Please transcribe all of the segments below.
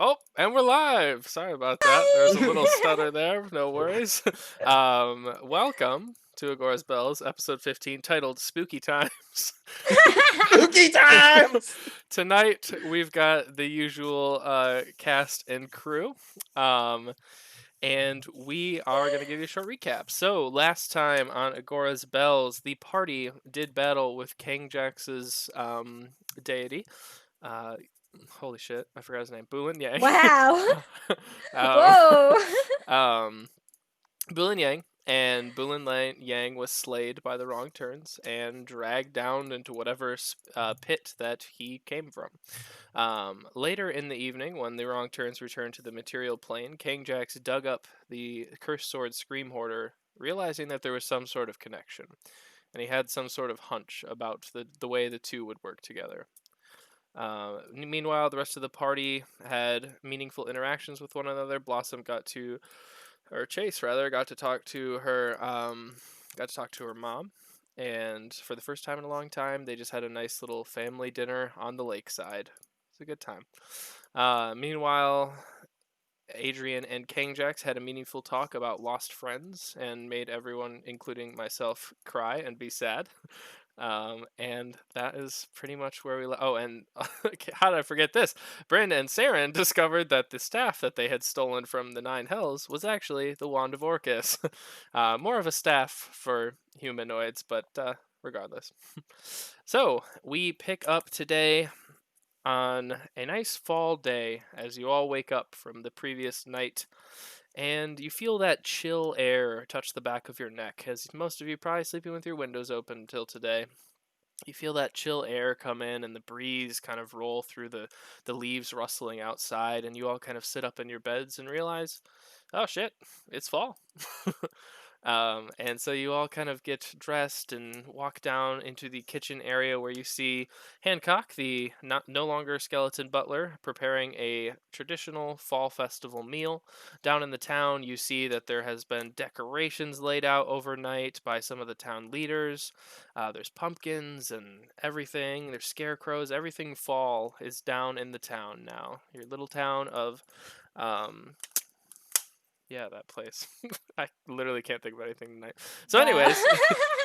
Oh, and we're live. Sorry about that. There's a little stutter there. No worries. Welcome to Agora's Bells, episode 15, titled Spooky Times. Spooky times! Tonight, we've got the usual cast and crew. And we are going to give you a short recap. So, last time on Agora's Bells, the party did battle with King Jax's deity. Uh, Holy shit, I forgot his name. Bulin Yang. Wow. um, Whoa. Bulin Yang. And Yang was slayed by the wrong turns and dragged down into whatever pit that he came from. Later in the evening, when the wrong turns returned to the material plane, King Jax dug up the cursed sword Scream Hoarder, realizing that there was some sort of connection. And he had some sort of hunch about the way the two would work together. Meanwhile, the rest of the party had meaningful interactions with one another. Chase got to talk to her, mom, and for the first time in a long time, they just had a nice little family dinner on the lakeside. It's a good time. Meanwhile, Adrian and King Jax had a meaningful talk about lost friends and made everyone, including myself, cry and be sad. And that is pretty much where we oh, and how did I forget this? Brenda and Saren discovered that the staff that they had stolen from the Nine Hells was actually the Wand of Orcus. More of a staff for humanoids, but regardless. So, we pick up today on a nice fall day as you all wake up from the previous night. And you feel that chill air touch the back of your neck, as most of you probably sleeping with your windows open until today. You feel that chill air come in and the breeze kind of roll through the leaves rustling outside, and you all kind of sit up in your beds and realize, oh shit, it's fall. And so you all kind of get dressed and walk down into the kitchen area where you see Hancock, the no longer skeleton butler, preparing a traditional fall festival meal. Down in the town, you see that there has been decorations laid out overnight by some of the town leaders. There's pumpkins and everything. There's scarecrows. Everything fall is down in the town now. Your little town of... Yeah, that place. I literally can't think of anything tonight. So anyways,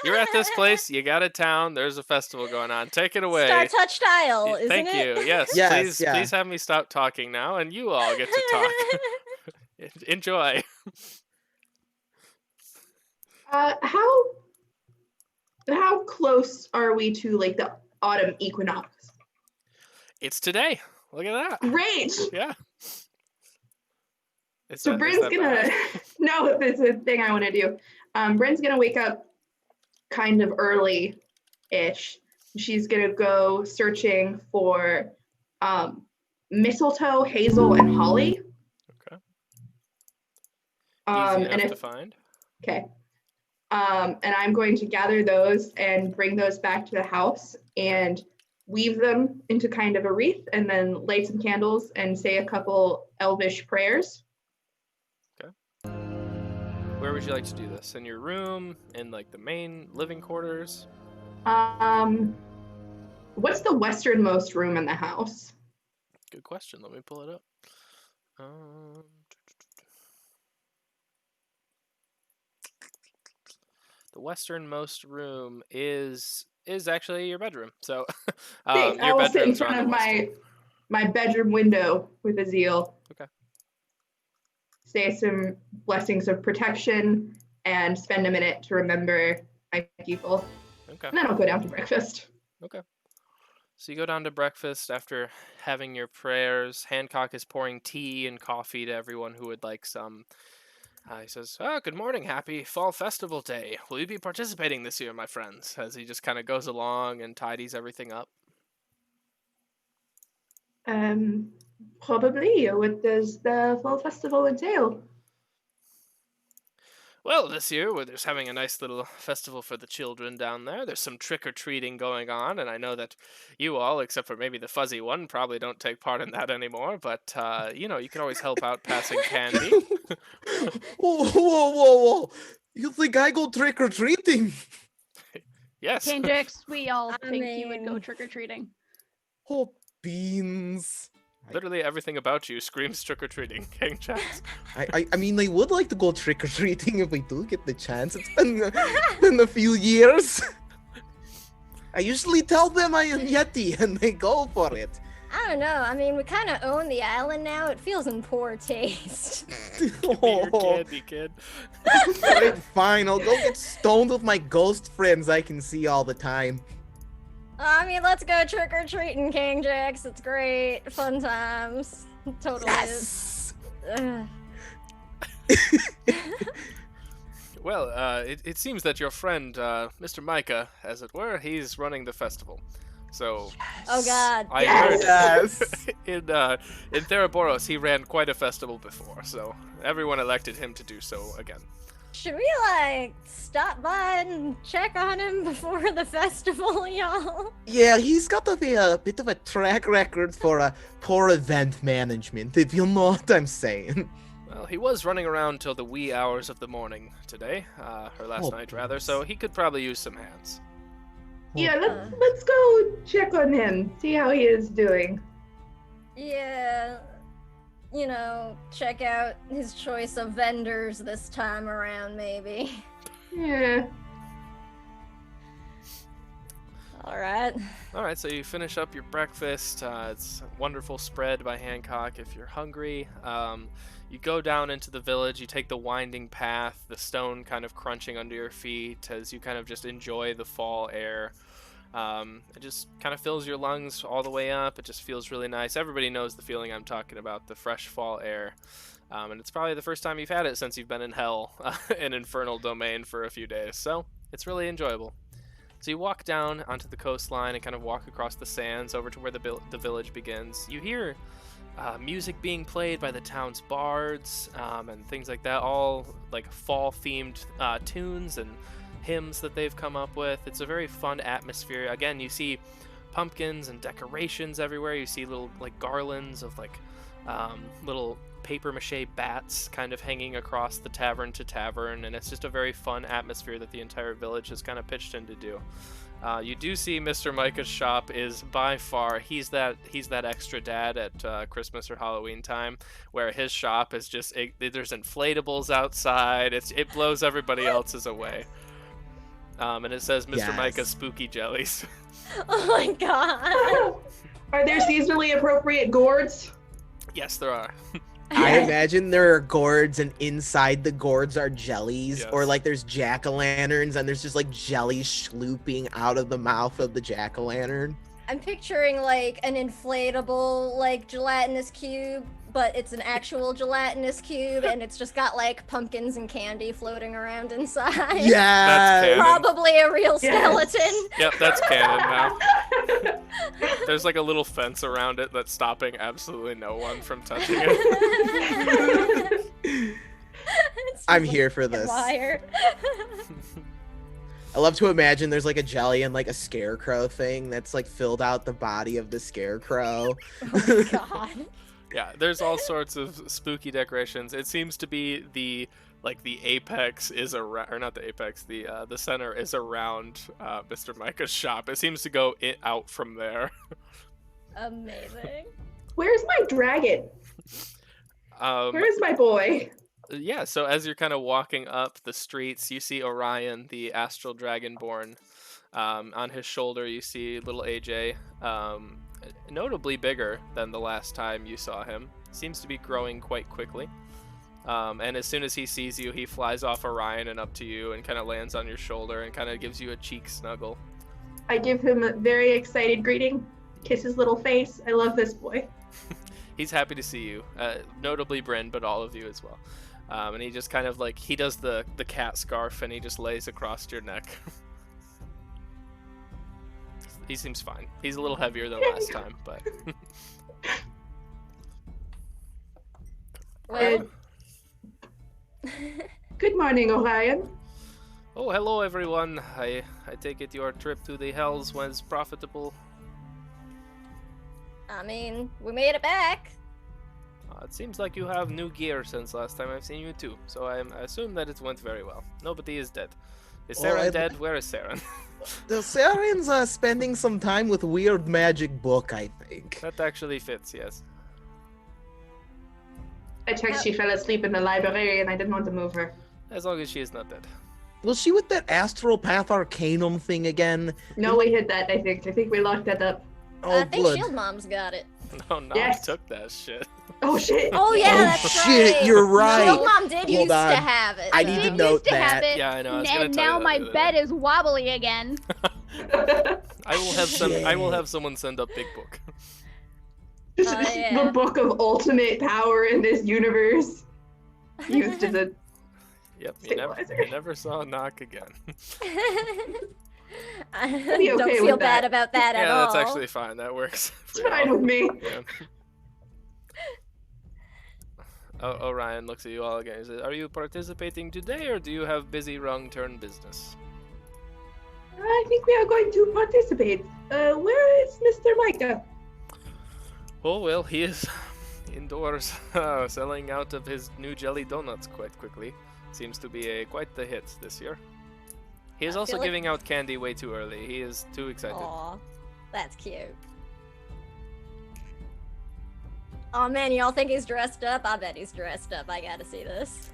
you're at this place, you got a town, there's a festival going on. Take it away. Star Touch style, isn't Thank it? you. Yes, Yes, please have me stop talking now, and you all get to talk. Enjoy. How close are we to like the autumn equinox? It's today. Look at that. Great. Yeah. So Bryn's gonna no, it's a thing I want to do. Bryn's gonna wake up kind of early-ish. She's gonna go searching for mistletoe, hazel, and holly. Okay. Easy enough and to find. Okay. And I'm going to gather those and bring those back to the house and weave them into kind of a wreath, and then light some candles and say a couple elvish prayers. Where would you like to do this? In your room? In like the main living quarters? What's the westernmost room in the house? Good question. Let me pull it up. The westernmost room is actually your bedroom. So I will sit in front of my bedroom window with Azil. Okay. Say some blessings of protection and spend a minute to remember my people. Okay. And then I'll go down to breakfast. Okay. So you go down to breakfast after having your prayers. Hancock is pouring tea and coffee to everyone who would like some. He says, good morning, happy fall festival day. Will you be participating this year, my friends? As he just kind of goes along and tidies everything up. Probably. What does the fall festival entail? Well, this year we're just having a nice little festival for the children down there. There's some trick-or-treating going on, and I know that you all, except for maybe the fuzzy one, probably don't take part in that anymore, but, you can always help out passing candy. Whoa. You think I go trick-or-treating? Yes. Kendricks, we all think you would go trick-or-treating. Oh, beans. Literally everything about you screams trick-or-treating, King Jax. I mean, I would like to go trick or treating if we do get the chance. It's been a few years. I usually tell them I am Yeti, and they go for it. I don't know. I mean, we kind of own the island now. It feels in poor taste. Give me your candy, kid. Alright, fine. I'll go get stoned with my ghost friends I can see all the time. I mean, let's go trick or treating, King Jax. It's great, fun times. Totally is. Yes. Well, it seems that your friend, Mr. Micah, as it were, he's running the festival. So, Oh God. I Yes. heard in Theroboros he ran quite a festival before, so everyone elected him to do so again. Should we like stop by and check on him before the festival, y'all? Yeah, he's got a bit of a track record for poor event management, if you know what I'm saying. Well, he was running around till the wee hours of the morning today, or last Oh, night rather, please. so he could probably use some hands. Yeah, let's go check on him, see how he is doing. Yeah. You know, check out his choice of vendors this time around, maybe. Yeah. Alright. Alright, so you finish up your breakfast. It's a wonderful spread by Hancock if you're hungry. You go down into the village, you take the winding path, the stone kind of crunching under your feet as you kind of just enjoy the fall air. It just kind of fills your lungs all the way up. It just feels really nice. Everybody knows the feeling I'm talking about, the fresh fall air. And it's probably the first time you've had it since you've been in hell, in Infernal Domain for a few days. So it's really enjoyable. So you walk down onto the coastline and kind of walk across the sands over to where the village begins. You hear music being played by the town's bards and things like that, all like fall-themed tunes and hymns that they've come up with. It's a very fun atmosphere. Again, you see pumpkins and decorations everywhere. You see little like garlands of like little paper mache bats kind of hanging across the tavern to tavern, and it's just a very fun atmosphere that the entire village has kind of pitched in to do. You do see Mr. Micah's shop is by far he's that extra dad at Christmas or Halloween time, where his shop is just there's inflatables outside. It blows everybody else's away. And it says Mr. Yes. Micah's Spooky Jellies. Oh my god. Are there seasonally appropriate gourds? Yes, there are. I imagine there are gourds, and inside the gourds are jellies, or Yes. like there's jack-o'-lanterns, and there's just like jelly slooping out of the mouth of the jack-o'-lantern. I'm picturing like an inflatable like gelatinous cube, but it's an actual gelatinous cube and it's just got like pumpkins and candy floating around inside. Yeah. canon. Probably a real Yes. skeleton. Yep, that's canon now. There's like a little fence around it that's stopping absolutely no one from touching it. It's I'm just here for a this. wire. I love to imagine there's like a jelly and like a scarecrow thing that's like filled out the body of the scarecrow. Oh my god. Yeah, there's all sorts of spooky decorations. It seems to be the apex is around, or not the apex, the center is around Mr. Micah's shop. It seems to go out from there. Amazing. Where's my dragon? Where's my boy? Yeah, so as you're kind of walking up the streets, you see Orion, the astral dragonborn. On his shoulder, you see little AJ, notably bigger than the last time you saw him. Seems to be growing quite quickly. And as soon as he sees you, he flies off Orion and up to you and kind of lands on your shoulder and kind of gives you a cheek snuggle. I give him a very excited greeting, kiss his little face. I love this boy. He's happy to see you, notably Bryn, but all of you as well. And he just kind of like, he does the cat scarf and he just lays across your neck. He seems fine. He's a little heavier than last time, but... Well, Good morning, Orion. Oh, hello everyone. I take it your trip to the Hells was profitable. I mean, we made it back. It seems like you have new gear since last time I've seen you too, so I assume that it went very well. Nobody is dead. Is Well, Saren dead? Where is Saren? The Saren's spending some time with Weird Magic Book, I think. That actually fits, yes. I checked she fell asleep in the library and I didn't want to move her. As long as she is not dead. Was she with that Astral Path Arcanum thing again? No, we hid that, I think. I think we locked that up. Oh, I think blood. Shield Mom's got it. No, Nog Yes. took that shit. Oh, shit. Oh yeah, Oh, that's shit, right. you're right. Shield Mom did Hold used on. to have it. I though. need to Did note used to have that. it, Yeah, I know, I was gonna and tell you now that my the other bed day. is wobbly again. I will have Shit. someone send up Big Book. Just Oh, yeah. the book of ultimate power in this universe. Used as a Yep, Stabilizer. you never saw Nog again. I be don't okay feel with bad that. about that at Yeah, all. that's actually fine. That works. It's fine with me. Yeah. Oh, Ryan looks at you all again. He says, "Are you participating today, or do you have busy wrong turn business?" I think we are going to participate. Where is Mr. Micah? Oh well, he is indoors, selling out of his new jelly donuts quite quickly. Seems to be quite the hit this year. He is I also feel like- giving out candy way too early. He is too excited. Aw, that's cute. Oh man, y'all think he's dressed up? I bet he's dressed up. I gotta see this.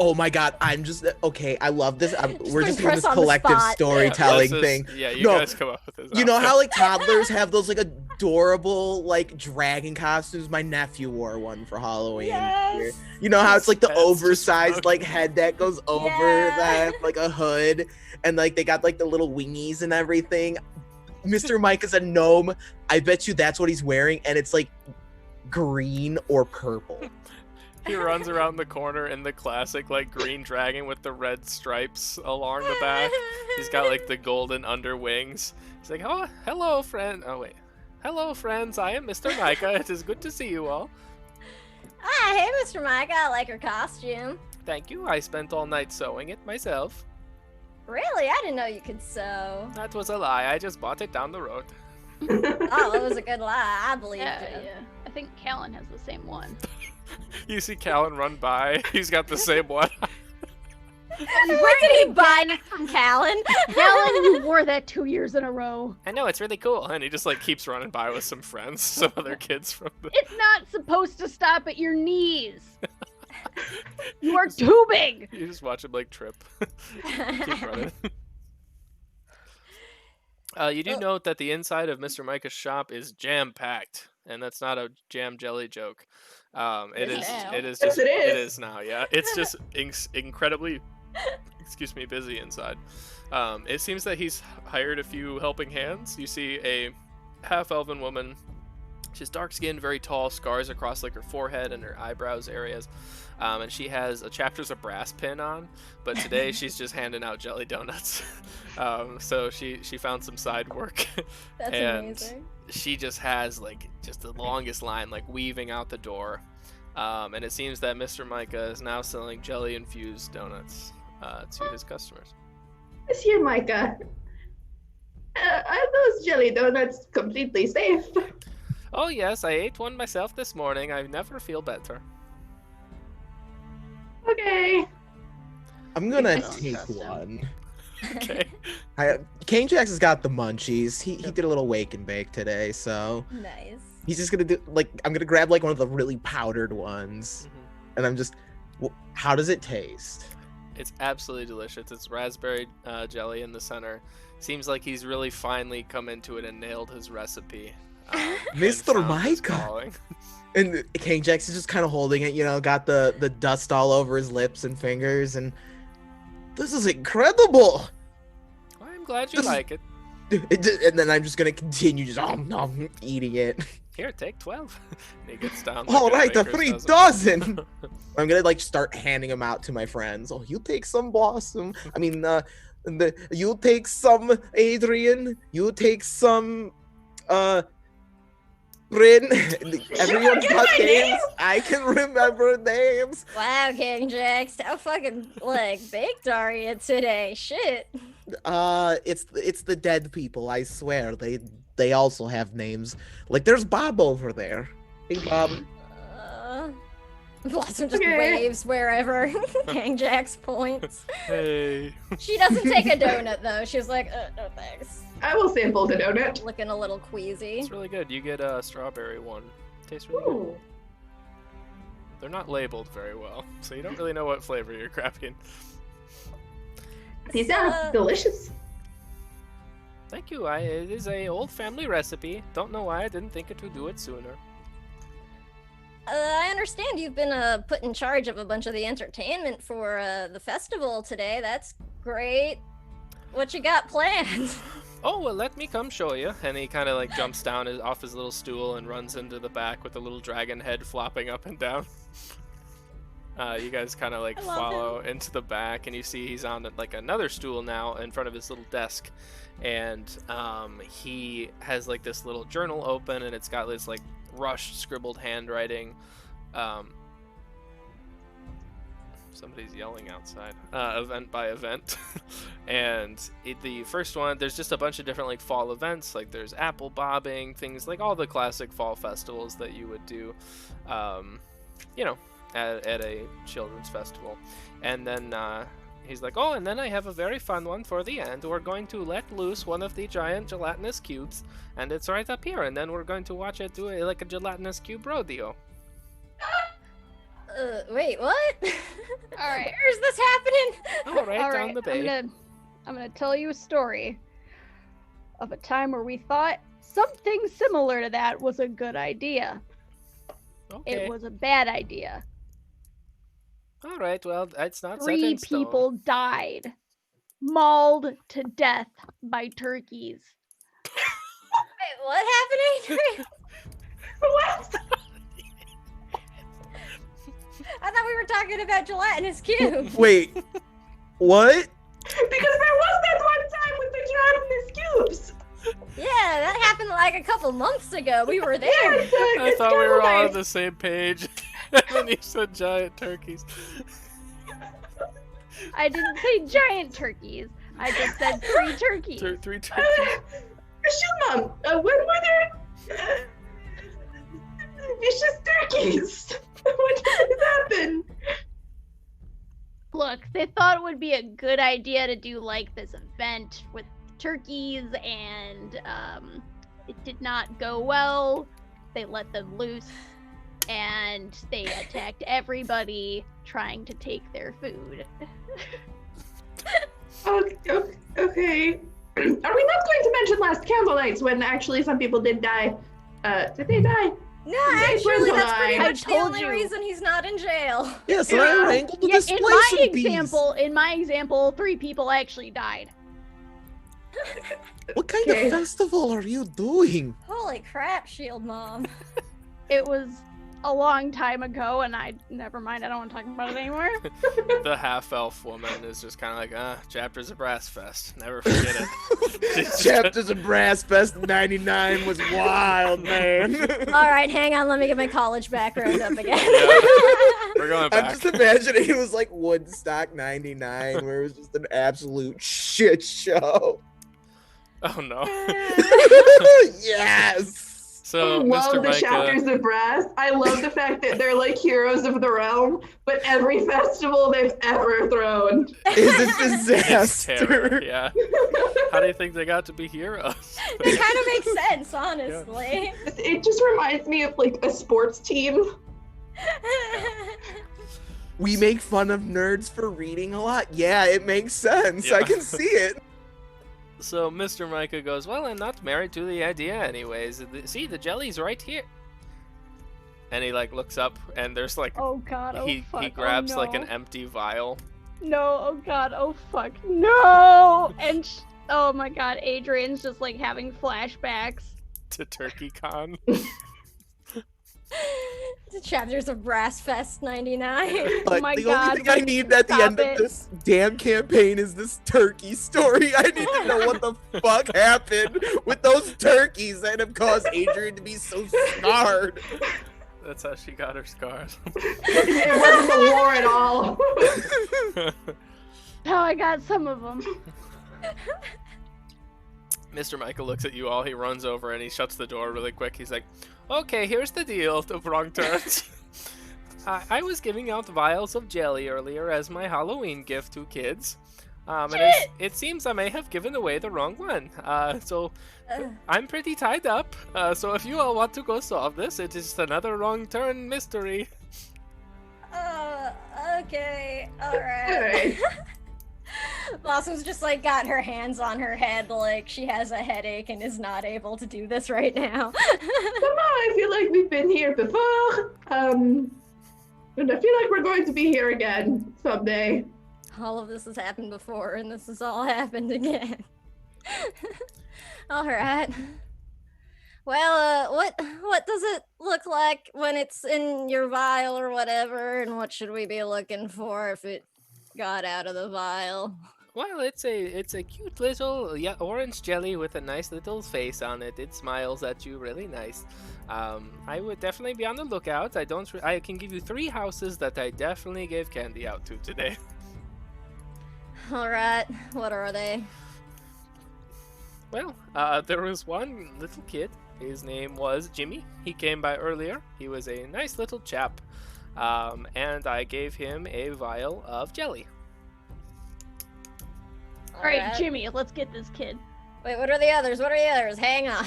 Oh my god, I'm just okay. I love this. We're just doing press this on the collective spot. storytelling This is- thing. Yeah, you No, guys come up with this. You know outfit. how like toddlers have those like adorable like dragon costumes? My nephew wore one for Halloween. Yes. You know how it's like the That's just oversized fucking- like head that goes over Yeah. that like a hood, and like they got like the little wingies and everything. Mr. Mike is a gnome. I bet you that's what he's wearing, and it's like green or purple. He runs around the corner in the classic like green dragon with the red stripes along the back. He's got like the golden underwings. He's like, "Oh, hello, friend." Oh wait, hello, friends. I am Mr. Micah. It is good to see you all. Ah, hey, Mr. Mike. I like your costume. Thank you. I spent all night sewing it myself. Really? I didn't know you could sew. That was a lie. I just bought it down the road. Oh, it was a good lie. I believed you. Yeah. I think Callan has the same one. You see Callan run by. He's got the same one. Where did he buy it from Callan? Callan, you wore that 2 years in a row. I know, it's really cool. And he just like keeps running by with some friends, some other kids from the. It's not supposed to stop at your knees. You are too big. You just watch him like trip. Keep running. You do note that the inside of Mr. Micah's shop is jam packed, and that's not a jam jelly joke. It Is is. it now? It is Yes, just. it It is. is now. Yeah, it's just incredibly, excuse me, busy inside. It seems that he's hired a few helping hands. You see a half-elven woman. She's dark-skinned, very tall, scars across like her forehead and her eyebrows areas. And she has a Chapters of Brass pin on, but today she's just handing out jelly donuts. So she found some side work. That's And amazing. she just has like just the longest line like weaving out the door. And it seems that Mr. Micah is now selling jelly infused donuts to his customers. Monsieur Micah. Are those jelly donuts completely safe? Oh yes, I ate one myself this morning. I never feel better. Okay. I'm gonna I don't take trust him. one. Okay. Kane Jax has got the munchies. He did a little wake and bake today, so Nice. he's just gonna do like I'm gonna grab like one of the really powdered ones, and I'm just, how does it taste? It's absolutely delicious. It's raspberry jelly in the center. Seems like he's really finally come into it and nailed his recipe. And Mr. found his Micah. calling. And Kane Jax is just kind of holding it, you know, got the dust all over his lips and fingers, and this is incredible. Well, I'm glad you This is- like it. And then I'm just gonna continue just eating it. Here, take 12. And he gets down. All like right, a baker's 3 dozen. I'm gonna like start handing them out to my friends. Oh, you take some, Blossom. I mean, you take some, Adrian. You take some, Bryn. Everyone's got my names. name? I can remember names. Wow, King Jax, how fucking like baked are you today? Shit. It's the dead people. I swear they also have names. Like there's Bob over there. Hey, Bob. Blossom just Okay. waves wherever King Jax points. Hey. She doesn't take a donut though. She's like, no thanks. I will sample the donut. Looking a little queasy. It's really good. You get a strawberry one. Tastes really good. Ooh. They're not labeled very well, so you don't really know what flavor you're grabbing. These are delicious. Thank you. It is a old family recipe. Don't know why I didn't think to do it sooner. I understand you've been put in charge of a bunch of the entertainment for the festival today. That's great. What you got planned? Oh, well, let me come show you. And he kind of like jumps down off his little stool and runs into the back with a little dragon head flopping up and down. You guys kind of like follow into the back, and you see he's on like another stool now in front of his little desk, and he has like this little journal open, and it's got this like rushed scribbled handwriting. Somebody's yelling outside. Event by event. And the first one, there's just a bunch of different like fall events. Like there's apple bobbing, things like all the classic fall festivals that you would do, you know, at a children's festival. And then he's like, oh, and then I have a very fun one for the end. We're going to let loose one of the giant gelatinous cubes, and it's right up here. And then we're going to watch it do like a gelatinous cube rodeo. Wait, what? All right. Where's this happening? Oh, right All down right, the bay. I'm gonna tell you a story of a time where we thought something similar to that was a good idea. Okay. It was a bad idea. All right. Well, it's not set 3 in stone. people died, mauled to death by turkeys. Wait, what happening? What? I thought we were talking about gelatinous cube. Wait, what? Because there was that one time with the gelatinous cubes. Yeah, that happened like a couple months ago. We were there. I thought we were all on the same page. And then he said giant turkeys. I didn't say giant turkeys. I just said 3 turkeys. 3 turkeys. Mom, when were there vicious turkeys? When did this happen? Look, they thought it would be a good idea to do like this event with turkeys, and it did not go well. They let them loose, and they attacked everybody trying to take their food. Okay. Are we not going to mention last candlelights when actually some people did die? Did they die? No, They actually, were that's pretty alive. much I the told only you. reason he's not in jail. Yes, and Yeah. I wrangled the Yeah, displacement bees. in my example, 3 people actually died. What kind Okay. of festival are you doing? Holy crap, Shield Mom. It was a long time ago, and never mind, I don't want to talk about it anymore. The half-elf woman is just kind of like, chapters of Brass Fest. Never forget it. Chapters of Brass Fest 99 was wild, man. All right, hang on. Let me get my college background up again. We're going I'm back. just imagining it was like Woodstock 99, where it was just an absolute shit show. Oh, no. Yes! So, I love Mr. the Micah, chapters of brass. I love the fact that they're like heroes of the realm, but every festival they've ever thrown. Is a it's disaster. terror, yeah. How do you think they got to be heroes? It kind of makes sense, honestly. It just reminds me of like a sports team. We make fun of nerds for reading a lot. Yeah, it makes sense. Yeah. I can see it. So Mr. Micah goes, well, I'm not married to the idea anyways. See, the jelly's right here. And he like looks up, and there's like, Oh god, oh he fuck. grabs oh, like no. an empty vial. No, oh god, oh fuck, no! And oh my god, Adrian's just like having flashbacks. To Turkey Con. The chapters of Brass Fest 99. Like, my the God, only thing I need at the stop end it. of this damn campaign is this turkey story. I need to know what the fuck happened with those turkeys that have caused Adrian to be so scarred. That's how she got her scars. It wasn't a war at all. Oh, I got some of them. Mr. Michael looks at you all. He runs over and he shuts the door really quick. He's like, okay, here's the deal. The wrong turns. I was giving out vials of jelly earlier as my Halloween gift to kids. And it seems I may have given away the wrong one. So I'm pretty tied up. So if you all want to go solve this, it is another wrong turn mystery. Okay, alright. Alright. Blossom's just like got her hands on her head like she has a headache and is not able to do this right now. Somehow I feel like we've been here before. And I feel like we're going to be here again someday. All of this has happened before and this has all happened again. Alright. Well, what does it look like when it's in your vial or whatever, and what should we be looking for if it got out of the vial? Well, it's a cute little orange jelly with a nice little face on it. It smiles at you really nice. I would definitely be on the lookout. I can give you 3 houses that I definitely gave candy out to today. Alright, what are they? Well, there was one little kid. His name was Jimmy. He came by earlier. He was a nice little chap. And I gave him a vial of jelly. All right, Jimmy, let's get this kid. Wait, what are the others? What are the others? Hang on.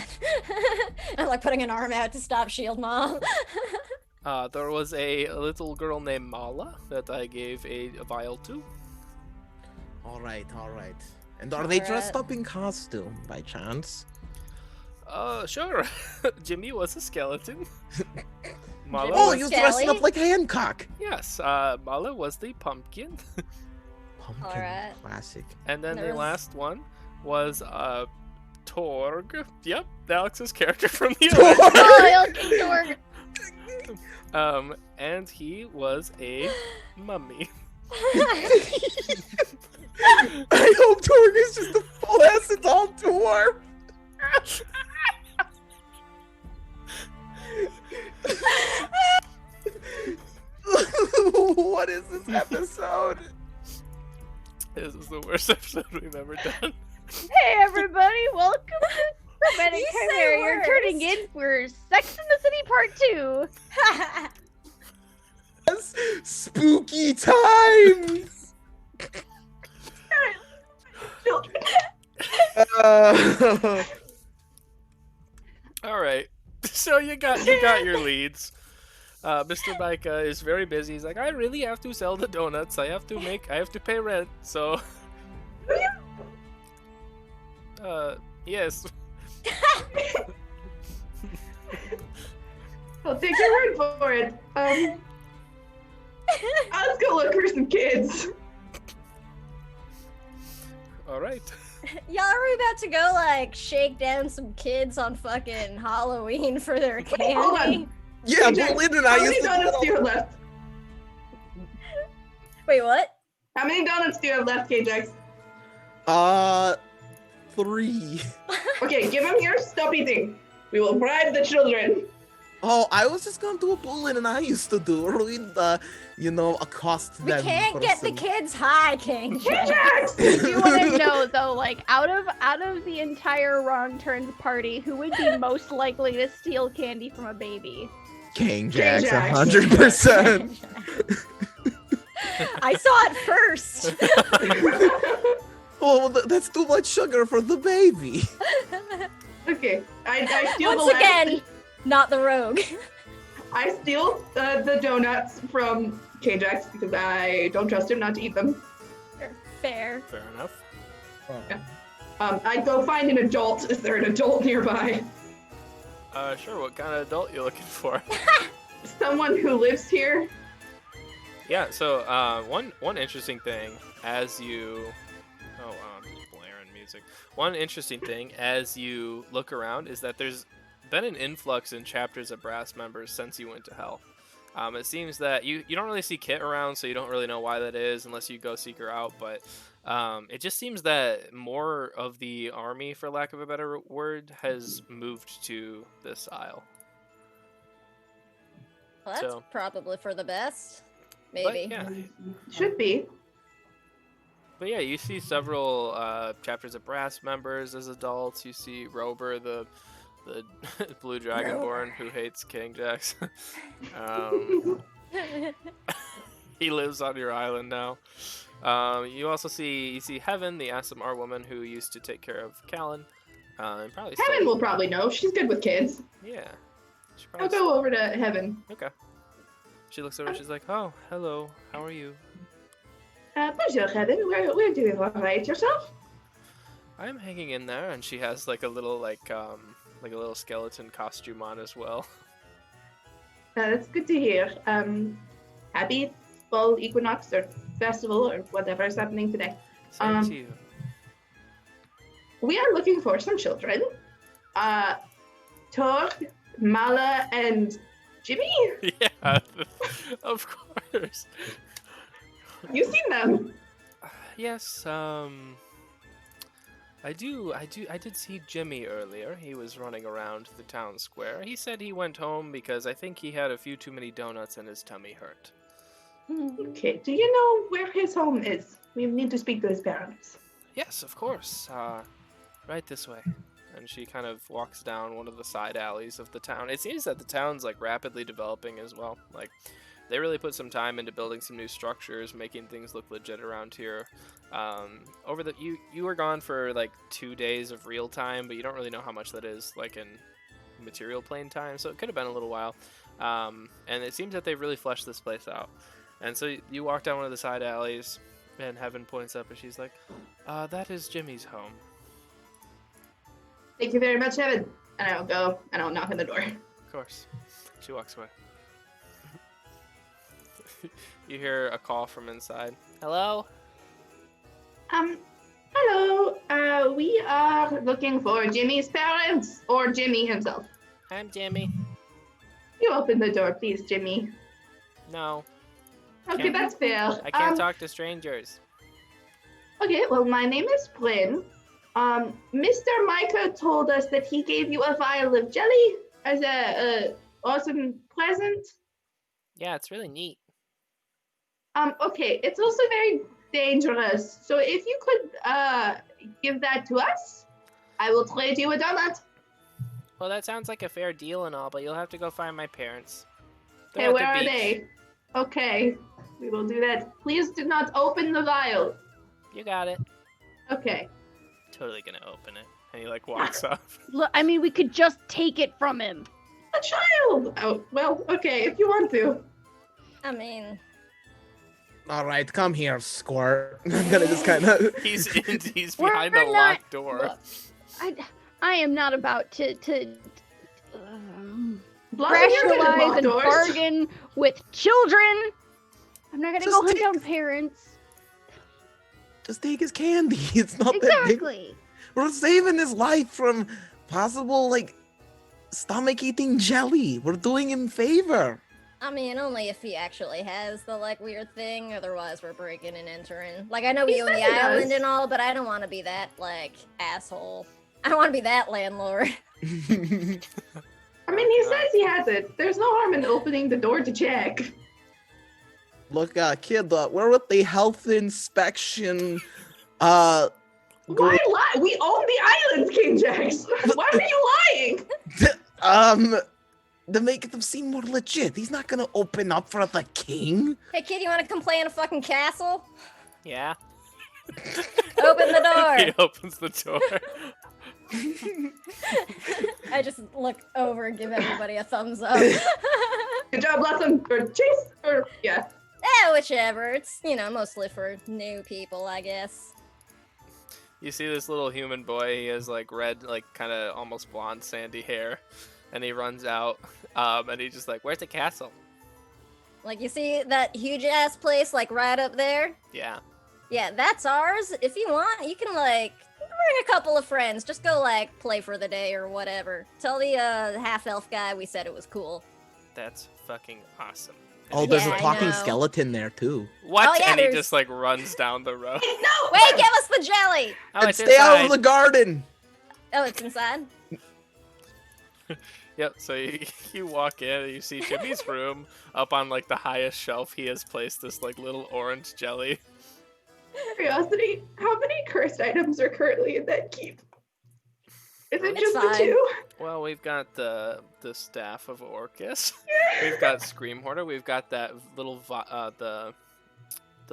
I'm like putting an arm out to stop Shield Mom. There was a little girl named Mala that I gave a vial to. All right. And are they dressed up in costume by chance? Sure. Jimmy was a skeleton. Mala Oh, was... you're dressing up like Hancock. Yes, Mala was the pumpkin. Pumpkin Alright. classic. And then the There's- last one was Torg. Yep, Alex's character from the Oh, King Torg. and he was a mummy. I hope Torg is just a full ass adult dwarf. What is this episode? This is the worst episode we've ever done. Hey, everybody, welcome to Romantic You say Chimera. You're words. turning in for Sex in the City Part 2. Yes, spooky times. Uh, All right, so you got your leads. Mr. Micah is very busy. He's like, I really have to sell the donuts. I have to pay rent. So, yes. I'll take your word for it. Let's go look for some kids. All right. Y'all are about to go like shake down some kids on fucking Halloween for their candy? hold on. yeah, Jack, but Lynn and I How many used to do donuts do you it have left? Wait, what? How many donuts do you have left, KJax? all. 3. Okay, give them here. Stop eating. We will bribe the children. Oh, I was just gonna do what Lynn and I used to do. We'd, accost We them. can't get the person. kids high, King. KJax! I do want to know though, like out of the entire Wrong Turns party, who would be most likely to steal candy from a baby? King Jax, Jax. 100%. I saw it first. Oh, that's too much sugar for the baby. Okay, I steal Once the last- again, not the rogue. I steal the donuts from KJax because I don't trust him not to eat them. Fair. Fair enough. I'd go find an adult. Is there an adult nearby? Sure. What kind of adult you looking for? Someone who lives here? Yeah. So, one interesting thing as you, just blaring music. One interesting thing as you look around is that there's been an influx in chapters of brass members since you went to hell. It seems that you don't really see Kit around, so you don't really know why that is unless you go seek her out. But it just seems that more of the army, for lack of a better word, has moved to this isle. Well, that's So- probably for the best. But, Maybe. yeah. Should be. But yeah, you see several chapters of brass members as adults. You see Rober, the blue dragonborn who hates King Jax. He lives on your island now. You also see Heaven, the Asimar woman who used to take care of Callan. And probably still- Heaven will probably know. She's good with kids. Yeah. She I'll probably go over to Heaven. Okay. She looks over. She's like, "Oh, hello. How are you?" Bonjour, Kevin. We're doing all right. Yourself? I'm hanging in there, and she has like a little like a little skeleton costume on as well. That's good to hear. Happy fall equinox or festival or whatever is happening today. Same to you. We are looking for some children. Tor, Mala, and Jimmy. Yeah, of course. You've seen them. Yes, I did see Jimmy earlier. He was running around the town square. He said he went home because I think he had a few too many donuts and his tummy hurt. Okay, do you know where his home is? We need to speak to his parents. Yes, of course. Right this way. And she kind of walks down one of the side alleys of the town. It seems that the town's like rapidly developing as well. Like they really put some time into building some new structures, making things look legit around here. You were gone for like 2 days of real time, but you don't really know how much that is like in material plane time, so it could have been a little while. And it seems that they've really fleshed this place out. And so you walk down one of the side alleys, and Heaven points up, and she's like, "That is Jimmy's home." Thank you very much, Evan. And I'll go and I'll knock on the door. Of course. She walks away. You hear a call from inside. Hello? Hello. We are looking for Jimmy's parents or Jimmy himself. I'm Jimmy. You open the door, please, Jimmy. No, Okay, Can't- that's fair. I can't talk to strangers. Okay, well, my name is Bryn. Mr. Micah told us that he gave you a vial of jelly as a awesome present. Yeah, it's really neat. Okay, it's also very dangerous. So if you could give that to us, I will trade you a donut. Well, that sounds like a fair deal and all, but you'll have to go find my parents. Okay, They're at the where are beach. they? Okay, we will do that. Please do not open the vial. You got it. Okay. Totally gonna open it. And he like walks off. Look, I mean, we could just take it from him. A child! Oh, well, okay, if you want to. I mean, All right, come here, Squirt. I'm gonna just kind of. He's We're behind a not- locked door. Look, I am not about to Blossom, you're good at rationalize locked and doors. bargain with children. I'm not gonna Just go hunt take- down parents. Just take his candy. It's not that big. Exactly. We're saving his life from possible, like, stomach-eating jelly. We're doing him favor. I mean, only if he actually has the like weird thing. Otherwise, we're breaking and entering. Like, I know He we own says the he island does. and all, but I don't want to be that like asshole. I don't want to be that landlord. I mean, he says he has it. There's no harm in opening the door to check. Look, kid, we're with the health inspection. Why lie? We own the island, King Jax. Why are you lying? To make them seem more legit. He's not gonna open up for the king. Hey, kid, you want to come play in a fucking castle? Yeah. Open the He door. opens the door. I just look over and give everybody a thumbs up. Good job, Blossom. Or Chase. Or, yeah. Whichever. It's, mostly for new people, I guess. You see this little human boy. He has like red, like kind of almost blonde, sandy hair, and he runs out. And he's just like, "Where's the castle?" Like, you see that huge ass place, like, right up there? Yeah. Yeah, that's ours. If you want, you can, like, bring a couple of friends. Just go, like, play for the day or whatever. Tell the half-elf guy we said it was cool. That's fucking awesome. Oh, there's Yeah, a I talking know. skeleton there too. What? Oh, yeah, And he there's- just like runs down the road. No! Wait, give us the jelly! Oh, And it's stay out inside. of the garden. Oh, it's inside? Yep. So you walk in and you see Jimmy's room. Up on like the highest shelf, he has placed this like little orange jelly. Curiosity, how many cursed items are currently in that keep? Is it It's just the fine. two? Well, we've got the staff of Orcus. We've got Scream Hoarder. We've got that little the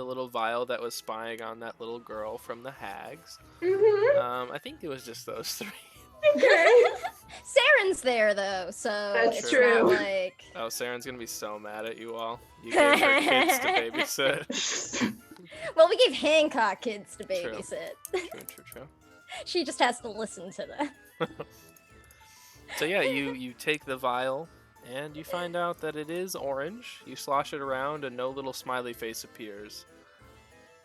little vial that was spying on that little girl from the hags. Mm-hmm. I think it was just those three. Okay. Saren's there though, so That's it's true. not like. Oh, Saren's gonna be so mad at you all. You gave her kids to babysit. Well, we gave Hancock kids to True. babysit. True. She just has to listen to them. So yeah, you take the vial and you find out that it is orange. You slosh it around and no little smiley face appears.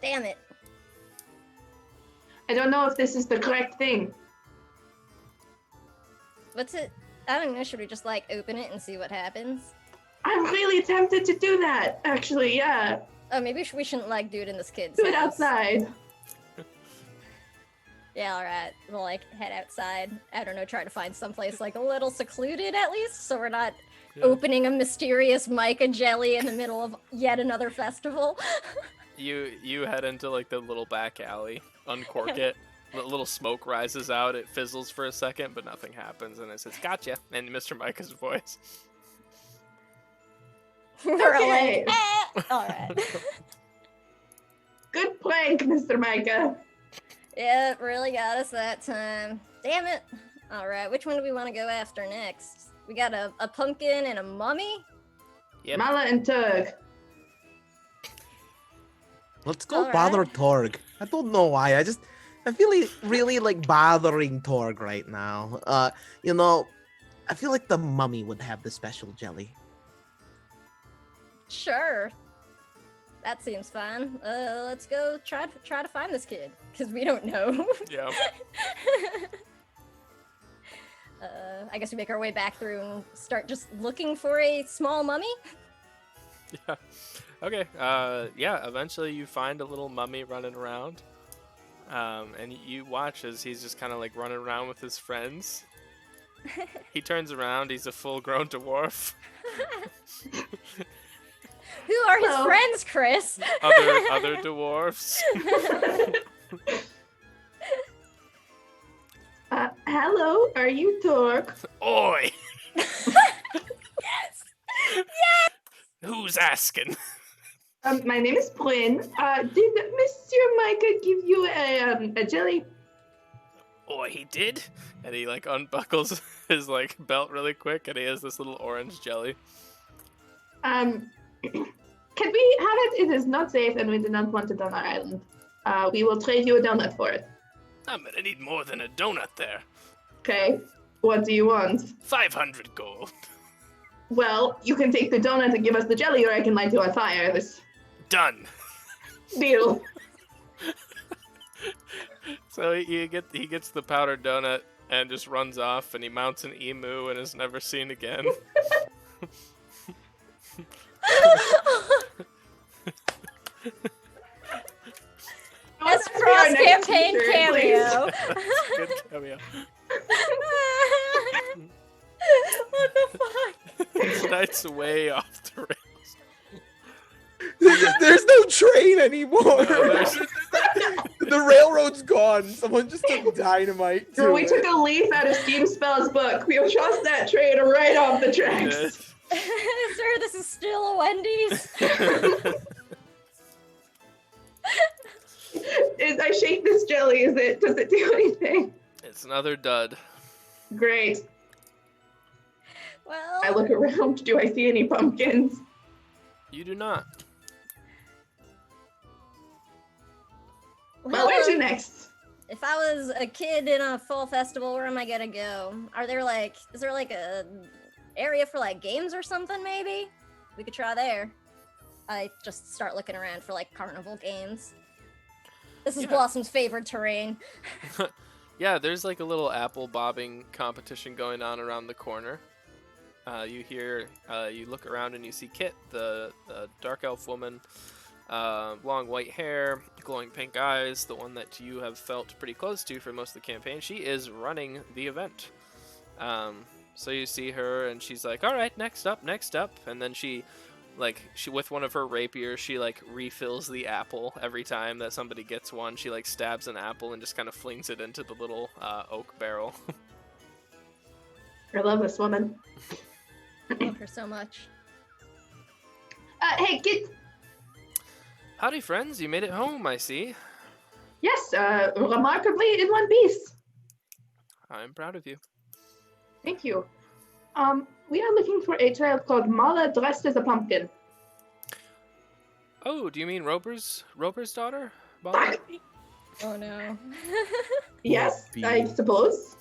Damn it. I don't know if this is the correct thing. What's it? I don't know. Should we just like open it and see what happens? I'm really tempted to do that, actually, yeah. Oh, maybe we shouldn't like do it in this kid's Do it house. outside. Yeah, alright. We'll like head outside. I don't know, try to find someplace like a little secluded at least, so we're not Yeah. opening a mysterious mica jelly in the middle of yet another festival. You head into like the little back alley, uncork it. A little smoke rises out. It fizzles for a second, but nothing happens, and it says "Gotcha!" and Mr. Micah's voice. We're Okay. like, eh. Alright. Good prank, Mr. Micah. Yeah, really got us that time. Damn it. Alright, which one do we want to go after next? We got a pumpkin and a mummy? Yep. Mala and Tug. Let's go Alright. bother Torg. I don't know why. I feel really like bothering Torg right now. I feel like the mummy would have the special jelly. Sure. That seems fine. Let's go try to find this kid, because we don't know. Yeah. I guess we make our way back through and start just looking for a small mummy. Yeah. Okay. Yeah. Eventually, you find a little mummy running around, and you watch as he's just kind of like running around with his friends. He turns around. He's a full-grown dwarf. Who are his Hello. friends, Chris? Other dwarfs. Hello, are you Torg? Oi! Yes! Who's asking? My name is Bryn. Did Mr. Micah give you a jelly? Oi, he did. And he like unbuckles his like belt really quick, and he has this little orange jelly. Can we have it? It is not safe, and we do not want it on our island. We will trade you a donut for it. I'm gonna need more than a donut there. Okay. What do you want? 500 gold. Well, you can take the donut and give us the jelly, or I can light you on fire. This Done. deal. So he gets the powdered donut and just runs off, and he mounts an emu and is never seen again. That's That's our cross next campaign t-shirt, cameo. Good cameo. What the fuck? Tonight's way off the rails. There's no train anymore. No, there's- The railroad's gone. Someone just took dynamite to So we it. took a leaf out of Steam Spell's book. We tossed that train right off the tracks. Sir, this is still a Wendy's. I shake this jelly. Does it do anything? It's another dud. Great. Well, I look around. Do I see any pumpkins? You do not. Well, where's you next? if I was a kid in a fall festival, where am I gonna go? Is there like a area for like games or something maybe? We could try there. I just start looking around for like carnival games. This is Yeah. Blossom's favorite terrain. Yeah, there's like a little apple bobbing competition going on around the corner. You look around and you see Kit, the dark elf woman, long white hair, glowing pink eyes, the one that you have felt pretty close to for most of the campaign. She is running the event. So you see her and she's like, all right, next up. And then she with one of her rapiers, she like refills the apple every time that somebody gets one. She like stabs an apple and just kind of flings it into the little oak barrel. I love this woman. I love her so much. Hey, Kit. Howdy, friends. You made it home, I see. Yes, remarkably in one piece. I'm proud of you. Thank you. We are looking for a child called Mala dressed as a pumpkin. Oh, do you mean Roper's daughter? Molly? Oh no. Yes, Whoopee. I suppose.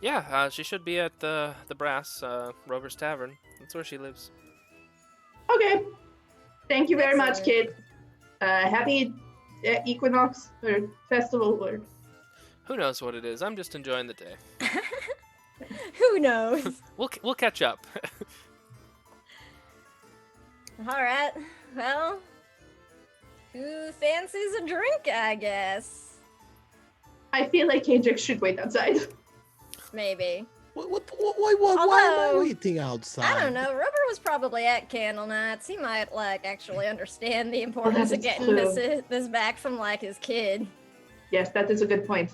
Yeah, she should be at the Brass, Roper's Tavern. That's where she lives. Okay. Thank you very much, Excellent. kid. Happy equinox or festival or Who knows what it is? I'm just enjoying the day. Who knows? We'll catch up. All right. Well, who fancies a drink? I guess. I feel like Kendrick should wait outside. Maybe. Why am I Although, waiting outside? I don't know. Rubber was probably at candle nights. He might like actually understand the importance that of is getting true. this back from like his kid. Yes, that is a good point.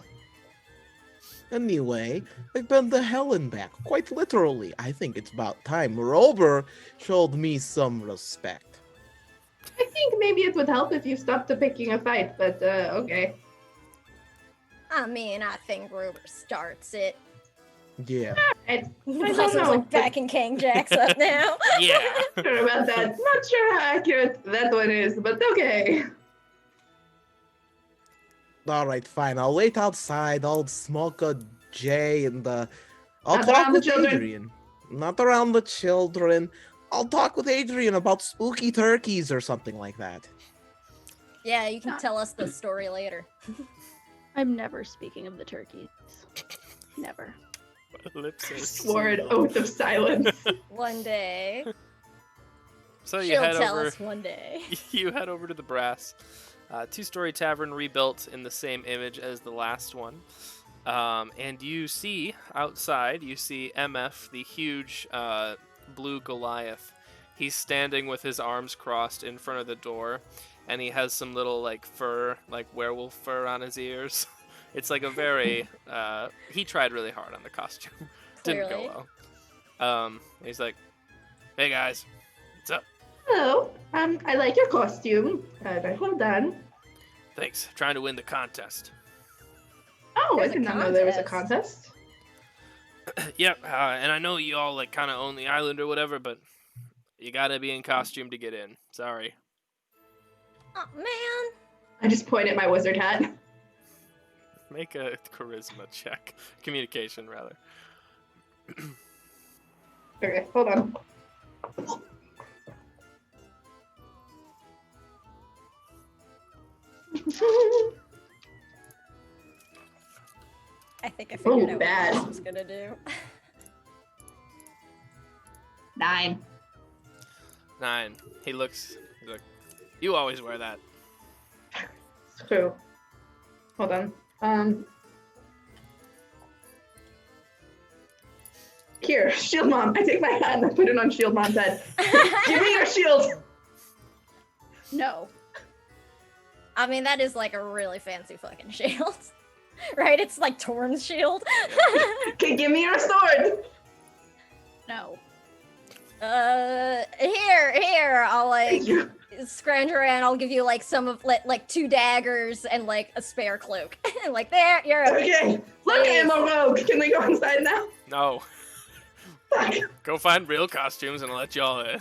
Anyway, I've been to hell and back, quite literally. I think it's about time Rober showed me some respect. I think maybe it would help if you stopped picking a fight, but okay. I mean, I think Rubber starts it. Yeah. I don't Blossom's know. like backing King Jacks up now. Yeah. Sure about that. Not sure how accurate that one is, but okay. Alright, fine. I'll wait outside. I'll smoke a J and I'll Not talk around the with children. Adrian. Not around the children. I'll talk with Adrian about spooky turkeys or something like that. Yeah, you can tell us the story later. I'm never speaking of the turkeys. Never. Lips are Swore an sealed. oath of silence. One day. So you She'll head tell over. us one day. You head over to the Brass, two-story tavern rebuilt in the same image as the last one, and you see outside. You see MF, the huge blue Goliath. He's standing with his arms crossed in front of the door, and he has some little like fur, like werewolf fur on his ears. It's like a very. He tried really hard on the costume. Didn't Clearly. go well. He's like, "Hey guys, what's up? Hello. I like your costume. Very well done. Thanks. Trying to win the contest." Oh, There's I a did not know there was a contest. contest. Yep, and I know you all like kind of own the island or whatever, but you gotta be in costume to get in. Sorry. Oh man. I just point at my wizard hat. Make a charisma check, communication rather. Okay, hold on. I think I figured out bad. what this was gonna do. 9. 9. He's like, you always wear that. It's true. Hold on. Here, Shield Mom. I take my hat and I put it on Shield Mom's head. Give me your shield. No. I mean, that is like a really fancy fucking shield. Right? It's like Torm's shield. Okay, give me your sword. No. Here, I'll like Thank you. scrounge around. I'll give you like some of like 2 daggers and like a spare cloak. Like there, you're Okay, look, I am a rogue. Can we go inside now? No. Fuck. Go find real costumes and I'll let y'all in.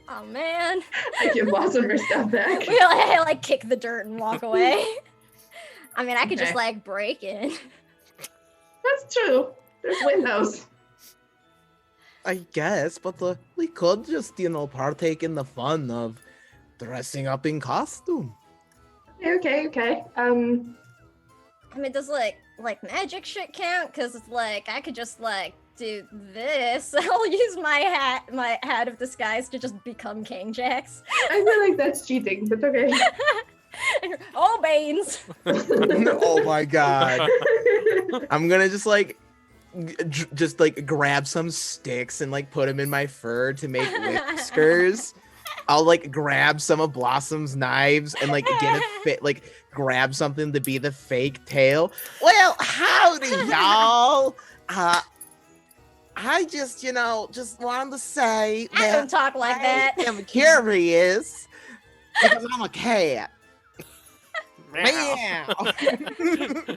Oh man. I give Blossom her stuff back. We like kick the dirt and walk away. I mean, I could just Okay. like break in. That's true. There's windows. I guess, but we could just, partake in the fun of dressing up in costume. Okay. I mean, does like magic shit count? Cause it's like I could just like do this. I'll use my hat of disguise to just become King Jax. I feel like that's cheating, but okay. Oh, Banes! Oh my god. I'm gonna just grab some sticks and like put them in my fur to make whiskers. I'll like grab some of Blossom's knives and like get grab something to be the fake tail. Well, howdy y'all. I just wanted to say I that don't talk like that. I am curious because I'm a cat. Meow. Meow.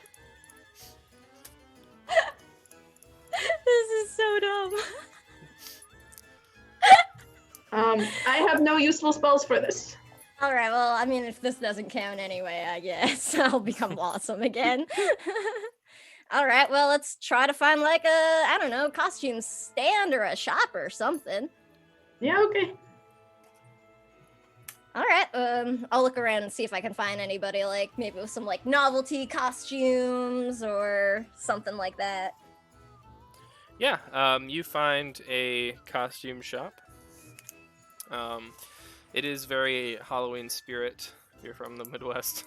so dumb. I have no useful spells for this. All right, well, I mean, if this doesn't count anyway, I guess I'll become awesome again. All right, well, let's try to find like a, I don't know, costume stand or a shop or something. Yeah, okay. All right, I'll look around and see if I can find anybody like maybe with some like novelty costumes or something like that. Yeah, you find a costume shop. It is very Halloween spirit if you're from the Midwest.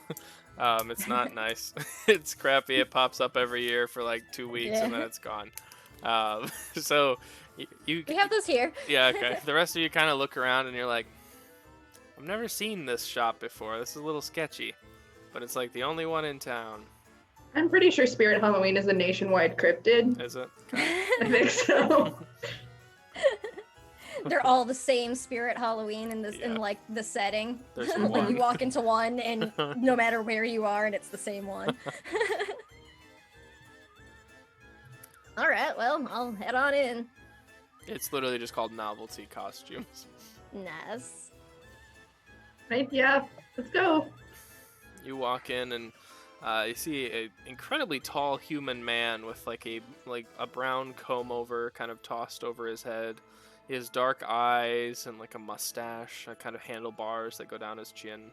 It's not nice. It's crappy. It pops up every year for like 2 weeks and then Yeah. it's gone. So you We have those here. yeah, okay. The rest of you kind of look around and you're like, I've never seen this shop before. This is a little sketchy, but it's like the only one in town. I'm pretty sure Spirit Halloween is a nationwide cryptid. Is it? I think so. They're all the same spirit Halloween in this in Yeah. like the setting. There's Like one. you walk into one and no matter where you are and it's the same one. All right, well, I'll head on in. It's literally just called novelty costumes. Nice. Right? Yeah. Let's go. You walk in and you see an incredibly tall human man with like a brown comb over kind of tossed over his head. He has dark eyes and like a mustache, kind of handlebars that go down his chin.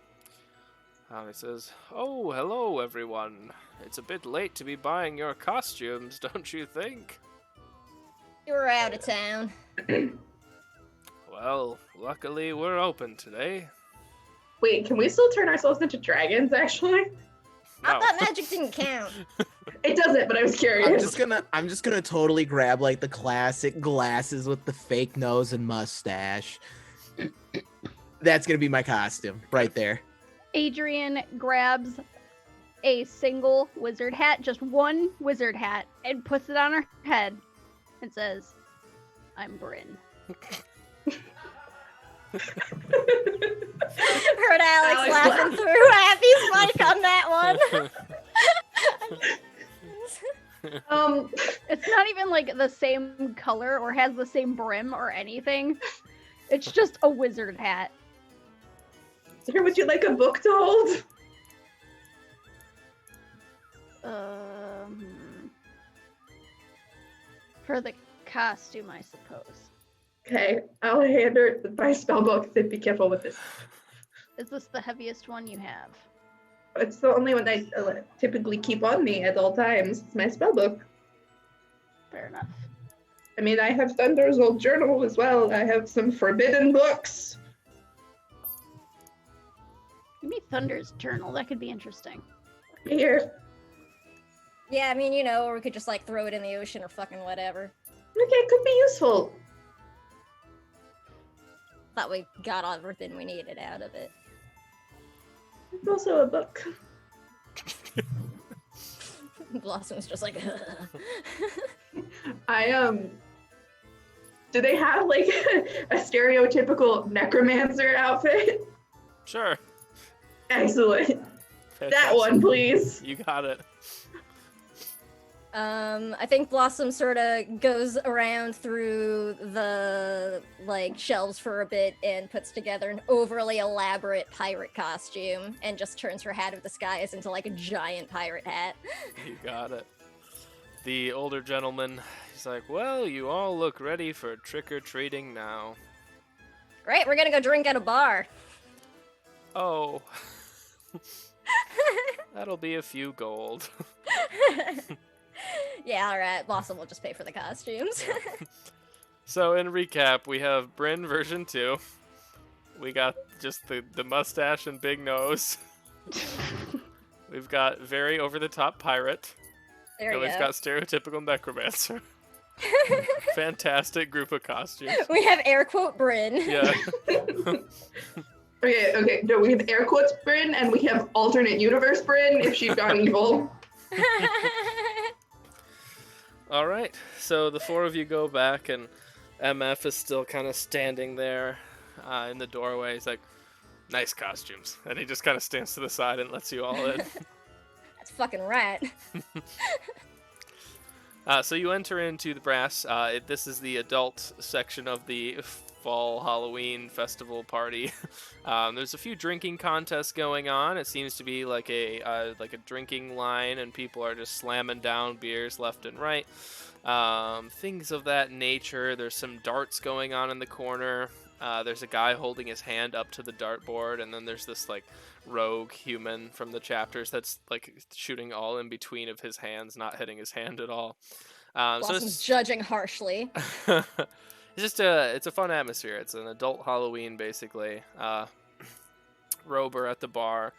He says, "Oh, hello everyone. It's a bit late to be buying your costumes, don't you think?" You were out of town. Well, luckily we're open today. Wait, can we still turn ourselves into dragons, actually? I No. thought magic didn't count. It doesn't, but I was curious. I'm just gonna totally grab like the classic glasses with the fake nose and mustache. That's gonna be my costume right there. Adrian grabs a single wizard hat, just one wizard hat, and puts it on her head and says, "I'm Bryn." Heard Alex Alex laughing laughed. through Happy's mic on that one. It's not even like the same color or has the same brim or anything. It's just a wizard hat. Here, would you like a book to hold? For the costume, I suppose. Okay, I'll hand her my spell book. So be careful with this. Is this the heaviest one you have? It's the only one I typically keep on me at all times. It's my spell book. Fair enough. I mean, I have Thunder's old journal as well. I have some forbidden books. Give me Thunder's journal. That could be interesting. Here. Yeah, I mean, you know, or we could just like throw it in the ocean or fucking whatever. Okay, it could be useful. Thought we got everything we needed out of it. It's also a book. Blossom's just like, Do they have like a stereotypical necromancer outfit? Sure. Excellent. That Fantastic. one, please. You got it. I think Blossom sort of goes around through the like shelves for a bit and puts together an overly elaborate pirate costume and just turns her hat of disguise into like a giant pirate hat. You got it. The older gentleman, he's like, "Well, you all look ready for trick-or-treating now." Right, we're gonna go drink at a bar. Oh. That'll be a few gold. Yeah, alright, Blossom will just pay for the costumes. So in recap, we have Bryn version 2. We got just the mustache and big nose. We've got very over-the-top pirate. There And you we've go. got stereotypical necromancer. Fantastic group of costumes. We have air quote Bryn. Yeah. Okay. No, we have air quotes Bryn and we have alternate universe Bryn if she'd gone evil. All right. So the four of you go back, and MF is still kind of standing there in the doorway. He's like, "Nice costumes," and he just kind of stands to the side and lets you all in. That's fucking right. So you enter into the brass. This is the adult section of the fall Halloween festival party. There's a few drinking contests going on. It seems to be like a drinking line, and people are just slamming down beers left and right. Things of that nature. There's some darts going on in the corner. There's a guy holding his hand up to the dartboard, and then there's this like rogue human from the chapters that's like shooting all in between of his hands, not hitting his hand at all. So Blossom's judging harshly. it's a fun atmosphere. It's an adult Halloween basically. Rober at the bar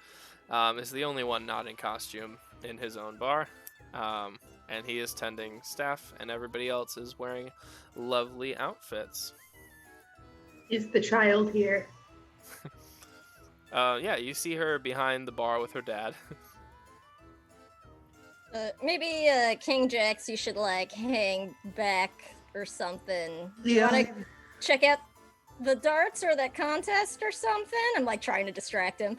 is the only one not in costume in his own bar. And he is tending staff, and everybody else is wearing lovely outfits. Is the child here? Yeah, you see her behind the bar with her dad. Maybe King Jax, you should like hang back or something. You Yeah. wanna check out the darts or that contest or something? I'm like trying to distract him.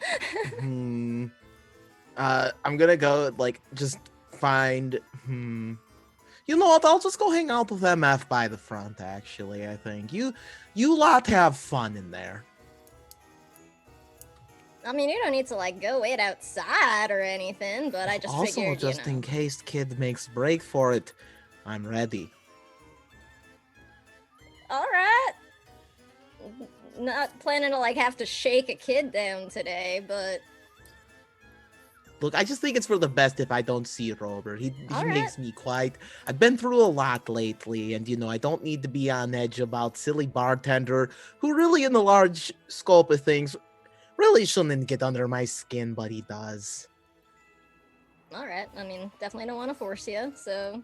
I'm gonna go like just find. You know what? I'll just go hang out with MF by the front. Actually, I think you lot have fun in there. I mean, you don't need to like go wait outside or anything, but I just Also, figured, just you know. in case kid makes break for it, I'm ready. All right. Not planning to like have to shake a kid down today, but Look, I just think it's for the best if I don't see Robert. He Alright. makes me quite. I've been through a lot lately, and you know I don't need to be on edge about silly bartender who really, in the large scope of things, really shouldn't get under my skin, but he does. all right. I mean, definitely don't want to force you, so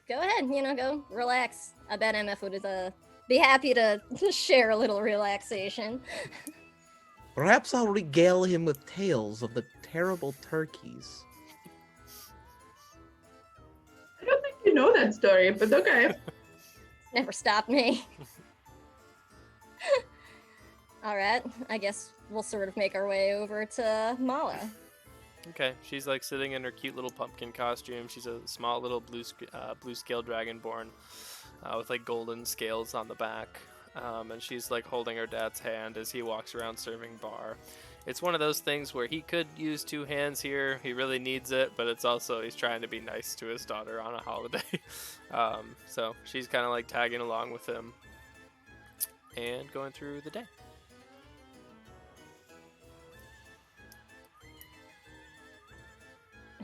go ahead. You know, go relax. I bet MF would be happy to share a little relaxation. Perhaps I'll regale him with tales of the terrible turkeys. I don't think you know that story, but okay. Never stopped me. All right. I guess we'll sort of make our way over to Mala. Okay, she's like sitting in her cute little pumpkin costume. She's a small little blue scale dragonborn with like golden scales on the back. And she's like holding her dad's hand as he walks around serving bar. It's one of those things where he could use two hands here. He really needs it, but it's also he's trying to be nice to his daughter on a holiday. So she's kind of like tagging along with him and going through the day.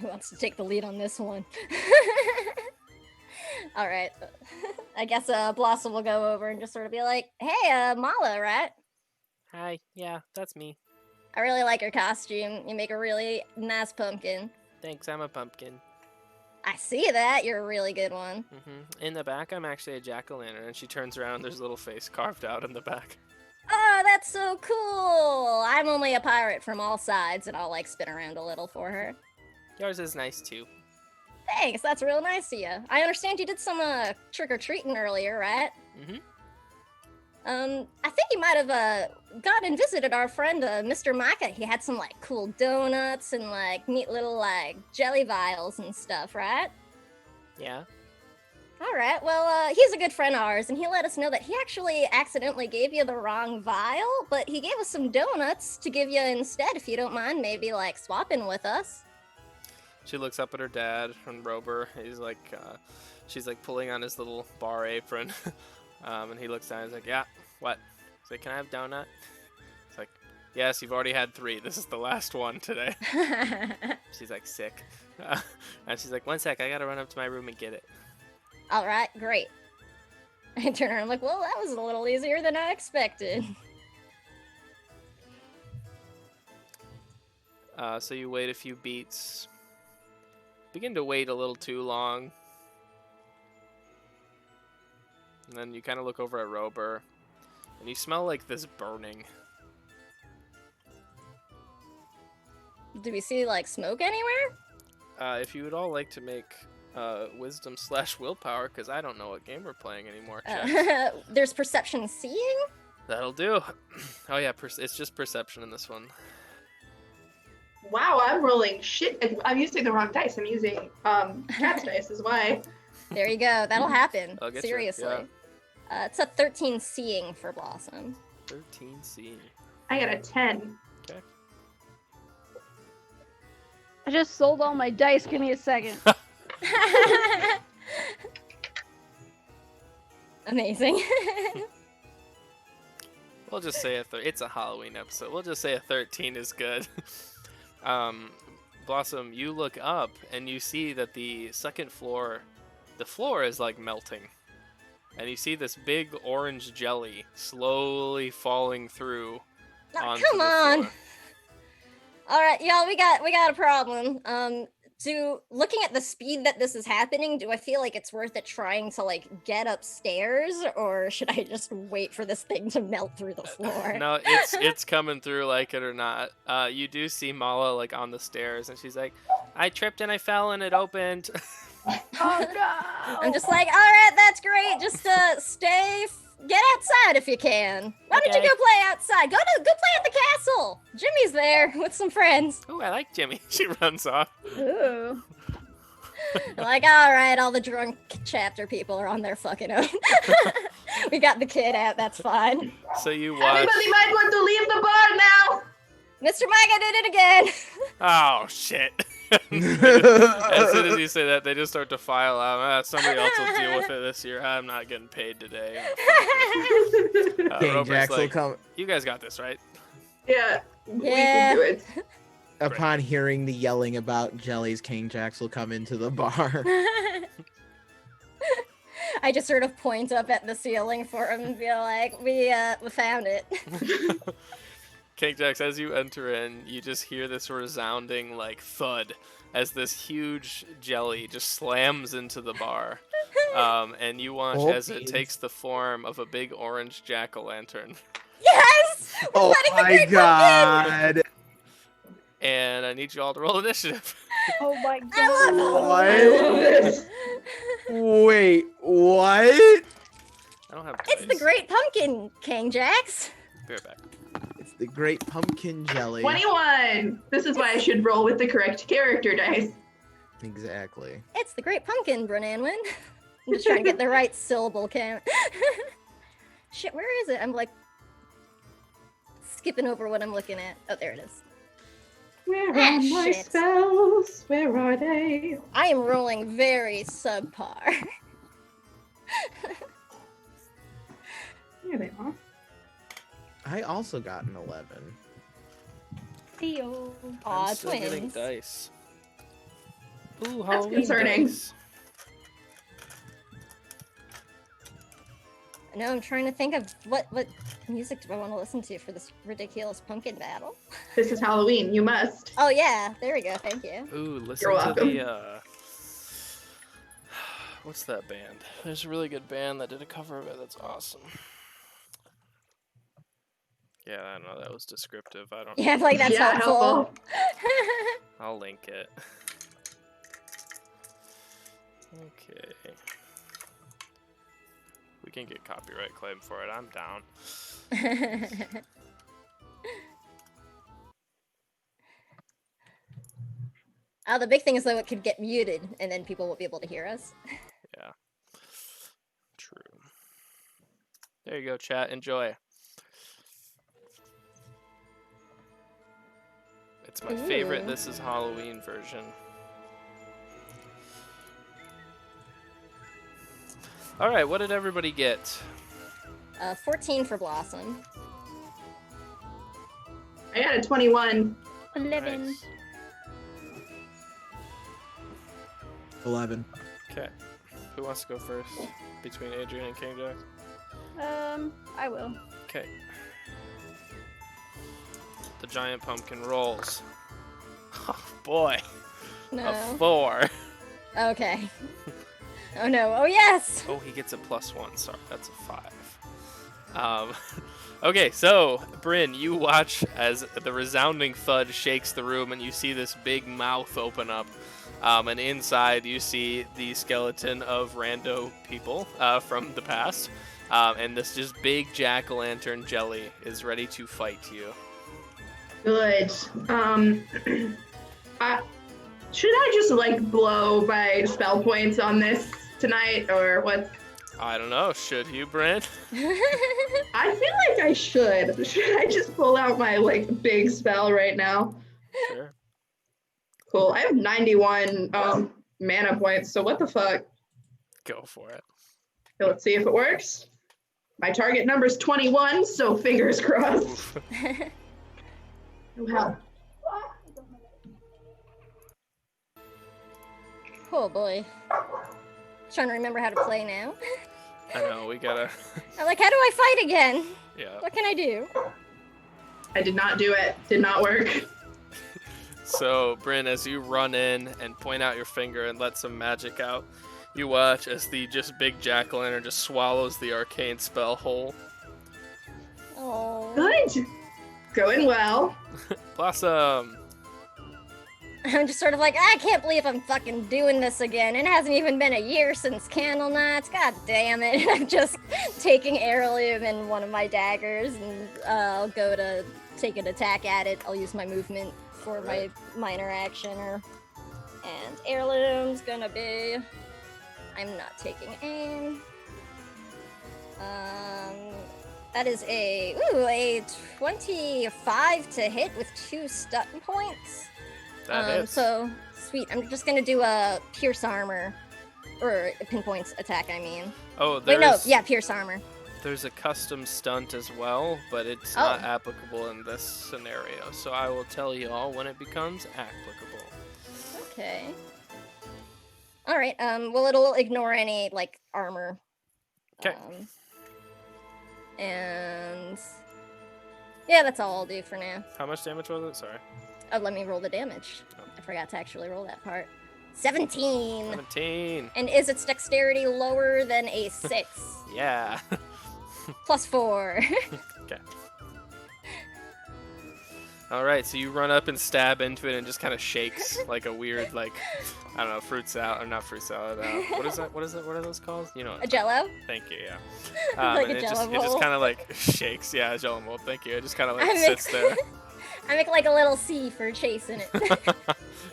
Who wants to take the lead on this one? All right. I guess Blossom will go over and just sort of be like, hey, Mala, right? Hi, yeah, that's me. I really like your costume. You make a really nice pumpkin. Thanks, I'm a pumpkin. I see that. You're a really good one. In the back, I'm actually a jack-o'-lantern, and she turns around, there's a little face carved out in the back. Oh, that's so cool. I'm only a pirate from all sides, and I'll like spin around a little for her. Yours is nice, too. Thanks, that's real nice of you. I understand you did some trick-or-treating earlier, right? I think you might have gone and visited our friend Mr. Micah. He had some like cool donuts and like neat little like jelly vials and stuff, right? Yeah? All right. Well, he's a good friend of ours, and he let us know that he actually accidentally gave you the wrong vial, but he gave us some donuts to give you instead. If you don't mind, maybe like swapping with us. She looks up at her dad and Rober. He's like, she's like pulling on his little bar apron. And he looks down and he's like, yeah, what? He's like, can I have donut? It's like, yes, you've already had 3. This is the last one today. She's like, sick. And she's like, one sec, I gotta run up to my room and get it. All right, great. I turn around, I'm like, well, that was a little easier than I expected. So you wait a few beats. Begin to wait a little too long. And then you kind of look over at Rober. And you smell like this burning. Do we see like smoke anywhere? If you would all like to make wisdom/willpower, because I don't know what game we're playing anymore. Check. There's perception seeing? That'll do. Oh yeah, it's just perception in this one. Wow, I'm rolling shit. I'm using the wrong dice. I'm using cat's dice is why. There you go. That'll happen. I'll get you, Seriously. It's a 13 seeing for Blossom. 13 C. I got a 10. Okay. I just sold all my dice. Give me a second. Amazing. We'll just say it's a Halloween episode. We'll just say a 13 is good. Blossom, you look up and you see that the second floor, the floor is like melting. And you see this big orange jelly slowly falling through onto Come the on. floor. All right, y'all, we got a problem. Looking at the speed that this is happening, do I feel like it's worth it trying to like get upstairs, or should I just wait for this thing to melt through the floor? No, it's coming through, like it or not. You do see Mala like on the stairs, and she's like, "I tripped and I fell and it opened." Oh no! I'm just like, all right, that's great. Just get outside if you can. Why don't you Okay. go play outside? Go play at the castle. Jimmy's there with some friends. Ooh, I like Jimmy. She runs off. Ooh. Like, all right, all the drunk chapter people are on their fucking own. We got the kid out. That's fine. So you watch. Everybody might want to leave the bar now. Mr. Micah did it again. Oh shit! As soon as you say that, they just start to file out. Somebody else will deal with it this year. I'm not getting paid today. King Roper's Jax will like, come you guys got this, right? Yeah, we Yeah. can do it. upon hearing the yelling about jellies. King Jax will come into the bar. I just sort of point up at the ceiling for him and be like, we found it. King Jax, as you enter in, you just hear this resounding like thud as this huge jelly just slams into the bar. And you watch as it Whoopsies. takes the form of a big orange jack-o'-lantern. Yes! We're Oh fighting the my Great Pumpkin! god! And I need you all to roll initiative. Oh my god. I love What? I love this. Wait, what? I don't have It's the dice. Great Pumpkin, King Jax. Be right back. It's the Great Pumpkin Jelly. 21. This is why I should roll with the correct character dice. Exactly. It's the Great Pumpkin, Brunanwin. I'm just trying to get the right syllable count. Shit, where is it? I'm like skipping over what I'm looking at. Oh, there it is. Where Ah, are my shit. spells? Where are they? I am rolling very subpar. Here they are. I also got an 11. Theo. Aw, I'm still getting twins. dice. Ooh, That's Halloween concerning. dice. No, I'm trying to think of what music do I want to listen to for this ridiculous pumpkin battle. This is Halloween. You must. Oh yeah, there we go. Thank you. Ooh, listen You're to welcome. the what's that band? There's a really good band that did a cover of it that's awesome. Yeah, I don't know, that was descriptive. I don't know. Yeah, like that's Yeah, helpful. I'll link it. Okay. We can get copyright claim for it. I'm down. The big thing is though it could get muted and then people won't be able to hear us. Yeah. True. There you go, chat. Enjoy. It's my favorite Ooh. This Is Halloween version. Alright, what did everybody get? 14 for Blossom. I got a 21. 11. Nice. 11. Okay. Who wants to go first? Between Adrian and King Jack? I will. Okay. The giant pumpkin rolls. Oh boy. No. A 4. Okay. Oh no. Oh yes. Oh, he gets a +1. Sorry, that's a 5. Okay, so Bryn, you watch as the resounding thud shakes the room, and you see this big mouth open up. And inside, you see the skeleton of rando people from the past, and this just big jack-o'-lantern jelly is ready to fight you. Good. Should I just like blow my spell points on this tonight, or what? I don't know. Should you, Bryn? I feel like I should. Should I just pull out my like big spell right now? Sure. Cool. I have 91 mana points, so what the fuck? Go for it. So let's see if it works. My target number is 21, so fingers crossed. Oof. Oh, hell. Oh boy. Trying to remember how to play now. I know, we gotta... I'm like, how do I fight again? Yeah. What can I do? I did not do it. Did not work. So, Bryn, as you run in and point out your finger and let some magic out, you watch as the just big jack-o'-lantern just swallows the arcane spell whole. Oh. Good. Going well. Blossom! I'm just sort of like, I can't believe I'm fucking doing this again. It hasn't even been a year since Candle Nights. God damn it. I'm just taking heirloom and one of my daggers, and I'll go to take an attack at it. I'll use my movement for my minor action. And heirloom's gonna be... I'm not taking aim. That is a 25 to hit with 2 stun points. That hits. So, sweet. I'm just gonna do a pierce armor. Or a pinpoints attack, I mean. Oh, Wait, no, yeah, pierce armor. There's a custom stunt as well, but it's Oh. not applicable in this scenario. So I will tell you all when it becomes applicable. Okay. Alright, well, it'll ignore any, like, armor. 'Kay. And... yeah, that's all I'll do for now. How much damage was it? Sorry. Oh, let me roll the damage. Oh. I forgot to actually roll that part. 17! 17. And is its dexterity lower than a 6? Yeah. Plus 4. Okay. All right, so you run up and stab into it and it just kind of shakes like a weird, like, I don't know, fruit salad, or not fruit salad. What is that? What is it? What are those called? You know. A jello? Thank you. Yeah. Like and a it just Jell-O kind of like shakes. Yeah, a Jello mold. Thank you. It just kind of like I make- sits there. I make like a little C for chasing it.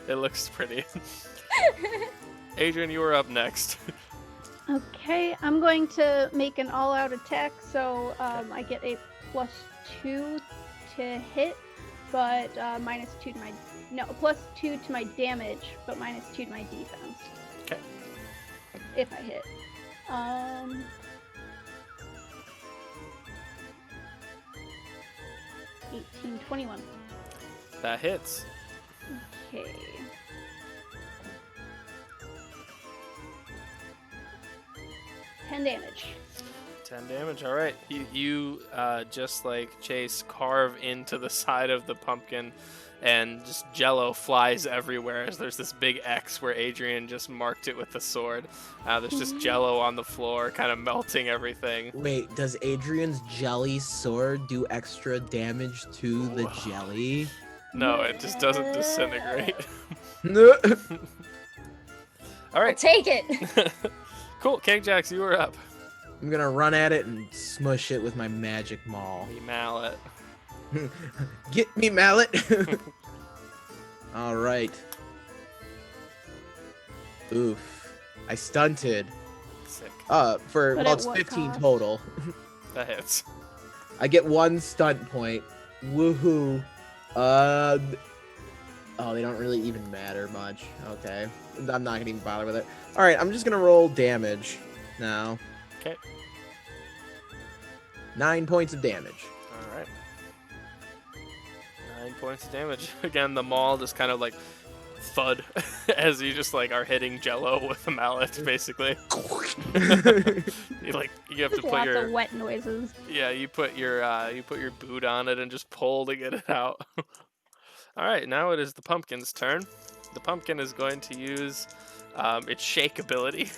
It looks pretty. Adrian, you were up next. Okay, I'm going to make an all-out attack, so I get a +2 to hit, but -2 to my +2 to my damage, but -2 to my defense. Okay. If I hit. 18, 21. That hits. Okay. Damage. 10 damage. All right. You just like Chase carve into the side of the pumpkin, and just Jello flies everywhere. As there's this big X where Adrian just marked it with the sword. There's just Jello on the floor, kind of melting everything. Wait, does Adrian's jelly sword do extra damage to the Whoa. jelly? No, it just doesn't disintegrate. No. All right. Take it. Cool. Cake Jacks, you were up. I'm gonna run at it and smush it with my magic maul. The mallet. Get me, mallet! All right. Oof. I stunted. Sick. For But well, at it's what 15 cost? total. That hits. I get 1 stunt point. Woohoo. Oh, they don't really even matter much. Okay. I'm not gonna even bother with it. All right, I'm just gonna roll damage now. Okay. 9 points of damage. All right. 9 points of damage. Again, the maul just kind of like thud as you just like are hitting Jello with a mallet, basically. You have to Just put lots your of wet noises. you put your boot on it and just pull to get it out. All right, now it is the pumpkin's turn. The pumpkin is going to use its shake ability.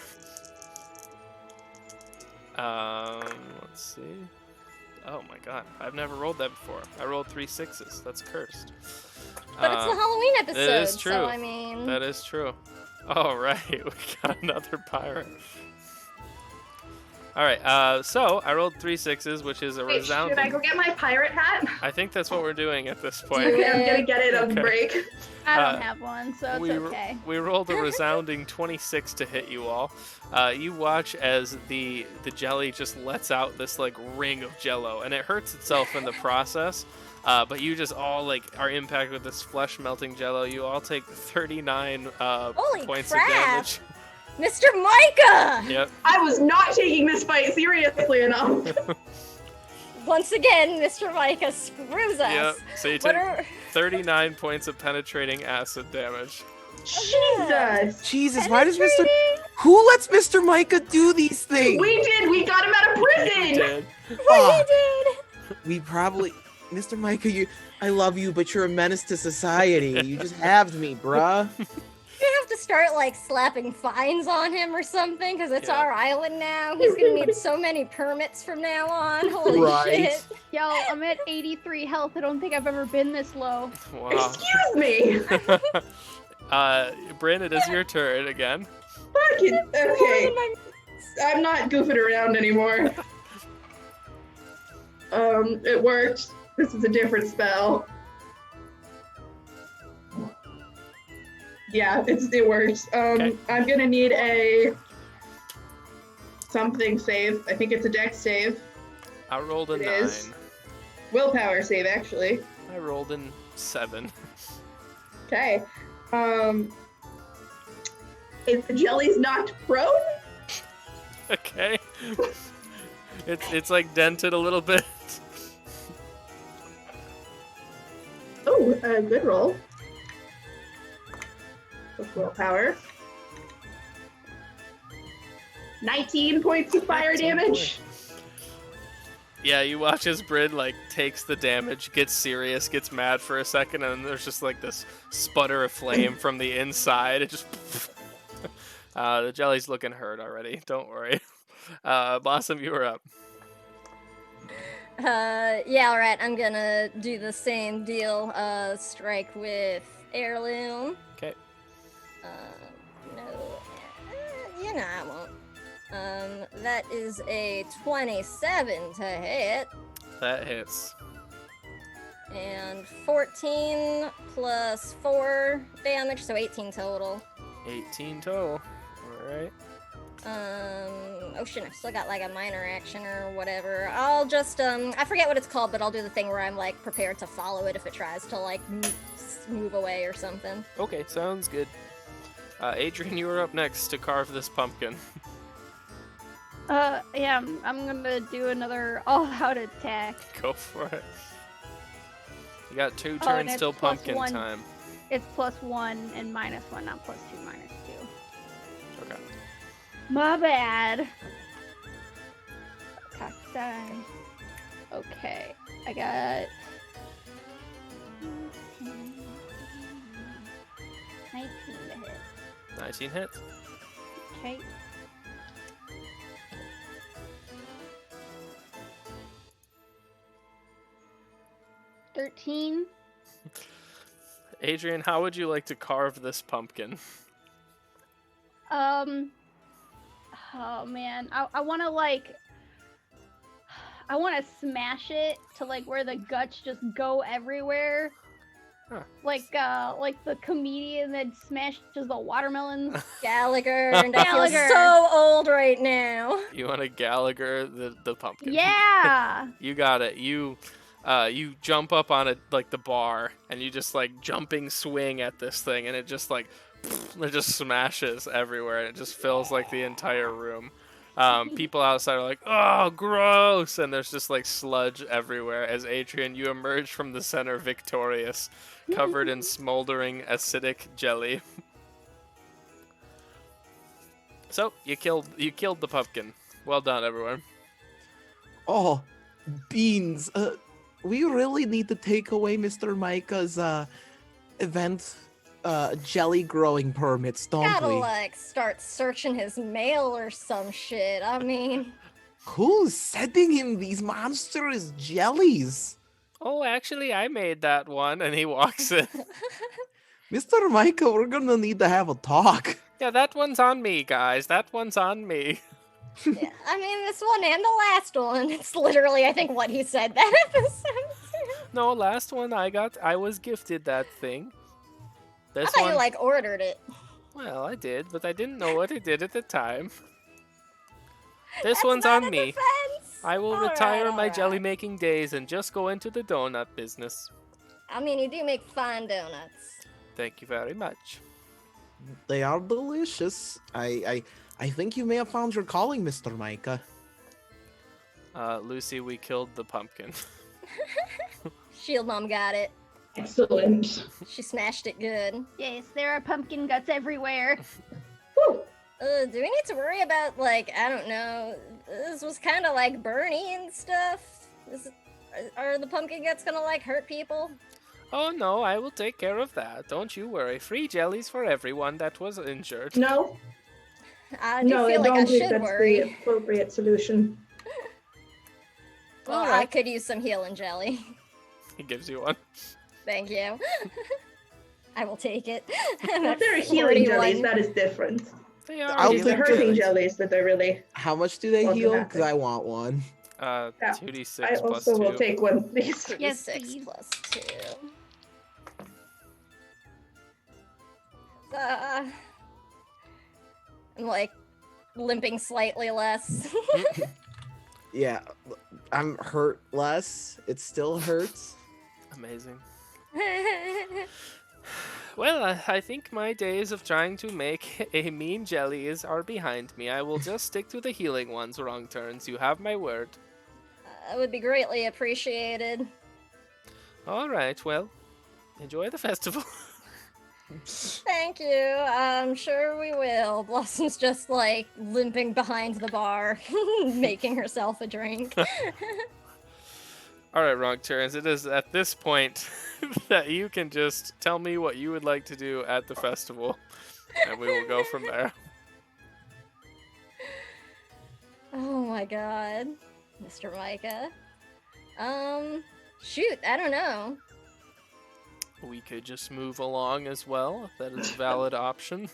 Let's see. Oh my god, I've never rolled that before. I rolled 3 6s. That's cursed. But it's the Halloween episode, is true. so I mean... That is true. All right, we got another pirate. All right. So I rolled 3 6s, which is a Wait, resounding. should I go get my pirate hat? I think that's what we're doing at this point. Do Okay, I'm gonna it. get it on Okay. break. I don't Uh, have one, so it's we, okay. we rolled a resounding 26 to hit you all. You watch as the jelly just lets out this like ring of jello, and it hurts itself in the process. But you just all like are impacted with this flesh melting jello. You all take 39 Holy points crap. of damage. Mr. Micah! Yep. I was not taking this fight seriously enough. Once again, Mr. Micah screws us. Yep. So you What take are... 39 points of penetrating acid damage. Jesus. Jesus, why does Mr. Who lets Mr. Micah do these things? We did. We got him out of You prison. did. Ah, We did! we probably, Mr. Micah, I love you, but you're a menace to society. You just halved me, bruh. You have to start like slapping fines on him or something because it's Yeah. our island now. He's gonna need so many permits from now on. Holy Right. shit! Yo, I'm at 83 health. I don't think I've ever been this low. Wow. Excuse me. Bryn, it is your turn again. Fucking okay. I'm not goofing around anymore. It worked. This is a different spell. Yeah, it works. Okay. I'm gonna need a something save. I think it's a dex save. I rolled a It 9. is. Willpower save, actually. I rolled a 7. Okay. If the jelly's knocked prone, Okay. It's like dented a little bit. oh, good roll. With willpower. 19 points of fire 19 damage. Yeah, you watch as Bryn like takes the damage, gets serious, gets mad for a second, and then there's just like this sputter of flame from the inside. It just the jelly's looking hurt already. Don't worry. Blossom, you were up. Yeah, alright, I'm gonna do the same deal. Strike with heirloom. Okay. No. You know I won't. That is a 27 to hit. That hits. And 14 plus 4 damage, so 18 total. 18 total. Alright. Oh shit, I've still got like a minor action or whatever. I'll just, I forget what it's called, but I'll do the thing where I'm like prepared to follow it if it tries to like move away or something. Okay, sounds good. Adrian, you are up next to carve this pumpkin. Yeah, I'm gonna do another all-out attack. Go for it. You got 2 and turns it's till plus pumpkin 1. time. It's +1 and -1, not +2, -2. Okay. My bad. Attack die. Okay, I got 19 to hit. 19 hits. Okay. $13. Adrian, how would you like to carve this pumpkin? Oh man, I want to like, I want to smash it to like where the guts just go everywhere. Huh. Like the comedian that smashes the watermelons. Gallagher, and I feel Gallagher. so old right now. You want to Gallagher the pumpkin? Yeah. You got it. You jump up on it like the bar, and you just like jumping swing at this thing, and it just like it just smashes everywhere, and it just fills like the entire room. People outside are like, "Oh, gross!" and there's just like sludge everywhere. As Adrian, you emerge from the center victorious, covered in smoldering acidic jelly. So you killed the pumpkin. Well done, everyone. Oh, beans. We really need to take away Mr. Micah's event jelly growing permits, don't Gotta we? like start searching his mail or some shit. I mean, Who's sending him these monstrous jellies? Oh, actually, I made that one, and he walks in. Mr. Micah, we're gonna need to have a talk. Yeah, that one's on me, guys. That one's on me. Yeah, I mean, this one and the last one. It's literally, I think, what he said that episode. No, last one I was gifted that thing. I This thought you, one, like, ordered it. well, I did, but I didn't know what I did at the time. This That's one's not on a me. defense. I will Alright, retire my alright. jelly making days and just go into the donut business. I mean, you do make fine donuts. Thank you very much. They are delicious. I think you may have found your calling, Mr. Micah. Lucy, we killed the pumpkin. Shield Mom got it. Excellent. She smashed it good. Yes, there are pumpkin guts everywhere. Woo. Do we need to worry about, like, I don't know, this was kind of like Bernie and stuff? Are the pumpkin guts gonna, like, hurt people? Oh no, I will take care of that. Don't you worry. Free jellies for everyone that was injured. No, I do no, I feel like don't I believe should that's the worry. appropriate solution. Well, I Alright. could use some healing jelly. He gives you one. Thank you. I will take it. If they're healing 41. jellies, that is different. They are. I'll These are take hurting the- jellies that they're really. How much do they Welcome heal? back. Because I want one. Yeah. 2d6 I plus also 2. will take one of these. Yes, 6 please. plus 2. I'm like limping slightly less. Yeah, I'm hurt less. It still hurts. Amazing. Well, I think my days of trying to make a mean jellies are behind me. I will just stick to the healing ones, wrong turns. You have my word. That would be greatly appreciated. Alright, well, enjoy the festival. Thank you. I'm sure we will. Blossom's just like limping behind the bar, making herself a drink. Alright, wrong turns. It is at this point that you can just tell me what you would like to do at the festival, and we will go from there. Oh my god. Mr. Micah. Shoot, I don't know. We could just move along as well, if that is a valid option.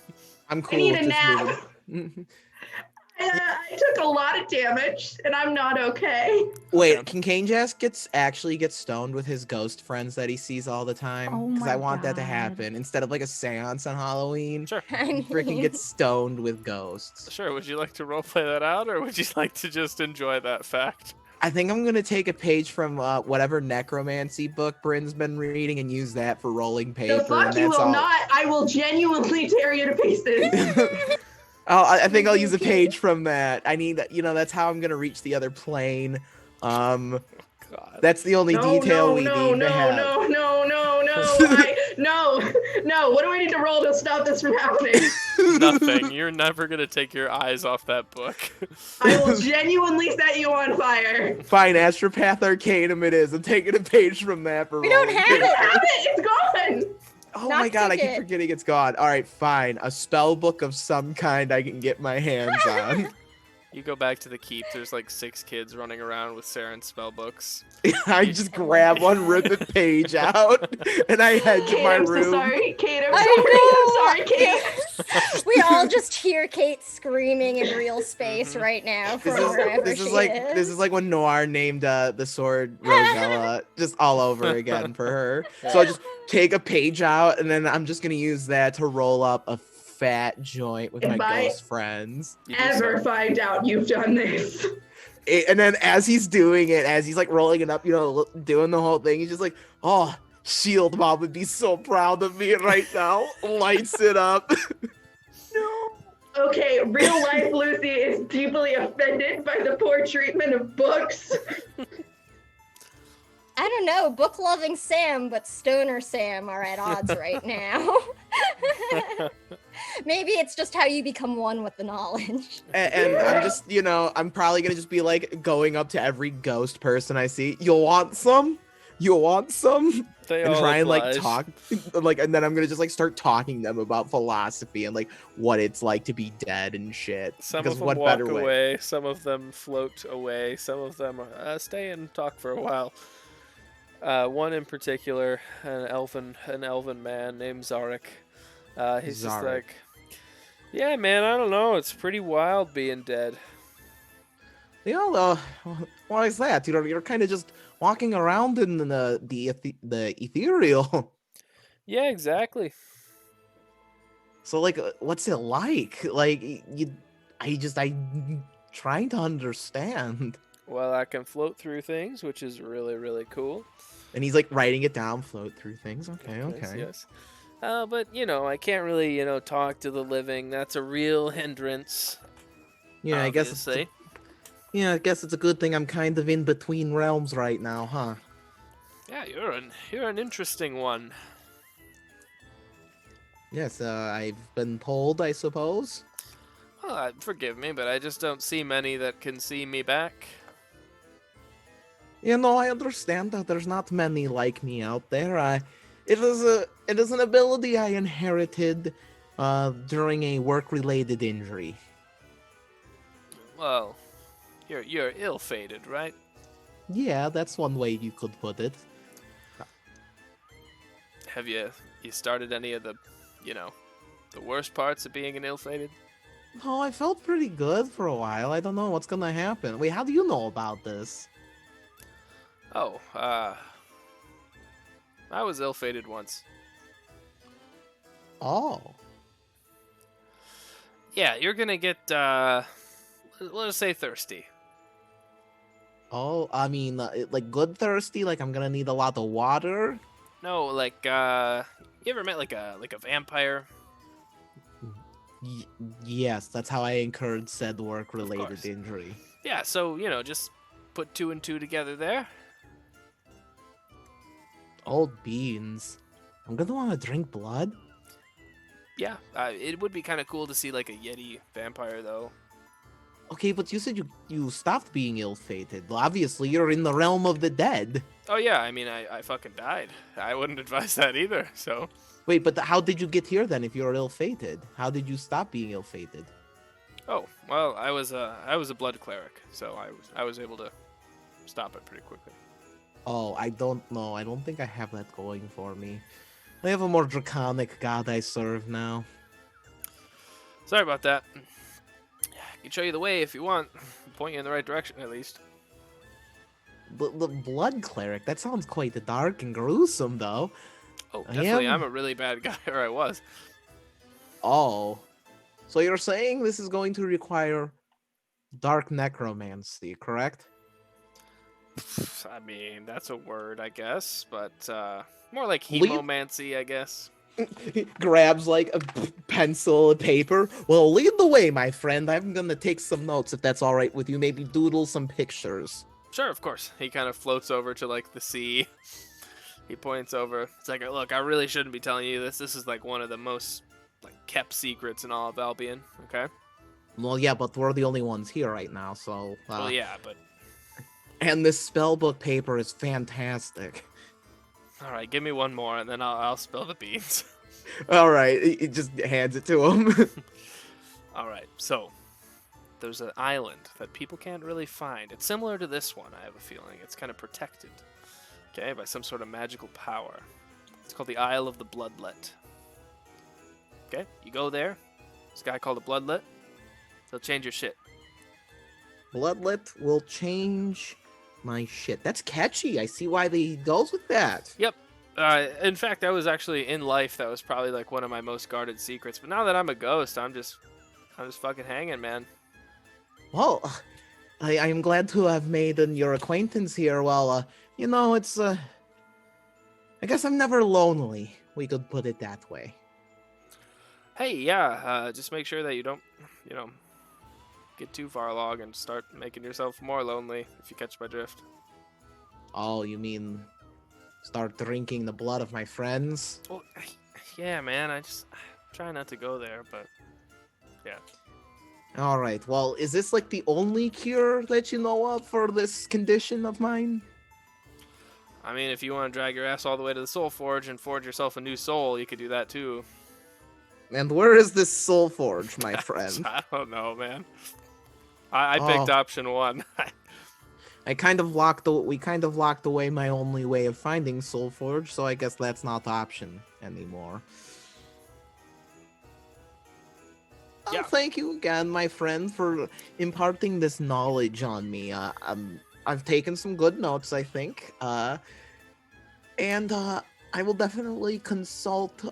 I'm cool need with a just nap. moving. I took a lot of damage, and I'm not okay. Wait, can Kane Jask actually get stoned with his ghost friends that he sees all the time? Oh Because I my want that to God. happen. Instead of like a seance on Halloween, Sure. I mean, freaking get stoned with ghosts. Sure, would you like to roleplay that out, or would you like to just enjoy that fact? I think I'm gonna take a page from whatever necromancy book Bryn's been reading and use that for rolling paper. The fuck and you that's will all. not. I will genuinely tear you to pieces. I think I'll use a page from that. I need, that's how I'm gonna reach the other plane. God. That's the only detail we need to have. No. What do I need to roll to stop this from happening? Nothing. You're never gonna take your eyes off that book. I will genuinely set you on fire. Fine, Astropath Arcanum it is. I'm taking a page from that for We don't rolling have I paper. don't have it. It's gone. Oh Not my god, I keep ticket. forgetting it's gone. All right, fine. A spell book of some kind I can get my hands on. You go back to the keep, there's like 6 kids running around with Saren's spell books. I just grab one, rip the page out, and I head to Kate, my I'm room. so sorry. Kate, I'm I sorry. I'm sorry, Kate. We all just hear Kate screaming in real space right now from wherever This she is like when Noir named the sword Rosella, just all over again for her. So I just take a page out, and then I'm just gonna use that to roll up a fat joint with If my I ghost friends. You do Ever so. find out you've done this? And then as he's doing it, as he's like rolling it up, doing the whole thing, he's just like, "Oh, Shield Mom would be so proud of me right now." Lights it up. Okay, real life Lucy is deeply offended by the poor treatment of books. I don't know, book loving Sam, but stoner Sam are at odds right now. Maybe it's just how you become one with the knowledge. And I'm just, I'm probably gonna just be like going up to every ghost person I see. You want some? You want some? They And all try and like oblige. talk, and then I'm gonna just like start talking to them about philosophy and like what it's like to be dead and shit. Some Because of them what walk better way? away, some of them float away, some of them stay and talk for a while. One in particular, an elven man named Zarek. He's just Zarek. like, yeah, man, I don't know. It's pretty wild being dead. Why is that? You're kind of just walking around in the ethereal. Yeah, exactly. So like, what's it like? Like I'm trying to understand. Well, I can float through things, which is really, really cool. And he's like writing it down, float through things. Okay, Yes, okay. yes. But I can't really, talk to the living. That's a real hindrance, Yeah, obviously. I guess it's a good thing I'm kind of in between realms right now, huh? Yeah, you're an interesting one. Yes, I've been told, I suppose. Well, forgive me, but I just don't see many that can see me back. I understand that there's not many like me out there. It is an ability I inherited during a work-related injury. Well, you're ill-fated, right? Yeah, that's one way you could put it. Have you started any of the, the worst parts of being an ill-fated? Oh, I felt pretty good for a while. I don't know what's gonna happen. Wait, how do you know about this? Oh, I was ill-fated once. Oh. Yeah, you're gonna get, let's say thirsty. Oh, I mean, like good thirsty, like I'm gonna need a lot of water. No, like, you ever met like a vampire? Y- yes, that's how I incurred said Of work-related course. injury. Yeah, so, just put two and two together there. Old beans. I'm gonna want to drink blood. Yeah, it would be kind of cool to see like a Yeti vampire, though. Okay, but you said you stopped being ill-fated. Well, obviously, you're in the realm of the dead. Oh, yeah, I mean, I fucking died. I wouldn't advise that either, so. Wait, but how did you get here then if you're ill-fated? How did you stop being ill-fated? Oh, well, I was a blood cleric, so I was able to stop it pretty quickly. Oh, I don't know. I don't think I have that going for me. I have a more draconic god I serve now. Sorry about that. I can show you the way if you want. Point you in the right direction, at least. The blood cleric, that sounds quite dark and gruesome, though. Oh, I definitely, am- I'm a really bad guy, or I was. Oh. So you're saying this is going to require dark necromancy, correct? I mean, that's a word, I guess, but more like Leave- hemomancy, I guess. Grabs like a pencil, a paper. Well, lead the way, my friend. I'm gonna take some notes if that's all right with you. Maybe doodle some pictures. Sure, of course. He kind of floats over to like the sea. He points over. It's like, look, I really shouldn't be telling you this. This is like one of the most like kept secrets in all of Albion. Okay. Well, yeah, but we're the only ones here right now, so. Well, yeah, but And this spellbook paper is fantastic. all right, give me one more, and then I'll spill the beans. All right, he just hands it to him. All right, so there's an island that people can't really find. It's similar to this one, I have a feeling. It's kind of protected, okay, by some sort of magical power. It's called the Isle of the Bloodlet. Okay, you go there. This guy called the Bloodlet. He'll change your shit. Bloodlet will change my shit. That's catchy. I see why he goes with that. Yep. In fact, that was actually in life. That was probably like one of my most guarded secrets. But now that I'm a ghost, I'm just fucking hanging, man. Well, I am glad to have made your acquaintance here. Well, it's I guess I'm never lonely. We could put it that way. Hey, yeah. Just make sure that you don't, get too far along and start making yourself more lonely. If you catch my drift. Oh, you mean start drinking the blood of my friends? Well, yeah, man. I just try not to go there, but yeah. All right. Well, is this like the only cure that you know of for this condition of mine? I mean, if you want to drag your ass all the way to the Soul Forge and forge yourself a new soul, you could do that too. And where is this soul forge, my friend? I don't know, man. I picked option one. we kind of locked away my only way of finding soul forge, so I guess that's not option anymore. Yeah. Thank you again, my friend, for imparting this knowledge on me. I've taken some good notes, I think. And I will definitely consult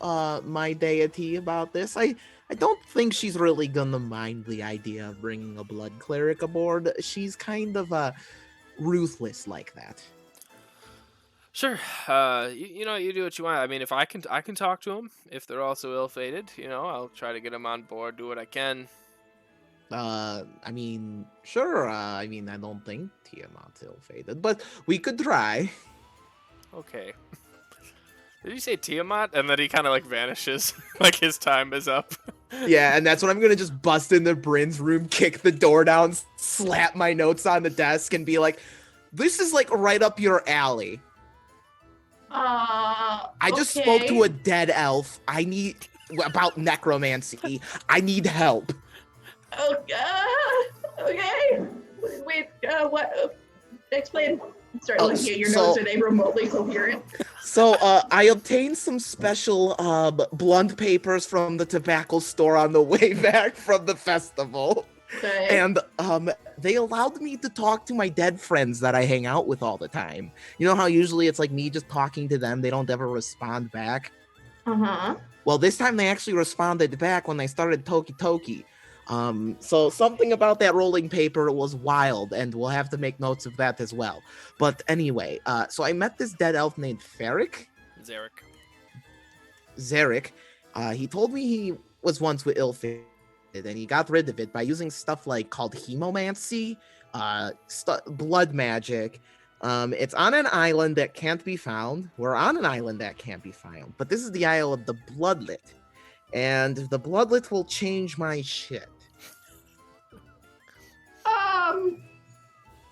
my deity about this. I don't think she's really gonna mind the idea of bringing a blood cleric aboard. She's kind of ruthless like that. Sure. You know, you do what you want. I mean, if I can talk to them. If they're also ill-fated, you know, I'll try to get them on board. Do what I can. I mean, sure. I mean, I don't think Tiamat's ill-fated, but we could try. Okay. Did you say Tiamat? And then he kind of like vanishes, like his time is up. Yeah, and that's when I'm gonna just bust into Bryn's room, kick the door down, slap my notes on the desk, and be like, "This is like right up your alley. I just spoke to a dead elf. I need about necromancy. I need help." Okay. Wait, what? Explain. Start Oh, looking at your so- notes. Are they remotely coherent? So, I obtained some special blunt papers from the tobacco store on the way back from the festival. Okay. And they allowed me to talk to my dead friends that I hang out with all the time. You know how usually it's like me just talking to them, they don't ever respond back? Uh-huh. Well, this time they actually responded back when they started Toki Toki. So something about that rolling paper was wild, and we'll have to make notes of that as well. But anyway, so I met this dead elf named Ferric. Zarek. He told me he was once with ill-fated, and he got rid of it by using stuff like called hemomancy, blood magic. It's on an island that can't be found. We're on an island that can't be found, but this is the Isle of the Bloodlit, and the Bloodlit will change my shit.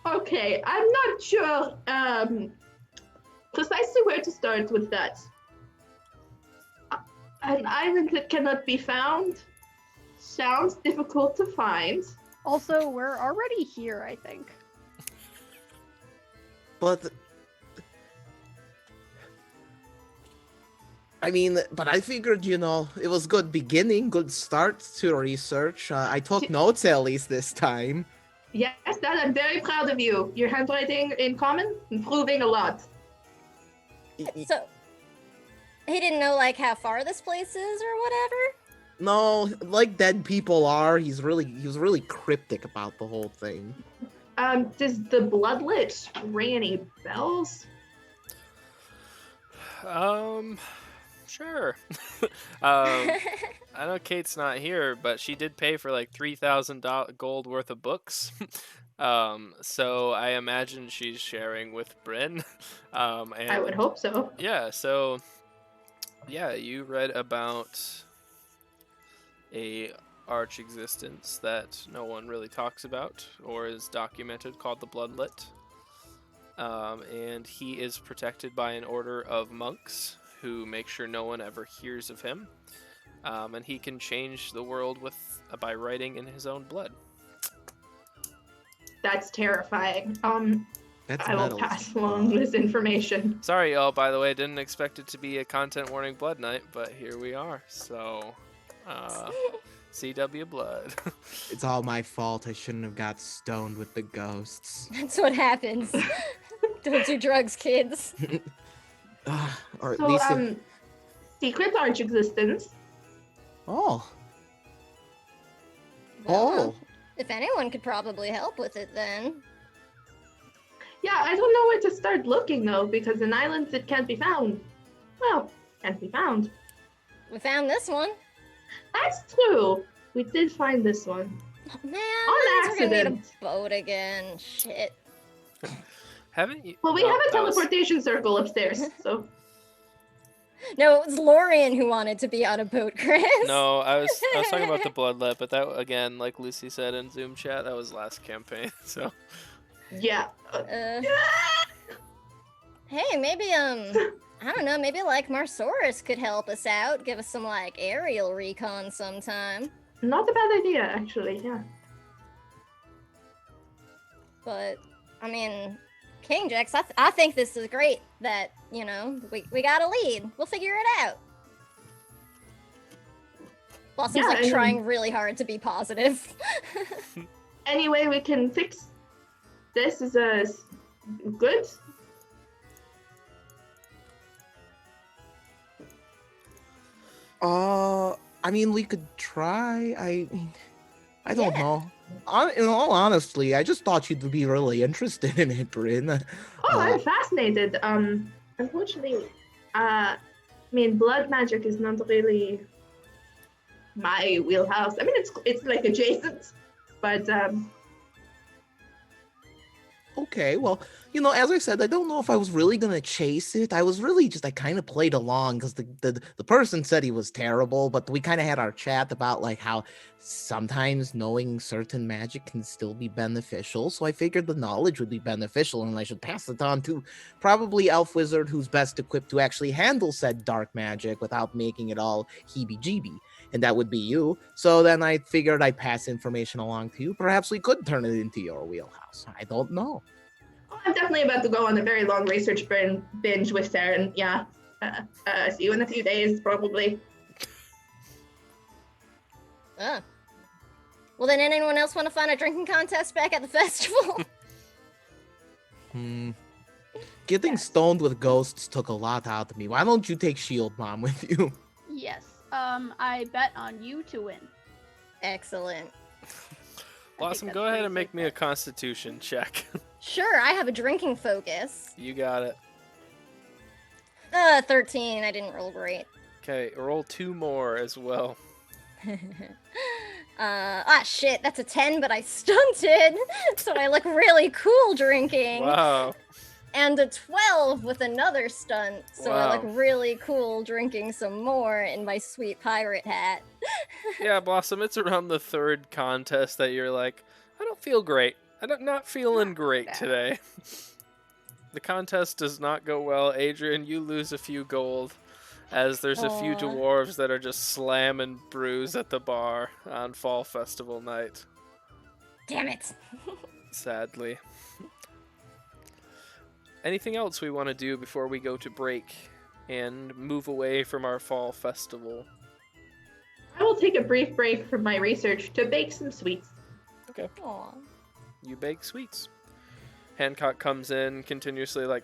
Okay, I'm not sure, precisely where to start with that. An island that cannot be found sounds difficult to find. Also, we're already here, I think. But I mean, but I figured, you know, it was good beginning, good start to research. I took notes at least this time. Yes, Dad, I'm very proud of you. Your handwriting in common, improving a lot. So, he didn't know, like, how far this place is or whatever? No, like dead people are, he was really cryptic about the whole thing. Does the Bloodlit ring any bells? Sure. I know Kate's not here, but she did pay for like 3,000 gold worth of books. So I imagine she's sharing with Bryn. And I would hope so. yeah, so yeah, you read about a arch existence that no one really talks about or is documented called the Bloodlit. And he is protected by an order of monks who make sure no one ever hears of him. And he can change the world by writing in his own blood. That's terrifying. That's I will metal. pass along this information. Sorry, y'all, by the way, didn't expect it to be a content warning blood night, but here we are. So, CW blood. It's all my fault. I shouldn't have got stoned with the ghosts. That's what happens. Don't do drugs, kids. Or at So, least secret arch existence. Oh. Well, Oh. if anyone could probably help with it, then. Yeah, I don't know where to start looking though, because an island that can't be found, well, can't be found. We found this one. That's true. We did find this one. Oh, man, On we're gonna need accident. a boat again. Shit. Haven't you? Well, we oh, have a that was- teleportation circle upstairs, so No, it was Lorian who wanted to be on a boat, Chris. No, I was talking about the Bloodlet, but that again, like Lucy said in Zoom chat, that was last campaign. So yeah. Hey, maybe, I don't know, maybe, like, Marsaurus could help us out, give us some, like, aerial recon sometime. Not a bad idea, actually, yeah. But, I mean, King Jax, I think this is great that, you know, we got a lead. We'll figure it out. Blossom's Yeah, like and trying really hard to be positive. any way we can fix this is good. I mean, we could try. I don't Yeah. know. In all honesty, I just thought you'd be really interested in it, Bryn. Oh, I'm fascinated. Unfortunately, I mean, blood magic is not really my wheelhouse. I mean, it's like adjacent, but Okay, well, as I said, I don't know if I was really gonna chase it. I was really just I kind of played along because the person said he was terrible, but we kind of had our chat about like how sometimes knowing certain magic can still be beneficial. So I figured the knowledge would be beneficial, and I should pass it on to probably elf wizard who's best equipped to actually handle said dark magic without making it all heebie-jeebie, and that would be you. So then I figured I'd pass information along to you. Perhaps we could turn it into your wheelhouse. I don't know. I'm definitely about to go on a very long research binge with Saren. Yeah. See you in a few days, probably. Well, then anyone else want to find a drinking contest back at the festival? Getting stoned with ghosts took a lot out of me. Why don't you take Shield Mom with you? Yes. I bet on you to win. Excellent. Blossom, that's go ahead pretty and make safe me a bet. Constitution check. Sure, I have a drinking focus. You got it. 13. I didn't roll great. Okay, roll 2 more as well. Shit, that's a 10, but I stunted, so I look really cool drinking. Wow. And a 12 with another stunt, so I Wow. look really cool drinking some more in my sweet pirate hat. Yeah, Blossom, it's around the 3rd contest that you're like, I don't feel great. I'm not feeling great today. The contest does not go well. Adrian, you lose a few gold as there's a few Aw. dwarves that are just slamming brews at the bar on Fall Festival night, Damn it. sadly. Anything else we want to do before we go to break and move away from our Fall Festival? I will take a brief break from my research to bake some sweets. Okay. Aw. You bake sweets. Hancock comes in continuously like,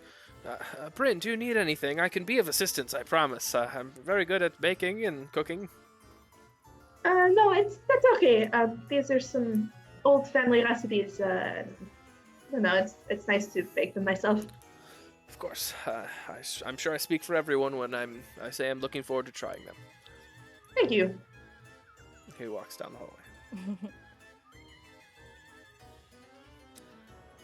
Bryn, do you need anything? I can be of assistance, I promise. I'm very good at baking and cooking. No, that's okay. These are some old family recipes. I don't know, it's nice to bake them myself. Of course. I'm sure I speak for everyone when I say I'm looking forward to trying them. Thank you. He walks down the hallway.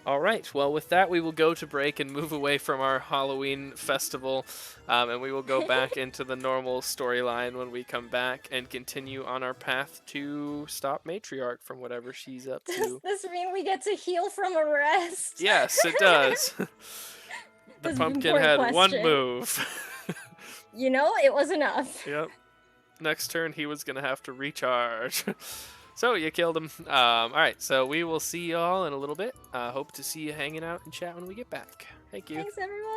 All right. Well, with that, we will go to break and move away from our Halloween festival, and we will go back into the normal storyline when we come back and continue on our path to stop Matriarch from whatever she's up Does to. this mean we get to heal from arrest? Yes, it does. The That's an pumpkin important had one question. move. You know, it was enough. Yep. Next turn, he was going to have to recharge. So, you killed him. All right, so we will see y'all in a little bit. Hope to see you hanging out and chat when we get back. Thank you. Thanks, everyone.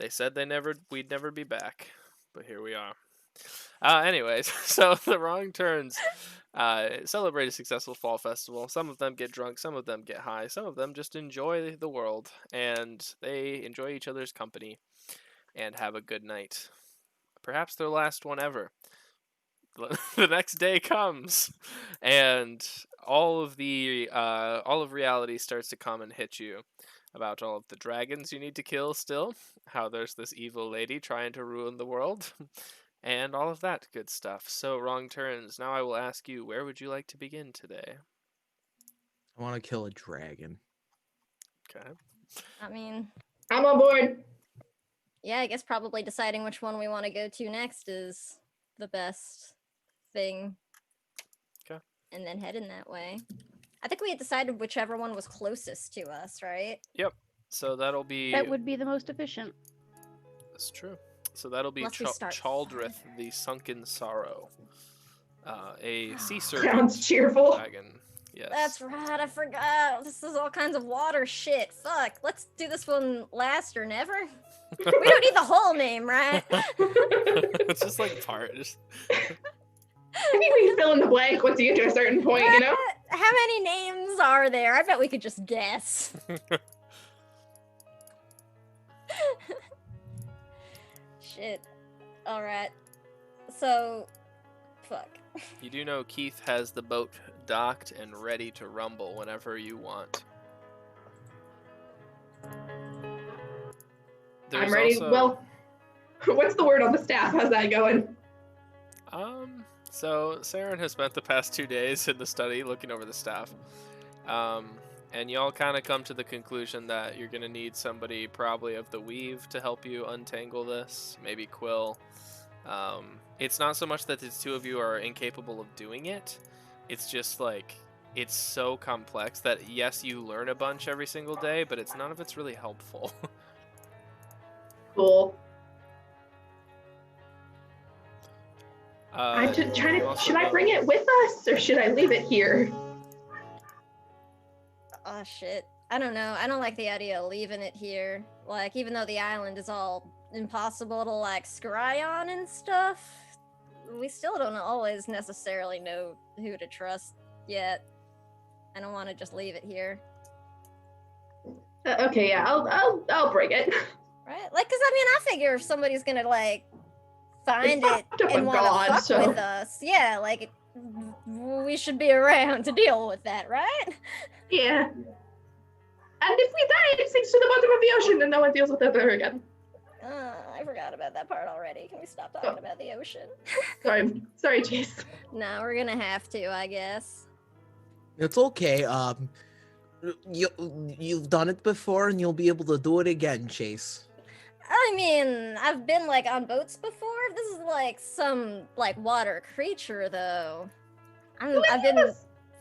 They said we'd never be back, but here we are. Anyways, so the Wrong Turns celebrate a successful fall festival. Some of them get drunk, some of them get high, some of them just enjoy the world, and they enjoy each other's company and have a good night. Perhaps their last one ever. The next day comes, and all of reality starts to come and hit you about all of the dragons you need to kill still, how there's this evil lady trying to ruin the world, and all of that good stuff. So, Wrong Turns, now I will ask you, where would you like to begin today? I want to kill a dragon. Okay. I mean, I'm on board. yeah, I guess probably deciding which one we want to go to next is the best thing. Okay. And then heading that way. I think we had decided whichever one was closest to us, right? Yep. So that'll be... That would be the most efficient. That's true. So that'll be Unless we start Chaldrith, farther. the Sunken Sorrow. A sea serpent Sounds cheerful. dragon. Yes. That's right, I forgot. This is all kinds of water shit. Fuck. Let's do this one last or never. We don't need the whole name, right? It's just like part. I think we can fill in the blank once you get to a certain point, you know? How many names are there? I bet we could just guess. Shit. Alright. So, fuck. You do know Keith has the boat docked and ready to rumble whenever you want. There's I'm ready. also, Well, what's the word on the staff? How's that going? So Saren has spent the past 2 days in the study looking over the staff. And y'all kind of come to the conclusion that you're going to need somebody probably of the weave to help you untangle this. Maybe Quill. It's not so much that the two of you are incapable of doing it. It's just like, it's so complex that yes, you learn a bunch every single day, but none of it's really helpful. Cool. I'm should I bring it with us or should I leave it here? Oh shit. I don't know. I don't like the idea of leaving it here. Like, even though the island is all impossible to, like, scry on and stuff, we still don't always necessarily know who to trust yet. I don't want to just leave it here. Okay, yeah, I'll bring it. Right? Like, 'cause I mean, I figure if somebody's gonna, like, find it fucked up and a want to god, fuck so- with us, yeah, like, we should be around to deal with that, right? Yeah. And if we die, it sinks to the bottom of the ocean and no one deals with it ever again. I forgot about that part already. Can we stop talking about the ocean? Sorry, Chase. No, we're gonna have to, I guess. It's okay. You've done it before, and you'll be able to do it again, Chase. I mean, I've been, like, on boats before. This is, like, some, like, water creature, though. I've been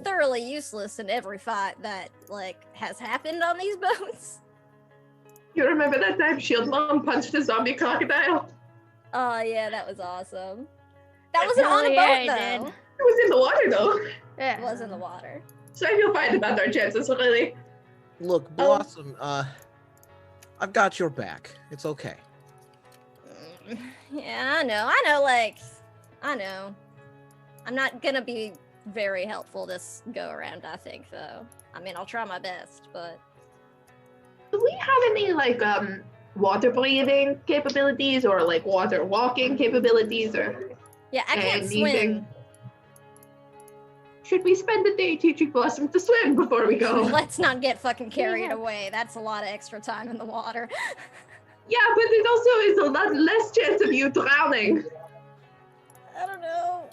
thoroughly useless in every fight that, like, has happened on these boats. You remember that time Shield Mom punched a zombie crocodile? Oh, yeah, that was awesome. That wasn't Oh, on a yeah, boat, I though. did. It was in the water, though. Yeah. It was in the water. So I feel fine about our chances, really. Look, Blossom, I've got your back. It's okay. Yeah, I know, like, I know. I'm not gonna be very helpful this go around, I think, though. I mean, I'll try my best, but... Do we have any, like, water breathing capabilities or, like, water walking capabilities or Yeah, I can't anything? swim. Should we spend the day teaching Blossom to swim before we go? Let's not get fucking carried Yeah. away. That's a lot of extra time in the water. Yeah, but it also is a lot less chance of you drowning. I don't know.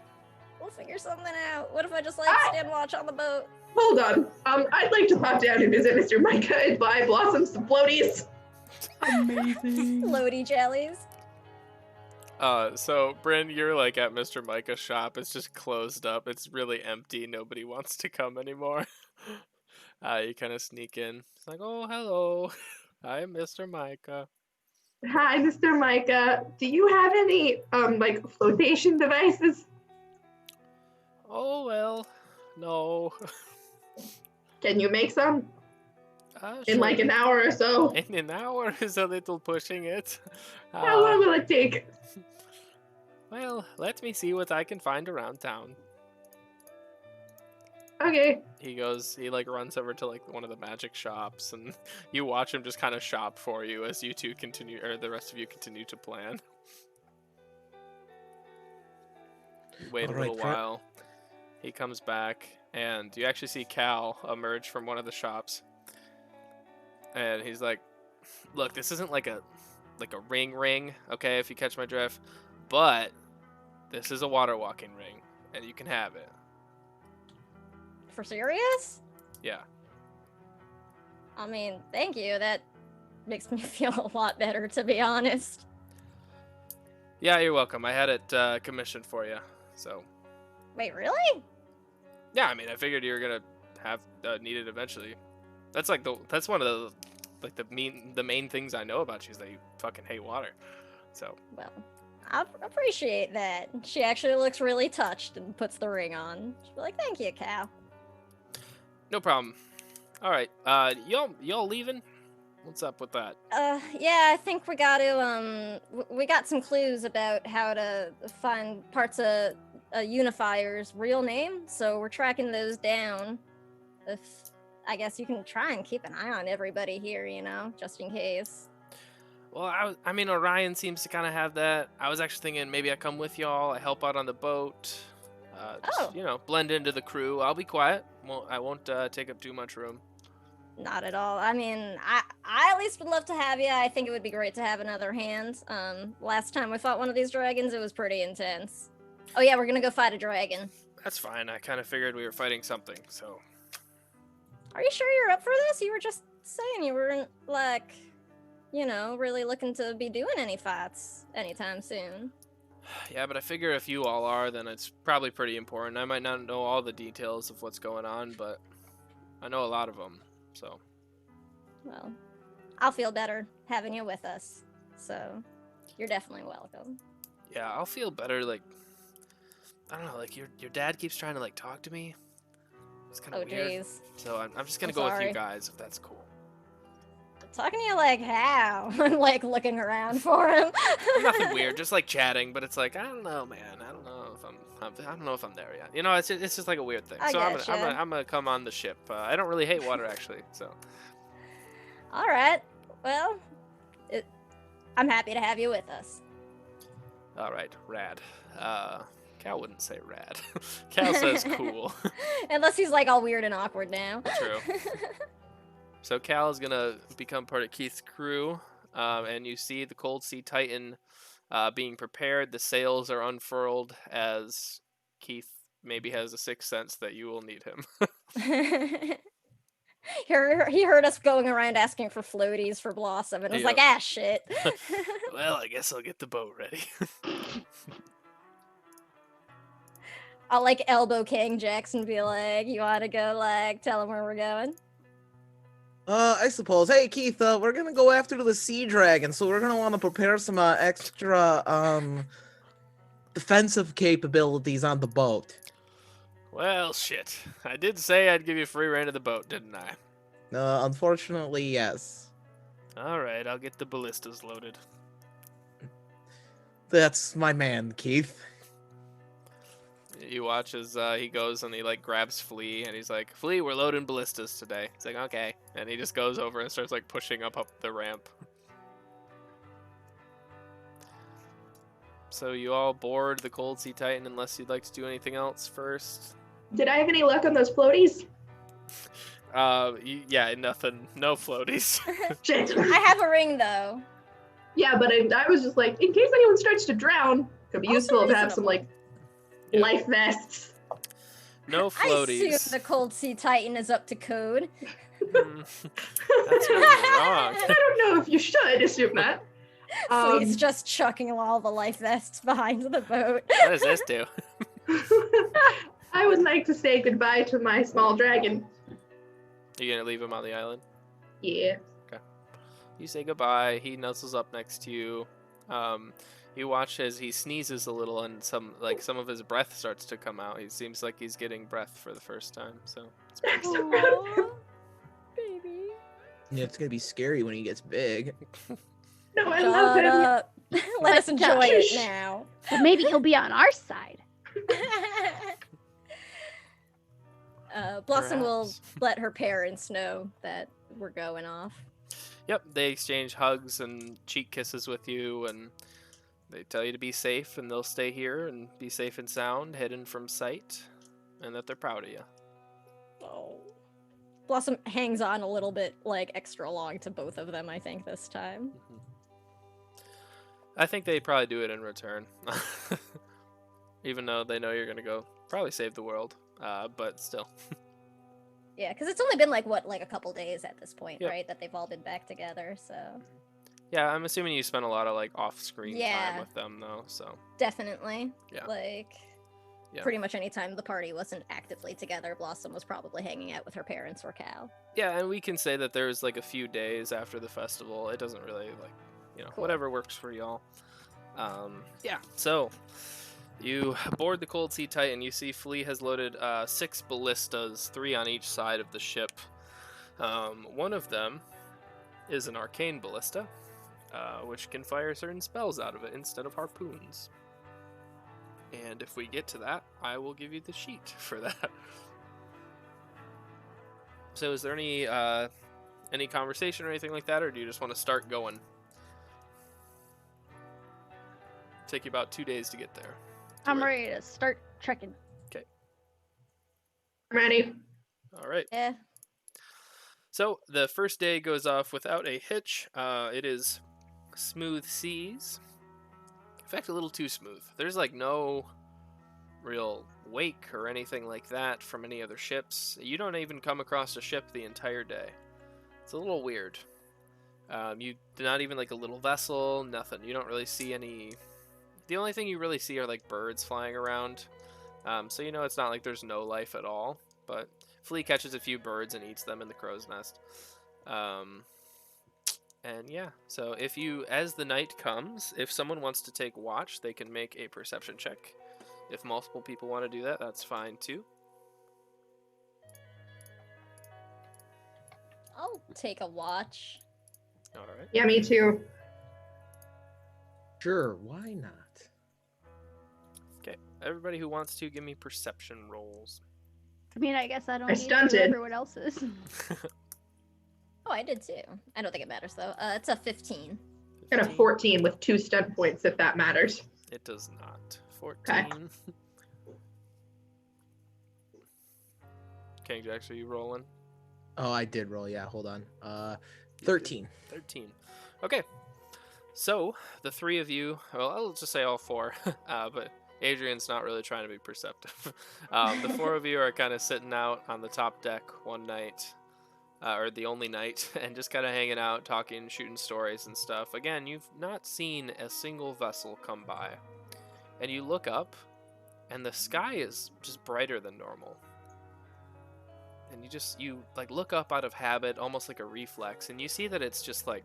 We'll figure something out. What if I just, like, stand watch on the boat? Hold on. I'd like to pop down and visit Mr. Micah and buy Blossom some floaties. Amazing. Floaty jellies. So Bryn, you're like at Mr. Micah's shop. It's just closed up. It's really empty. Nobody wants to come anymore. You kind of sneak in. It's like, oh, hello. I'm Mr. Micah. Hi, Mr. Micah. Do you have any, like, flotation devices? Oh, well, no. Can you make some? in like an hour or so. In an hour is a little pushing it. How long will it take? Well, let me see what I can find around town. Okay. He like runs over to like one of the magic shops, and you watch him just kind of shop for you as you two continue, or the rest of you continue to plan. You wait a Alright, little while. He comes back, and you actually see Cal emerge from one of the shops. And he's like, "Look, this isn't like a ring, okay? If you catch my drift, but this is a water walking ring, and you can have it." For serious? Yeah. I mean, thank you. That makes me feel a lot better, to be honest. Yeah, you're welcome. I had it commissioned for you, so. Wait, really? Yeah, I mean, I figured you were gonna have need it eventually. That's like that's one of the main things I know about you is that you fucking hate water. So. Well, I appreciate that. She actually looks really touched and puts the ring on. She's like, "Thank you, Cal." No problem. All right. Y'all leaving? What's up with that? Yeah, I think we got to, we got some clues about how to find parts of a unifier's real name, so we're tracking those down. If, I guess you can try and keep an eye on everybody here, you know, just in case. Well, I mean, Orion seems to kind of have that. I was actually thinking maybe I come with y'all. I help out on the boat. Oh. You know, blend into the crew. I'll be quiet. I won't take up too much room. Not at all. I mean, I at least would love to have you. I think it would be great to have another hand. Last time we fought one of these dragons, it was pretty intense. Oh yeah, we're gonna go fight a dragon. That's fine. I kind of figured we were fighting something, so. Are you sure you're up for this? You were just saying you weren't, like, you know, really looking to be doing any fights anytime soon. Yeah, but I figure if you all are, then it's probably pretty important. I might not know all the details of what's going on, but I know a lot of them, so. Well, I'll feel better having you with us, so you're definitely welcome. Yeah, I'll feel better, like, I don't know, like, your dad keeps trying to, like, talk to me. It's kind of weird. Jeez. So I'm just gonna I'm go with sorry. you guys, if that's cool. Talking to you like how? I'm like looking around for him. Nothing weird, just like chatting, but it's like, I don't know, man. I don't know if I don't know if I'm there yet. You know, it's just like a weird thing. I So getcha. I'm gonna come on the ship. I don't really hate water actually, so. All right. Well, I'm happy to have you with us. All right, rad. Cal wouldn't say rad. Cal says cool. Unless he's like all weird and awkward now. True. So Cal is gonna become part of Keith's crew, and you see the Cold Sea Titan being prepared. The sails are unfurled as Keith maybe has a sixth sense that you will need him. He heard us going around asking for floaties for Blossom and was like, Yep. ah, shit. Well, I guess I'll get the boat ready. I'll like elbow King Jackson and be like, you want to go like tell him where we're going? I suppose. Hey, Keith, we're gonna go after the sea dragon, so we're gonna want to prepare some extra defensive capabilities on the boat. Well, shit. I did say I'd give you free reign of the boat, didn't I? Unfortunately, yes. All right, I'll get the ballistas loaded. That's my man, Keith. You watch as he goes and he like grabs Flea and he's like, "Flea, we're loading ballistas today." He's like, "Okay," and he just goes over and starts like pushing up the ramp. So you all board the Cold Sea Titan unless you'd like to do anything else first. Did I have any luck on those floaties? Yeah, nothing, no floaties. Shit. I have a ring though. Yeah, but I was just like, in case anyone starts to drown, could be Also useful to have some reasonable. like life vests. No I floaties. assume the Cold Sea Titan is up to code. That's really wrong. I don't know if you should assume that. Flea's just chucking all the life vests behind the boat. What does this do? I would like to say goodbye to my small dragon. You gonna leave him on the island? Yeah. You say goodbye. He nuzzles up next to you. You watch as he sneezes a little, and some of his breath starts to come out. He seems like he's getting breath for the first time. So it's I'm so proud of him. Baby. Yeah, it's gonna be scary when he gets big. No, I love Shut him. up. Let us enjoy Shush. it now. But maybe he'll be on our side. Blossom will Perhaps. let her parents know that we're going off. Yep, they exchange hugs and cheek kisses with you, and they tell you to be safe, and they'll stay here and be safe and sound, hidden from sight, and that they're proud of you. Oh. Blossom hangs on a little bit, like, extra long to both of them, I think, this time. I think they probably do it in return, even though they know you're gonna go probably save the world, but still. Yeah, because it's only been, like, what, like a couple days at this point, Yep. right? That they've all been back together, so... Yeah, I'm assuming you spent a lot of like off-screen time Yeah. with them, though. So Definitely. Yeah. Like, Yeah. pretty much any time the party wasn't actively together, Blossom was probably hanging out with her parents or Cal. yeah, and we can say that there's like a few days after the festival. It doesn't really Cool. whatever works for y'all. Yeah. So you board the Cold Sea Titan. You see Flea has loaded 6 ballistas, 3 on each side of the ship. One of them is an arcane ballista, which can fire certain spells out of it instead of harpoons. And if we get to that, I will give you the sheet for that. So is there any conversation or anything like that, or do you just want to start going? Take you about 2 days to get there. I'm ready to start trekking. I'm ready. All right. Yeah. So the first day goes off without a hitch. It is smooth seas. In fact, a little too smooth. There's like no real wake or anything like that from any other ships. You don't even come across a ship the entire day. It's a little weird. You not even like a little vessel, nothing. You don't really see any. The only thing you really see are like birds flying around. So you know it's not like there's no life at all. But Flea catches a few birds and eats them in the crow's nest. And yeah, so as the night comes, if someone wants to take watch, they can make a perception check. If multiple people want to do that, that's fine too. I'll take a watch. All right. Yeah, me too. Sure, why not? Okay. Everybody who wants to, give me perception rolls. I mean, I guess I don't I need to do stunted. everyone else's. Oh, I did too. I don't think it matters though. It's a 15. Got a 14 with 2 stunt points, if that matters. It does not. 14. Okay, Jax, are you rolling? Oh, I did roll. Yeah, hold on. 13. 13. Okay. So, the 3 of you, well, I'll just say all 4, but Adrian's not really trying to be perceptive. The 4 of you are kind of sitting out on the top deck one night, or the only night, and just kind of hanging out, talking, shooting stories and stuff. Again, you've not seen a single vessel come by. And you look up, and the sky is just brighter than normal. And you like look up out of habit, almost like a reflex, and you see that it's just like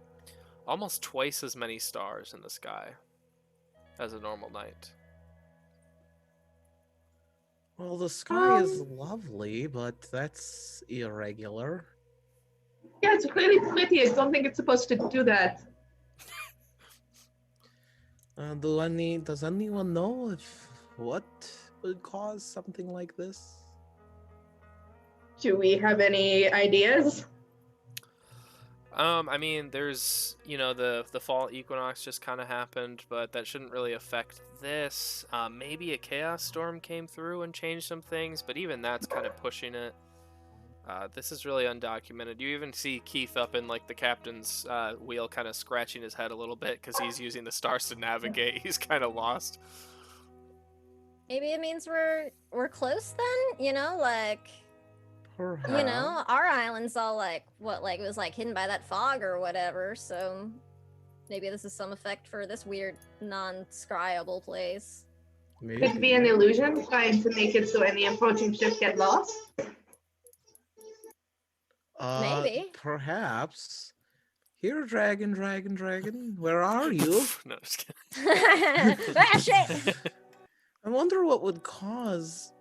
almost twice as many stars in the sky as a normal night. Well, the sky is lovely, but that's irregular. Yeah, it's clearly pretty. I don't think it's supposed to do that. Does anyone know what would cause something like this? Do we have any ideas? I mean, there's, the fall equinox just kind of happened, but that shouldn't really affect this. Maybe a chaos storm came through and changed some things, but even that's kind of pushing it. This is really undocumented. You even see Keith up in like the captain's wheel kind of scratching his head a little bit because he's using the stars to navigate. He's kind of lost. Maybe it means we're close then, like Perhaps. our island's all like it was like hidden by that fog or whatever, so maybe this is some effect for this weird non-scryable place. Could be an illusion trying to make it so any approaching ship get lost. Maybe. Perhaps. Here, dragon, where are you? No, just kidding. Ah, shit! I wonder what would cause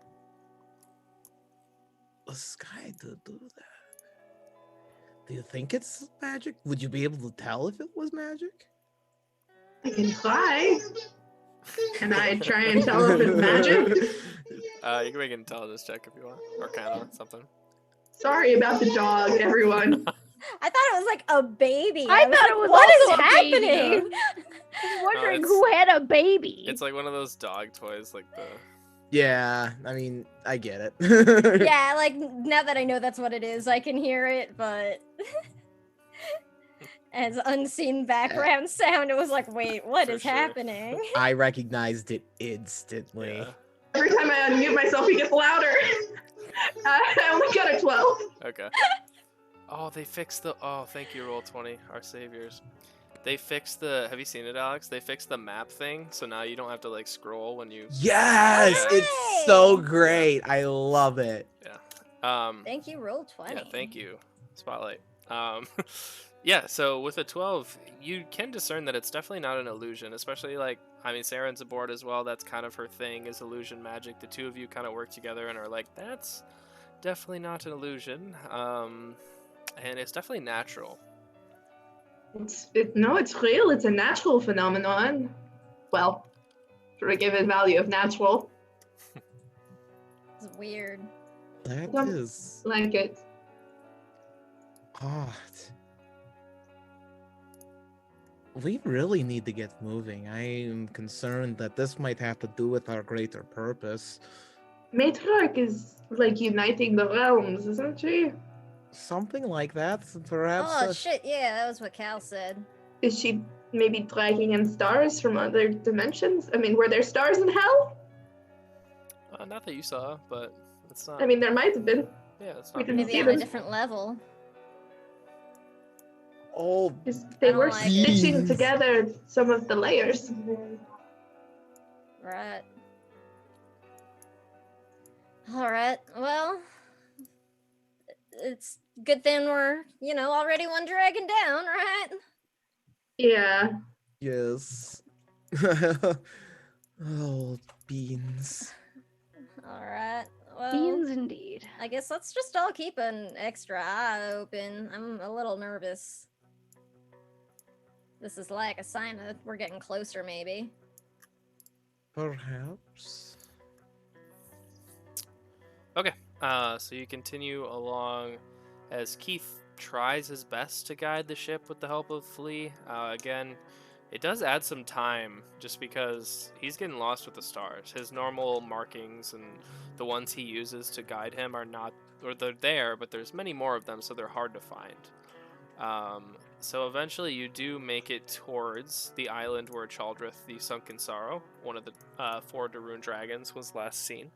the sky to do that. Do you think it's magic? Would you be able to tell if it was magic? I can try. Can I try and tell if it's magic? You can make an intelligence check if you want. Arcana, something. Sorry about the dog, everyone. I thought it was like a baby. I was thought like, it was what is also a baby. happening? I was wondering it's- who had a baby. It's like one of those dog toys, like the. Yeah, I mean, I get it. Yeah, like now that I know that's what it is, I can hear it, but as unseen background sound, it was like, wait, what For is sure. happening? I recognized it instantly. Yeah. Every time I unmute myself, he gets louder. I only got a 12. Okay. Oh, they fixed the. Oh, thank you, Roll20, our saviors. They fixed the. Have you seen it, Alex? They fixed the map thing, so now you don't have to like scroll when you. Yes, Yeah. it's so great. I love it. Thank you, roll 20. Yeah, thank you, Spotlight. Yeah, so with a 12, you can discern that it's definitely not an illusion, especially like, I mean, Saren's aboard as well. That's kind of her thing, is illusion magic. The two of you kind of work together and are like, that's definitely not an illusion. And it's definitely natural. No, it's real. It's a natural phenomenon. Well, for a given value of natural. It's weird. That Some- is Like it. odd. We really need to get moving. I am concerned that this might have to do with our greater purpose. Matriarch is like uniting the realms, isn't she? Something like that, perhaps. Oh shit, yeah, that was what Cal said. Is she maybe dragging in stars from other dimensions? I mean, were there stars in hell? Not that you saw, but it's not. I mean, there might have been. yeah, it's we not. didn't Maybe see on a them. different level. Oh, They I don't were like it. stitching beans. together some of the layers. Right. Alright, well. It's good thing we're, already one dragon down, right? Yeah. yes. Oh, beans. Alright, well. Beans indeed. I guess let's just all keep an extra eye open. I'm a little nervous. This is like a sign that we're getting closer, maybe. Perhaps. Okay, so you continue along as Keith tries his best to guide the ship with the help of Flea. Again, it does add some time just because he's getting lost with the stars. His normal markings and the ones he uses to guide him are not, or they're there, but there's many more of them, so they're hard to find. So eventually you do make it towards the island where Chaldrith, the Sunken Sorrow, one of the 4 Darun dragons, was last seen.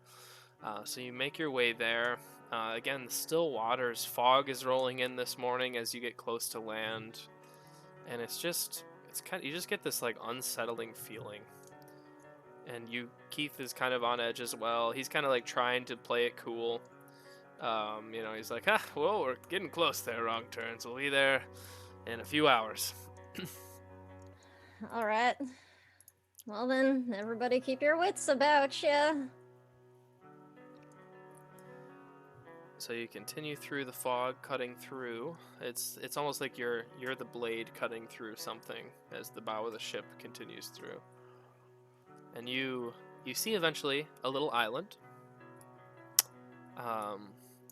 So you make your way there. Again, still waters. Fog is rolling in this morning as you get close to land, and you just get this like unsettling feeling. And Keith is kind of on edge as well. He's kind of like trying to play it cool. He's like, well, we're getting close there, Wrong Turns. We'll be there in a few hours. Alright. Well then, everybody keep your wits about you. So you continue through the fog, cutting through. It's almost like you're the blade cutting through something as the bow of the ship continues through. And you see eventually a little island.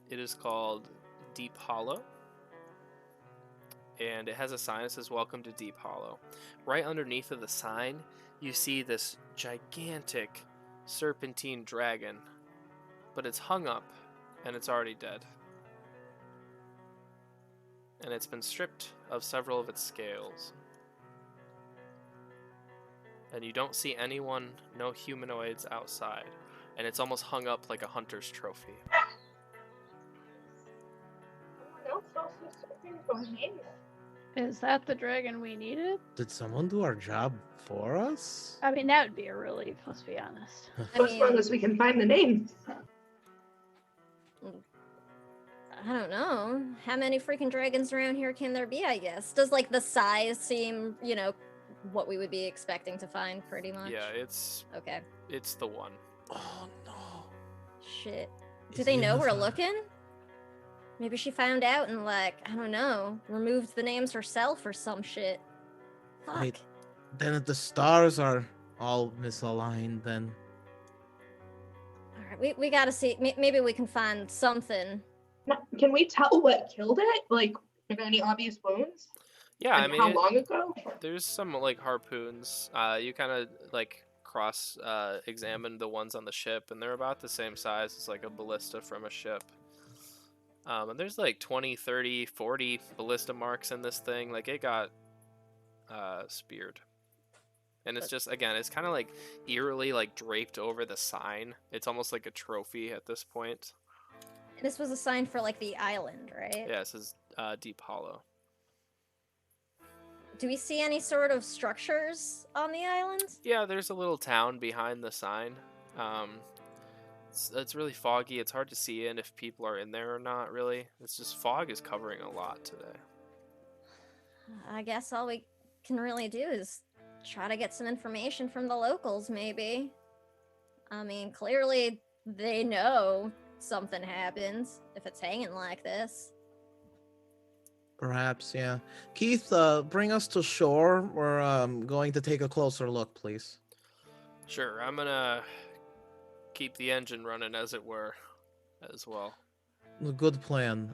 It is called Deep Hollow. And it has a sign that says, "Welcome to Deep Hollow." Right underneath of the sign, you see this gigantic serpentine dragon. But it's hung up, and it's already dead. And it's been stripped of several of its scales. And you don't see anyone, no humanoids outside. And it's almost hung up like a hunter's trophy. Is that the dragon we needed? Did someone do our job for us? I mean, that would be a relief, let's be honest. As long as we can find the name. I don't know. How many freaking dragons around here can there be, I guess? Does, the size seem, what we would be expecting to find, pretty much? Yeah, it's Okay. the one. Oh no. Shit. Do Is they he know in we're the- looking? Maybe she found out and, like, I don't know, removed the names herself or some shit. Fuck. Wait. Then if the stars are all misaligned, then Alright, we gotta see. Maybe we can find something. Can we tell what killed it? Like, are there any obvious wounds? Yeah, I And mean, how long ago? there's some like harpoons. You kind of like cross examine the ones on the ship, and they're about the same size as like a ballista from a ship. And there's like 20, 30, 40 ballista marks in this thing. Like it got speared. And it's just, again, it's kind of like eerily like draped over the sign. It's almost like a trophy at this point. This was a sign for, like, the island, right? Yeah, it says Deep Hollow. Do we see any sort of structures on the island? Yeah, there's a little town behind the sign. It's really foggy. It's hard to see in if people are in there or not, really. It's just fog is covering a lot today. I guess all we can really do is try to get some information from the locals, maybe. I mean, clearly they know something happens if it's hanging like this. perhaps, yeah. Keith, bring us to shore. We're going to take a closer look, please. Sure, I'm gonna keep the engine running, as it were, as well. A good plan.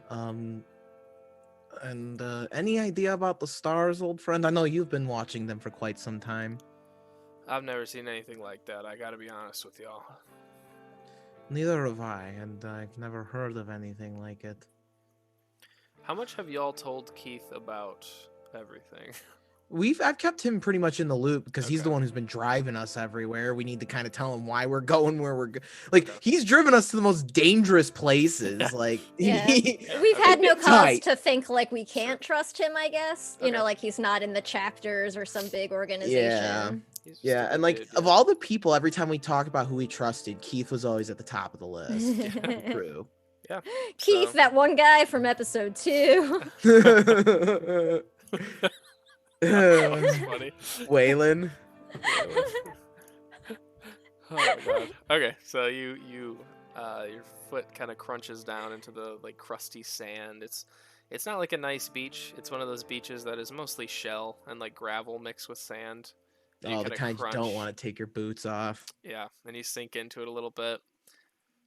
And any idea about the stars, old friend? I know you've been watching them for quite some time. I've never seen anything like that, I gotta be honest with y'all. Neither have I, and I've never heard of anything like it. How much have y'all told Keith about everything? I've kept him pretty much in the loop because he's the Okay. one who's been driving us everywhere. We need to kind of tell him why we're going where we're like Okay. he's driven us to the most dangerous places. Like Yeah. he- We've had no cause Tight. to think, like, we can't trust him, I guess. You know, Okay. like he's not in the chapters or some big organization. He's just a yeah, good and like dude, of yeah. all the people, every time we talk about who we trusted, Keith was always at the top of the list. True. Keith, So- that one guy from episode 2. That's funny. Waylon. Oh my god. Okay, so you your foot kind of crunches down into the like crusty sand. It's not like a nice beach. It's one of those beaches that is mostly shell and like gravel mixed with sand. And Oh, the kinda kind you don't crunch. want to take your boots off. Yeah, and you sink into it a little bit.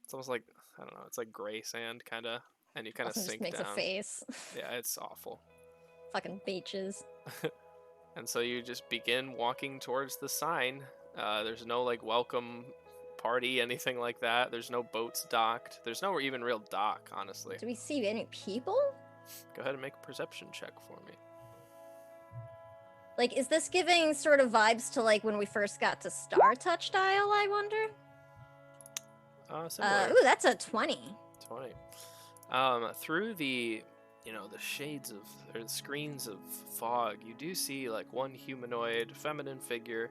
It's almost like, I don't know, it's like gray sand kind of, and you kind of Also just sink makes down. a face. Yeah, it's awful. Fucking beaches. And so you just begin walking towards the sign. There's no like welcome party, anything like that. There's no boats docked. There's no even real dock, honestly. Do we see any people? Go ahead and make a perception check for me. Like, is this giving sort of vibes to, like, when we first got to Star Touch Dial, I wonder? Similar. Ooh, that's a 20. 20. Through the, the shades of, or the screens of fog, you do see like one humanoid feminine figure,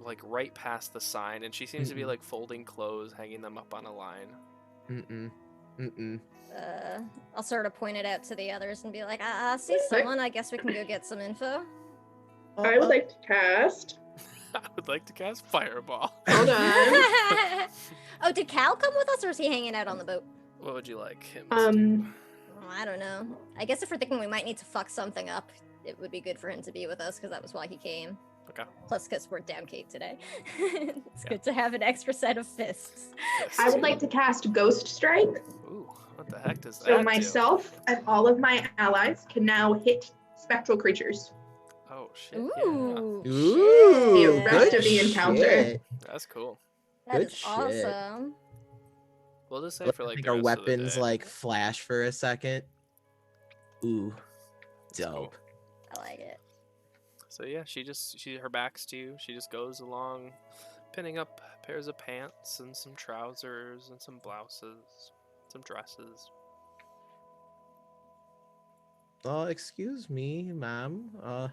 like right past the sign, and she seems to be like folding clothes, hanging them up on a line. I'll sort of point it out to the others and be like, I see someone. I guess we can go get some info. I would like to cast. I would like to cast Fireball. Hold on. Oh, did Cal come with us, or is he hanging out on the boat? What would you like him to do? Oh, I don't know. I guess if we're thinking we might need to fuck something up, it would be good for him to be with us, because that was why he came. Okay. Plus, because we're down Kate today. It's Yeah. good to have an extra set of fists. I would like to cast Ghost Strike. Ooh, what the heck does that So do? myself and all of my allies can now hit spectral creatures. Oh shit. Yeah. Ooh. Ooh, shit. The rest good of the encounter. shit. That's cool. That Good is shit. awesome. We'll just say Look, for like like the our rest of the weapons day. like flash for a second. Ooh, That's cool. dope. I like it. So yeah, her back's to you. She just goes along, pinning up pairs of pants and some trousers and some blouses, some dresses. Excuse me, ma'am. I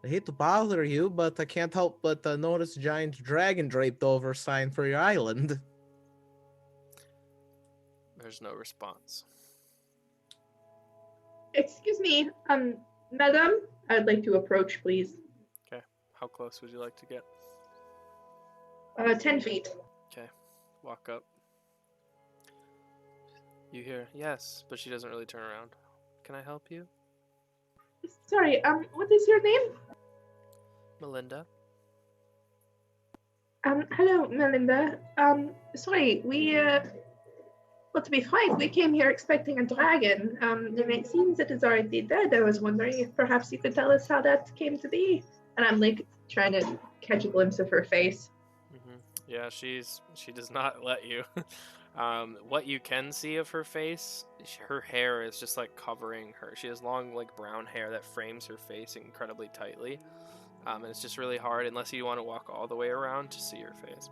hate to bother you, but I can't help but notice a giant dragon draped over sign for your island. There's no response. Excuse me, madam. I'd like to approach, please. How close would you like to get? 10 feet. Okay, walk up. You hear, yes, but she doesn't really turn around. Can I help you? Sorry, what is your name? Melinda? Hello, Melinda. Sorry, well, to be frank, we came here expecting a dragon. And it seems it is already dead. I was wondering if perhaps you could tell us how that came to be. And I'm like trying to catch a glimpse of her face. Yeah, she does not let you. What you can see of her face, her hair is just like covering her. She has long, like brown hair that frames her face incredibly tightly, and it's just really hard unless you want to walk all the way around to see her face.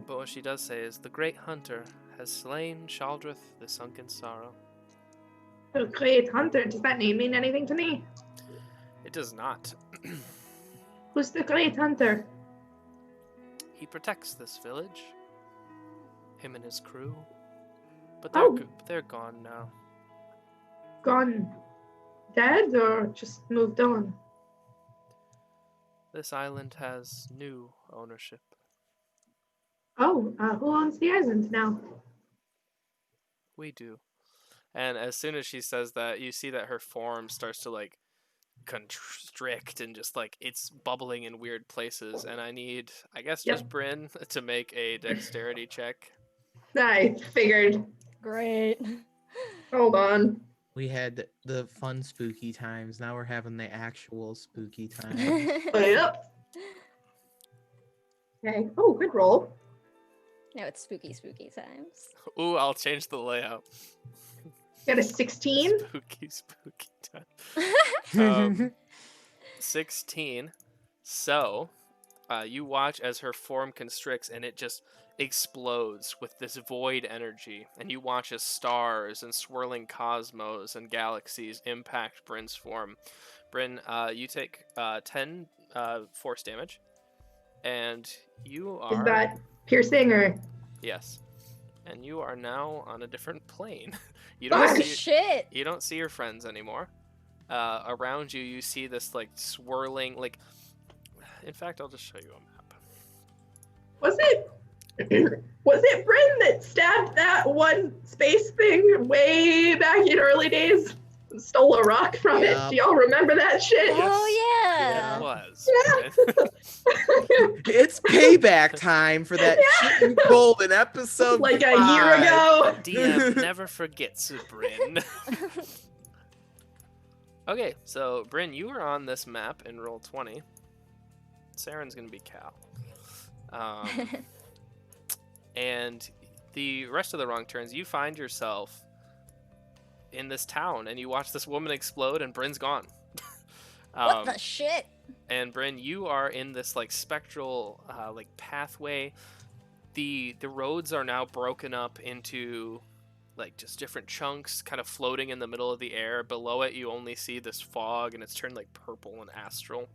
But what she does say is, the great hunter has slain Shaldrith, the Sunken Sorrow. Oh, great hunter. Does that name mean anything to me? It does not. Who's the great hunter? He protects this village. Him and his crew. But Oh. they're gone now. Gone dead or just moved on? This island has new ownership. Oh, who owns the island now? We do. And as soon as she says that, you see that her form starts to like constrict and just like it's bubbling in weird places. And I need, I guess, just Bryn to make a dexterity check. I figured. Great. Hold on. We had the fun spooky times. Now we're having the actual spooky times. Yep. Okay. Oh, good roll. Now it's spooky times. Ooh, I'll change the layout. Got a 16. Spooky time. 16. So, you watch as her form constricts and it just explodes with this void energy. And you watch as stars and swirling cosmos and galaxies impact Bryn's form. Bryn, you take 10 force damage. And you are... Is that piercing or? Yes. And you are now on a different plane. You Oh don't see shit! you don't see your friends anymore. Around you, you see this like swirling, like. In fact, I'll just show you a map. Was it Bryn that stabbed that one space thing way back in early days? Stole a rock from it. Do y'all remember that shit? Oh yeah. It was. Yeah. It's payback time for that cheating golden episode. Like a year 5. ago. DM never forgets, Bryn. Okay, so Bryn, you are on this map in roll 20. Saren's gonna be Cal. And the rest of the wrong turns, you find yourself in this town, and you watch this woman explode, and Bryn's gone. What the shit? And Bryn, you are in this like spectral like pathway. The roads are now broken up into like just different chunks, kind of floating in the middle of the air. Below it, you only see this fog, and it's turned like purple and astral.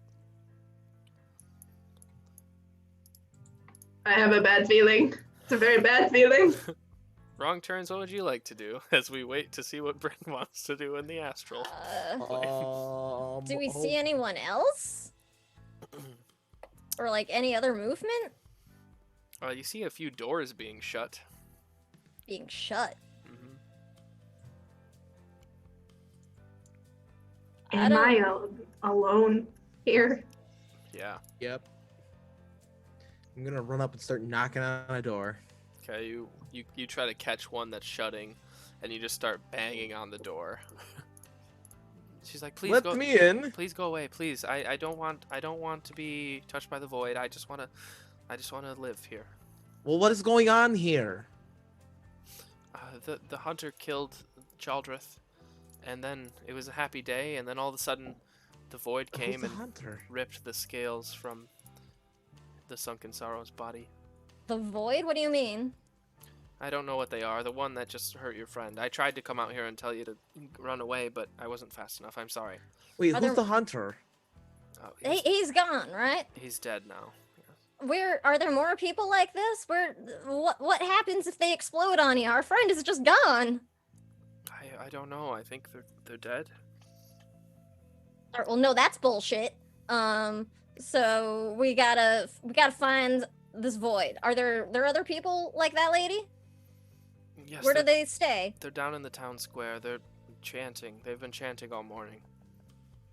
I have a bad feeling. It's a very bad feeling. Wrong turns, what would you like to do as we wait to see what Bryn wants to do in the astral? Do we see anyone else? Or like any other movement? You see a few doors being shut. Being shut. Am I alone here? Yeah. Yep. I'm gonna run up and start knocking on a door. Okay, you try to catch one that's shutting, and you just start banging on the door. She's like, "Please Let go, me in. please go away, please. I don't want to be touched by the void. I just wanna live here." Well, what is going on here? The hunter killed Chaldrith, and then it was a happy day, and then all of a sudden, the void Who's came the and hunter? ripped the scales from the Sunken Sorrow's body. The void? What do you mean? I don't know what they are. The one that just hurt your friend. I tried to come out here and tell you to run away, but I wasn't fast enough. I'm sorry. Wait, Are who's there- the hunter? Oh, He's gone, right? he's dead now. Where are there more people like this? What happens if they explode on you? Our friend is just gone. I don't know. I think they're dead. Well, no, that's bullshit. So we gotta find this void. Are there other people like that lady? Yes, Where do they stay? they're down in the town square. They're chanting. They've been chanting all morning.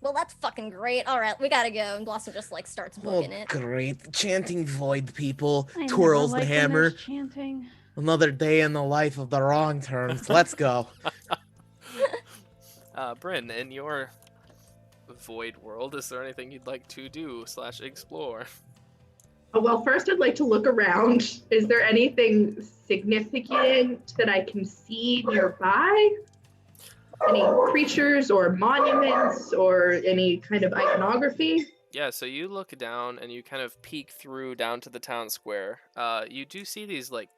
Well, that's fucking great. All right, we gotta go. And Blossom just like starts Oh, booking it. great. The chanting void people. I never Twirls the like when there's hammer. chanting. Another day in the life of the wrong turns. Let's go. Bryn, in your void world, is there anything you'd like to do / explore? Well, first I'd like to look around. Is there anything significant that I can see nearby? Any creatures or monuments or any kind of iconography? Yeah, so you look down and you kind of peek through down to the town square. You do see these like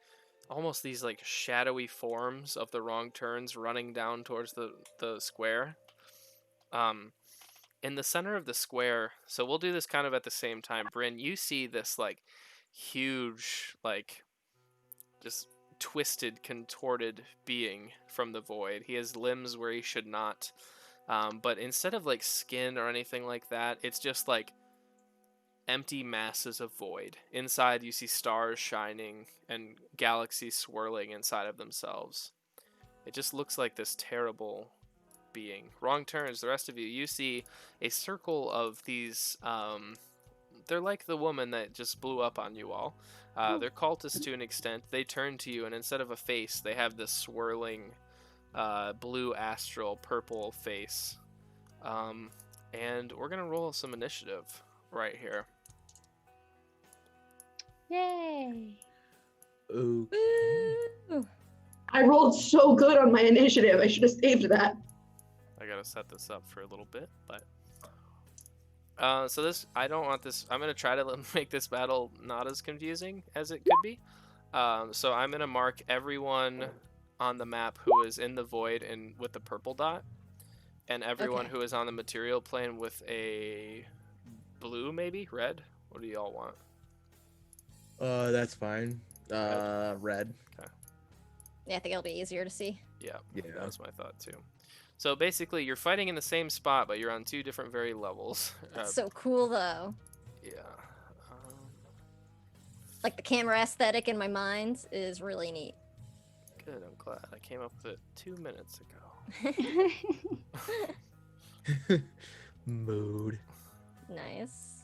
almost these like shadowy forms of the wrong turns running down towards the square. In the center of the square, so we'll do this kind of at the same time. Bryn, you see this like huge, like just twisted, contorted being from the void. He has limbs where he should not. But instead of like skin or anything like that, it's just like empty masses of void. Inside, you see stars shining and galaxies swirling inside of themselves. It just looks like this terrible being. Wrong turns, the rest of you, you see a circle of these. They're like the woman that just blew up on you all. They're cultists to an extent. They turn to you, and instead of a face, they have this swirling blue astral purple face. And we're gonna roll some initiative right here. Yay! Ooh. Woo! I rolled so good on my initiative. I should have saved that. I gotta set this up for a little bit, but so this, I don't want this. I'm gonna try to make this battle not as confusing as it could be. So I'm gonna mark everyone on the map who is in the void and with the purple dot, and everyone Okay. who is on the material plane with a blue, maybe red. What do y'all want? That's fine. Red. Yeah, I think it'll be easier to see. Yeah, Yeah. that was my thought too. So basically, you're fighting in the same spot, but you're on two different very levels. That's so cool, though. Yeah. Like the camera aesthetic in my mind is really neat. Good. I'm glad I came up with it 2 minutes ago. Mood. Nice.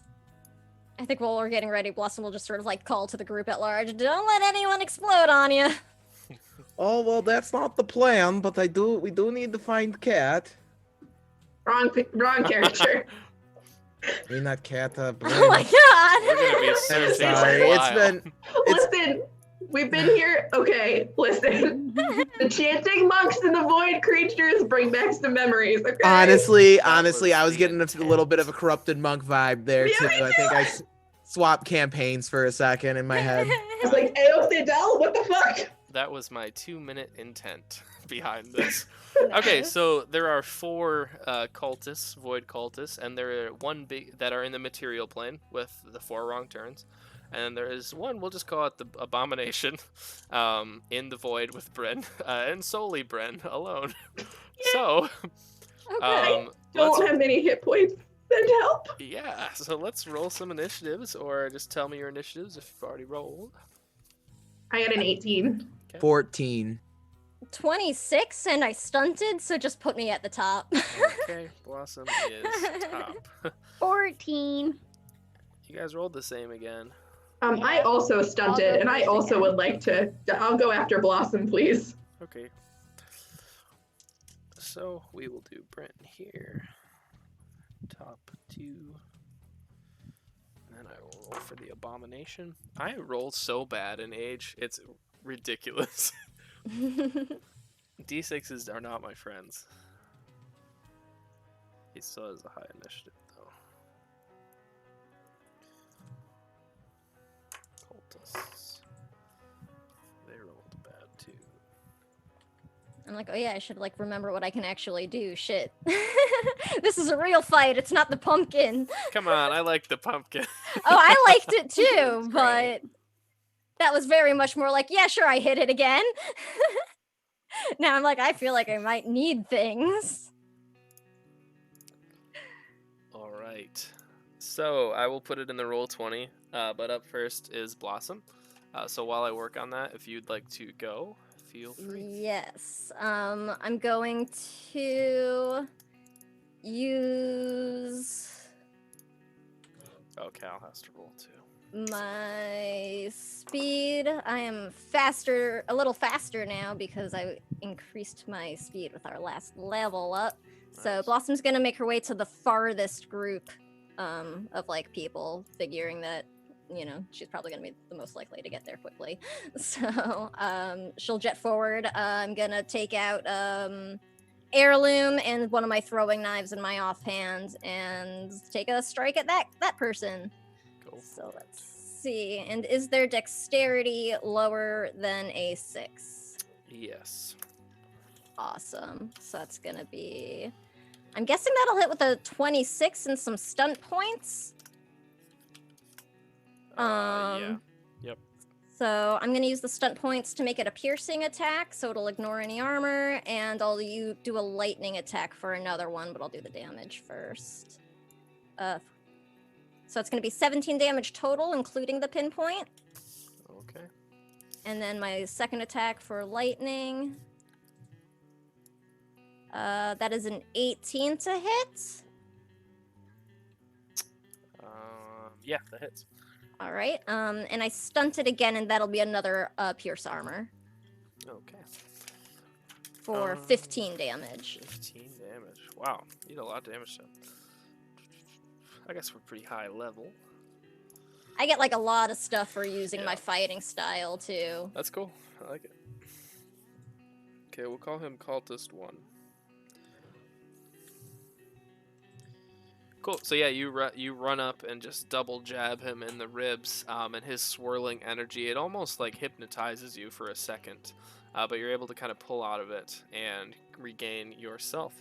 I think while we're getting ready, Blossom will just sort of like call to the group at large, "Don't let anyone explode on you." Oh well, that's not the plan, but we do need to find Cat. Wrong character. I mean not Cat. Oh Bryn. my We're gonna be god! searching Sorry, for a it's while. been Listen, we've been here. Okay, listen. The chanting monks and the void creatures bring back some memories. Okay. honestly, That was I was the getting a little bit of a corrupted monk vibe there Yeah, too. me I think I swapped campaigns for a second in my head. It's like Ayo Fidel. What the fuck? That was my 2-minute intent behind this. Okay, Nice. so there are 4 cultists, void cultists, and there are one big that are in the material plane with the 4 wrong turns, and then there is one, we'll just call it the Abomination, in the void with Bryn, and solely Bryn alone. So, Okay. let's, Don't have many hit points. Send help. yeah, so let's roll some initiatives, or just tell me your initiatives if you've already rolled. I got an 18. 14. 26 and I stunted, so just put me at the top. Okay, Blossom is top. 14. You guys rolled the same again. I also stunted, and I first also again. would like to. I'll go after Blossom, please. Okay. So we will do Brent here. Top 2. And then I will roll for the Abomination. I roll so bad in Age, it's ridiculous. D6s are not my friends. He still has a high initiative, though. Cultists. They rolled bad, too. I'm like, oh yeah, I should like remember what I can actually do. Shit. This is a real fight. It's not the pumpkin. Come on, I like the pumpkin. Oh, I liked it too, It's but that was very much more like, yeah, sure, I hit it again. Now I'm like, I feel like I might need things. All right. So I will put it in the roll 20, but up first is Blossom. So while I work on that, if you'd like to go, Feel free. Yes. I'm going to use Oh, Cal has to roll too. my speed. I am faster, a little faster now because I increased my speed with our last level up. So Nice. Blossom's gonna make her way to the farthest group of like people, figuring that she's probably gonna be the most likely to get there quickly. So she'll jet forward. I'm gonna take out heirloom and one of my throwing knives in my offhand and take a strike at that person. Go So for it. let's see. And is their dexterity lower than a 6? Yes. Awesome. So that's gonna be. I'm guessing that'll hit with a 26 and some stunt points. Yeah. Yep. So I'm gonna use the stunt points to make it a piercing attack, so it'll ignore any armor, and I'll do a lightning attack for another one, but I'll do the damage first. So it's gonna be 17 damage total, including the pinpoint. Okay. And then my second attack for lightning. That is an 18 to hit. Yeah, that hits. All right. And I stunted again, and that'll be another pierce armor Okay. for 15 damage. 15 damage. Wow, you did a lot of damage then. I guess we're pretty high level. I get like a lot of stuff for using Yeah. my fighting style too. That's cool. I like it. Okay, we'll call him Cultist 1. Cool. So yeah, you run up and just double jab him in the ribs, and his swirling energy, it almost like hypnotizes you for a second, but you're able to kind of pull out of it and regain yourself.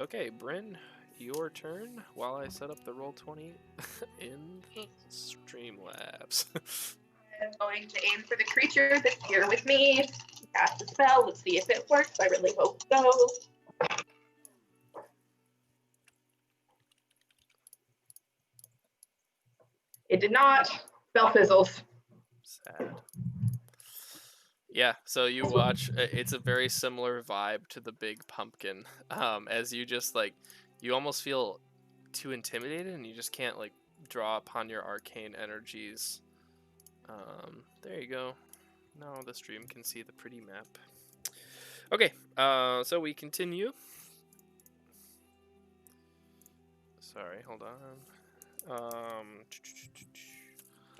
Okay, Bryn, your turn while I set up the Roll20 in the Streamlabs. I'm going to aim for the creature that's here with me. Cast a spell. Let's see if it works. I really hope so. It did not. Spell fizzles. Sad. Yeah, so you watch, it's a very similar vibe to the big pumpkin, as you just like, you almost feel too intimidated and you just can't like draw upon your arcane energies. There you go. Now the stream can see the pretty map. Okay, so we continue. Sorry, hold on.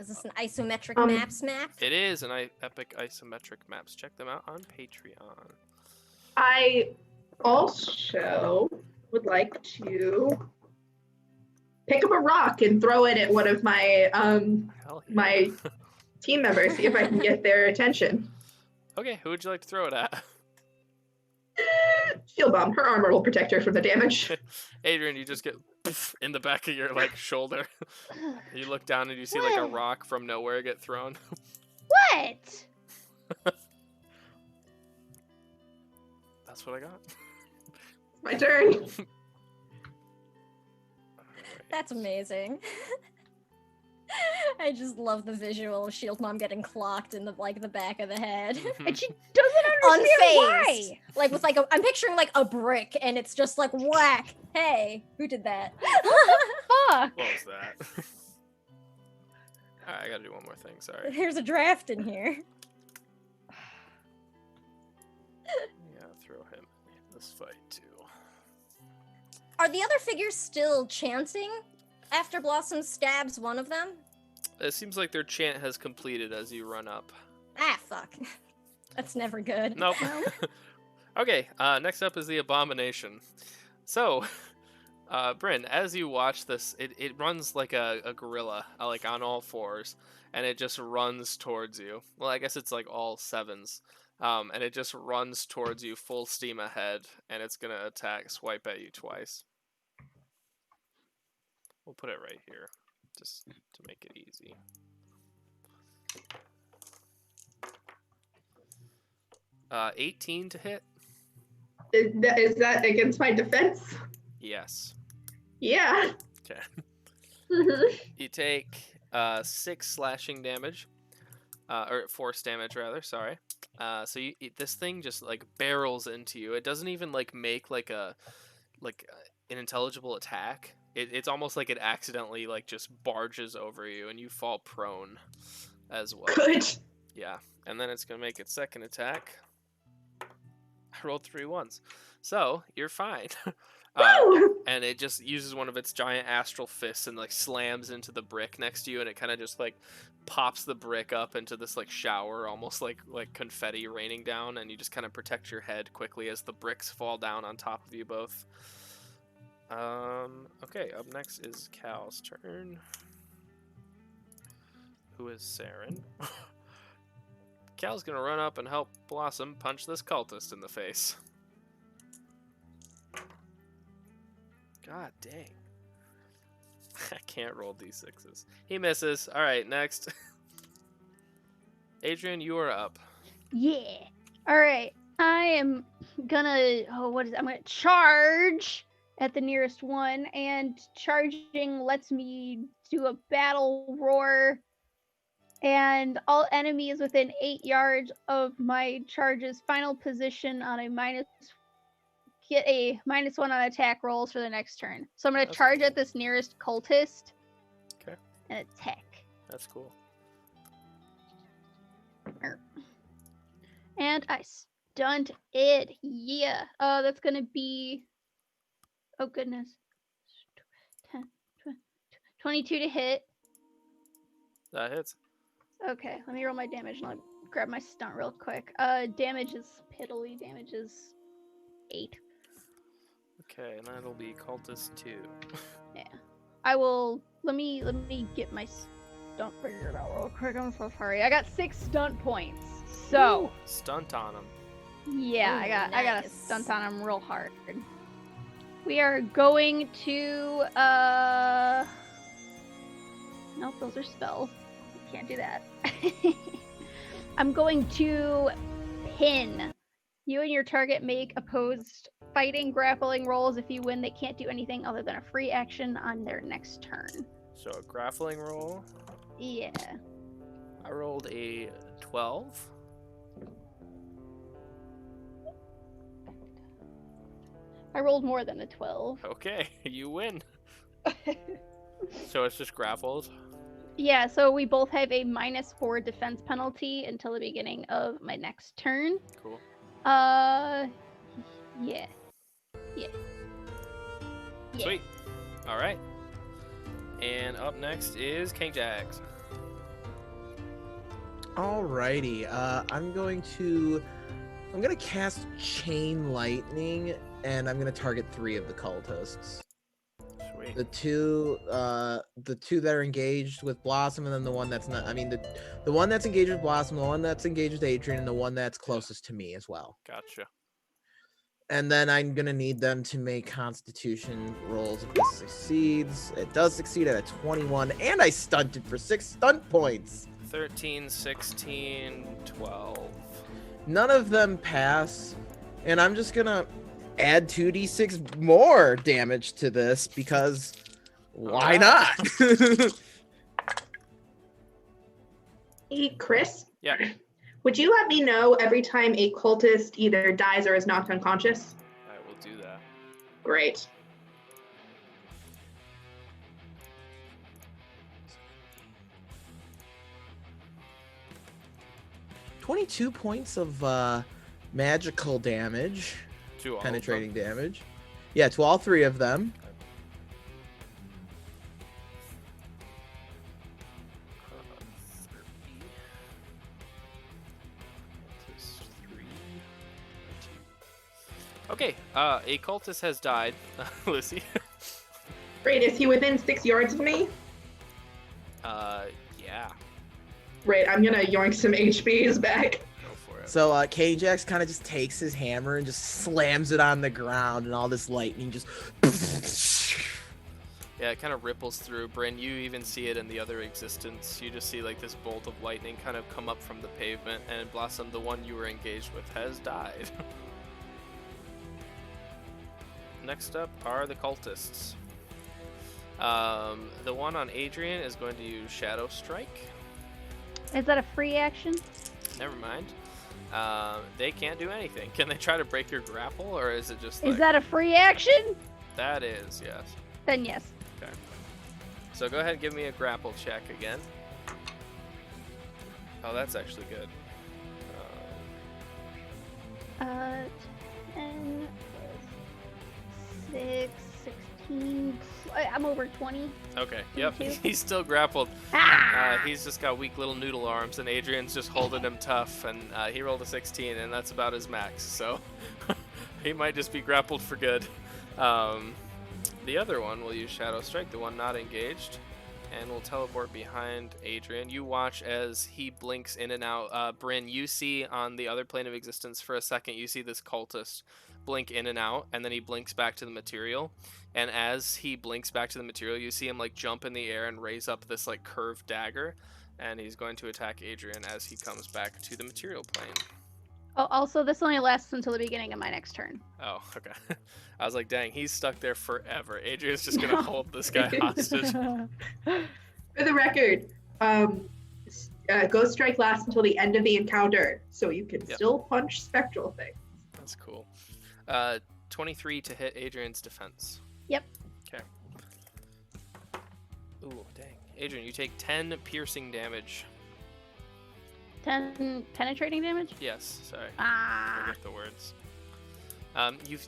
Is this an isometric maps map? It is an epic isometric maps. Check them out on Patreon. I also would like to pick up a rock and throw it at one of my Hell yeah. my team members, see if I can get their attention. Okay, who would you like to throw it at? Shield bomb. Her armor will protect her from the damage. Adrian, you just get in the back of your like shoulder. You look down and you see like a What? rock from nowhere get thrown. What? That's what I got. My turn. That's amazing. I just love the visual of Shield Mom getting clocked in the back of the head. And she doesn't understand Unfazed. why. Like with I'm picturing like a brick and it's just like whack. Hey, who did that? Fuck. What was that? Alright, I gotta do one more thing, sorry. There's a draft in here. Yeah, throw him in this fight too. Are the other figures still chanting after Blossom stabs one of them? It seems like their chant has completed as you run up. Ah, fuck. That's never good. Nope. Okay, next up is the Abomination. So, Bryn, as you watch this, it runs like a gorilla, like on all fours, and it just runs towards you. Well, I guess it's like all sevens. And it just runs towards you full steam ahead, and it's gonna swipe at you twice. We'll put it right here, just to make it easy. Uh, 18 to hit? Is that against my defense? Yes. Yeah. Okay. Mhm. You take 6 slashing damage, or force damage rather. Sorry. So this thing just like barrels into you. It doesn't even like make like an intelligible attack. It's almost like it accidentally like just barges over you and you fall prone as well. Good. Yeah, and then it's gonna make its second attack. I rolled 3 ones, so you're fine. Woo! And it just uses one of its giant astral fists and like slams into the brick next to you, and it kind of just like pops the brick up into this like shower, almost like confetti raining down, and you just kind of protect your head quickly as the bricks fall down on top of you both. Okay, up next is Cal's turn. Who is Saren? Cal's gonna run up and help Blossom punch this cultist in the face. God dang. I can't roll d6s. He misses. Alright, next. Adrian, you are up. Yeah. All right. I am gonna. Oh, what is it? I'm gonna charge at the nearest one, and charging lets me do a battle roar. And all enemies within 8 yards of my charge's final position on a get a -1 on attack rolls for the next turn. So I'm gonna That's charge cool. at this nearest cultist. Okay. And attack. That's cool. And I stunned it. Yeah. That's gonna be. Oh goodness. 10, 22 to hit. That hits. Okay, let me roll my damage and I'll grab my stunt real quick. Damage is piddly. Damage is 8. Okay, and that'll be cultist 2. Yeah. I will. Let me get my stunt figured out real quick. I'm so sorry. I got 6 stunt points. So. Stunt on him. Yeah, Ooh, I got a nice. stunt on him real hard. We are going to nope, those are spells. Can't do that. I'm going to pin. You and your target make opposed fighting grappling rolls. If you win, they can't do anything other than a free action on their next turn. So a grappling roll. Yeah. I rolled a 12. I rolled more than a 12. Okay, you win. So it's just grappled. Yeah, so we both have a -4 defense penalty until the beginning of my next turn. Cool. Yeah. Sweet. All right. And up next is King Jax. Alrighty, I'm gonna cast Chain Lightning, and I'm gonna target 3 of the cultists. Sweet. The two that are engaged with Blossom, and then the one that's not. I mean, the one that's engaged with Blossom, the one that's engaged with Adrian, and the one that's closest to me as well. Gotcha. And then I'm gonna need them to make Constitution rolls if this succeeds. It does succeed at a 21, and I stunted for 6 stunt points. 13, 16, 12. None of them pass, and I'm just gonna add 2d6 more damage to this because why not? Hey, Chris, Yeah. would you let me know every time a cultist either dies or is knocked unconscious? I will do that. Great. $22 points of magical damage, To all of penetrating them. damage. Yeah, to all 3 of them. Okay, a cultist has died. Lucy. Great. Is he within 6 yards of me? Yeah. Great. I'm gonna yoink some HPs back. Go for it. So K-Jax kind of just takes his hammer and just slams it on the ground, and all this lightning just. Yeah, it kind of ripples through. Bryn, you even see it in the other existence. You just see like this bolt of lightning kind of come up from the pavement, and Blossom, the one you were engaged with, has died. Next up are the cultists. The one on Adrian is going to use Shadow Strike. Is that a free action? Never mind. They can't do anything. Can they try to break your grapple, or is it just like... Is that a free action? That is, yes. Then yes. Okay. So go ahead and give me a grapple check again. Oh, that's actually good. 10 plus 6, 16. I'm over 20. Okay, yep, 22. he's still grappled. He's just got weak little noodle arms, and Adrian's just holding him tough, and he rolled a 16, and that's about his max, so he might just be grappled for good. The other one will use Shadow Strike, the one not engaged, and will teleport behind Adrian. You watch as he blinks in and out. Bryn, you see on the other plane of existence for a second, you see this cultist blink in and out, and then he blinks back to the material. And as he blinks back to the material, you see him like jump in the air and raise up this like curved dagger, and he's going to attack Adrian as he comes back to the material plane. Oh, also, this only lasts until the beginning of my next turn. Oh, okay. I was like, dang, he's stuck there forever. Adrian's just gonna hold this guy hostage. For the record, Ghost Strike lasts until the end of the encounter, so you can still punch spectral things. That's cool. 23 to hit Adrian's defense. Yep. Okay. Ooh, dang. Adrian, you take 10 piercing damage. 10 penetrating damage? Yes, sorry. Ah. Forget the words.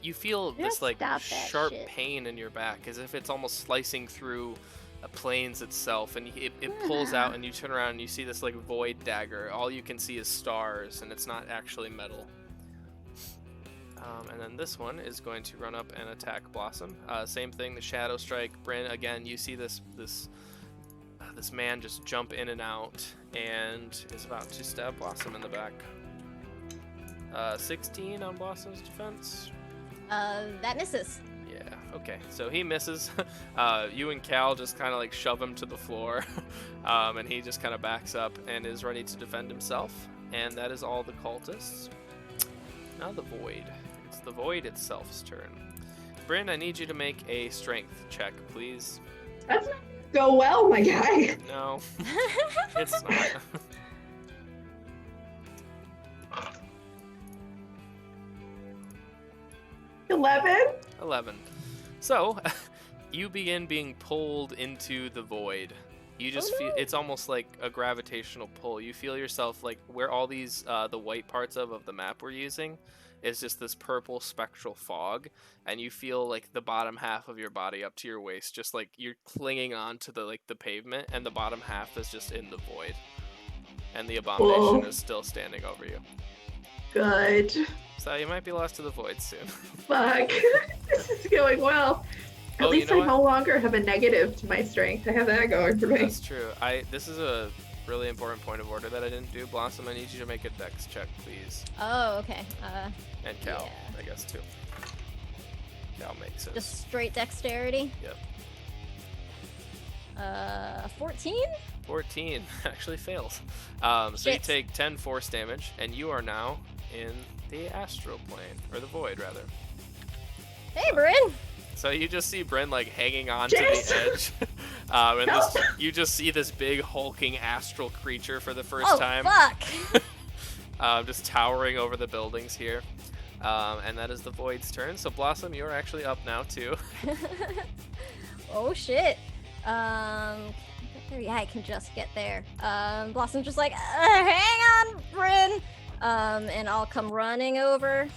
You feel Yeah, this like stop that sharp shit. pain in your back, as if it's almost slicing through a planes itself, and it pulls out, and you turn around and you see this like void dagger. All you can see is stars, and it's not actually metal. And then this one is going to run up and attack Blossom. Same thing, the Shadow Strike. Bryn, again, you see this man just jump in and out, and is about to stab Blossom in the back. 16 on Blossom's defense. That misses. Yeah, okay. So he misses. You and Cal just kind of like shove him to the floor, and he just kind of backs up and is ready to defend himself. And that is all the cultists. Now the Void. It's the Void itself's turn. Bryn, I need you to make a strength check, please. That's not gonna go well, my guy. No, it's not. 11. So, you begin being pulled into the void. You just feel it's almost like a gravitational pull. You feel yourself like where all these the white parts of the map we're using is just this purple spectral fog, and you feel like the bottom half of your body up to your waist, just like you're clinging on to the pavement, and the bottom half is just in the void, and the Abomination is still standing over you. Good. So you might be lost to the void soon. Fuck. This is going well. At least I no longer have a negative to my strength. I have that going for me. That's true. This is a really important point of order that I didn't do. Blossom, I need you to make a dex check, please. Oh, okay. And Cal, yeah. I guess, too. Cal makes it. Just straight dexterity? Yep. 14? 14 actually fails. So you Shit. take 10 force damage, and you are now in the astral plane, or the void, rather. Hey, Bryn! So you just see Bryn like hanging on to the edge, and you just see this big hulking astral creature for the first time. Fuck! Just towering over the buildings here. And that is the void's turn. So Blossom, you're actually up now too. Oh shit. Yeah, I can just get there. Blossom's just like, hang on, Bryn! And I'll come running over.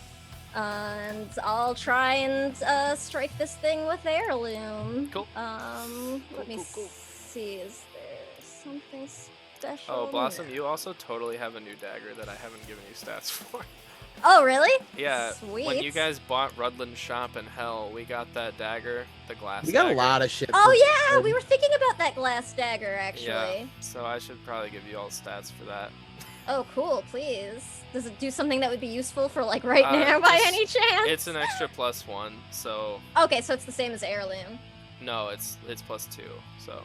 And I'll try and strike this thing with heirloom. Cool. Let me see. Is there something special? Oh, Blossom, No. you also totally have a new dagger that I haven't given you stats for. Oh, really? Yeah. Sweet. When you guys bought Rudland's shop in Hell, we got that dagger, the glass We got dagger. a lot of shit. Oh yeah, we were thinking about that glass dagger actually. Yeah. So I should probably give you all stats for that. Oh, cool. Please. Does it do something that would be useful for like right now by it's- any chance? It's an extra +1, so Okay, so it's the same as heirloom. no, it's +2. So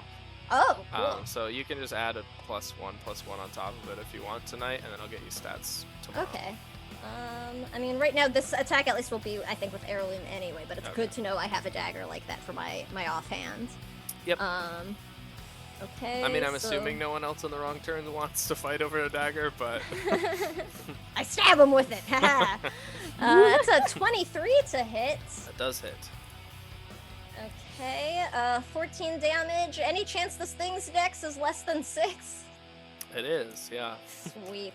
Oh, cool. so you can just add a +1 on top of it if you want tonight, and then I'll get you stats tomorrow. Okay. I mean, right now this attack at least will be, I think, with heirloom anyway. But it's Okay. good to know I have a dagger like that for my offhand. Yep. Okay. I mean, I'm so- assuming no one else on the wrong turn wants to fight over a dagger, but I stab him with it. Haha. That's a 23 to hit. that does hit. Okay. 14 damage. Any chance this thing's dex is less than 6? It is, yeah. Sweet.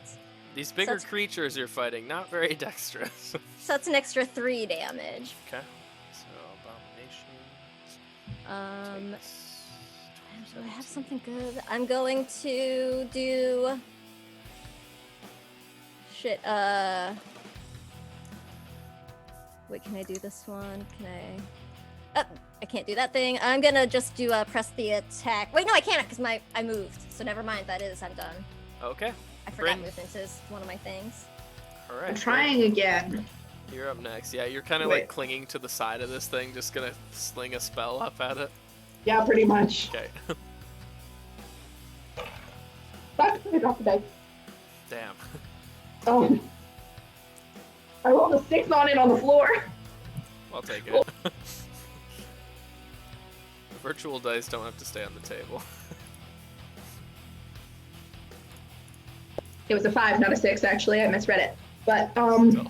These bigger it's- creatures you're fighting, not very dexterous. So that's an extra 3 damage. Okay. So, Abomination. Um, takes do I have 17. something good? I'm going to do. Shit. Wait, can I do this one? Can I? Oh, I can't do that thing. I'm gonna just do press the attack. Wait, no, I can't because I moved. So never mind. I'm done. Okay. I forgot Bryn. movement is one of my things. All right. I'm trying again. You're up next. Yeah, you're kind of Wait. like clinging to the side of this thing, just gonna sling a spell up at it. Yeah, pretty much. Okay. Fuck, I dropped the dice. Damn. I rolled a 6 on it on the floor. I'll take it. Virtual dice don't have to stay on the table. It was a 5, not a 6, actually. I misread it. But, So,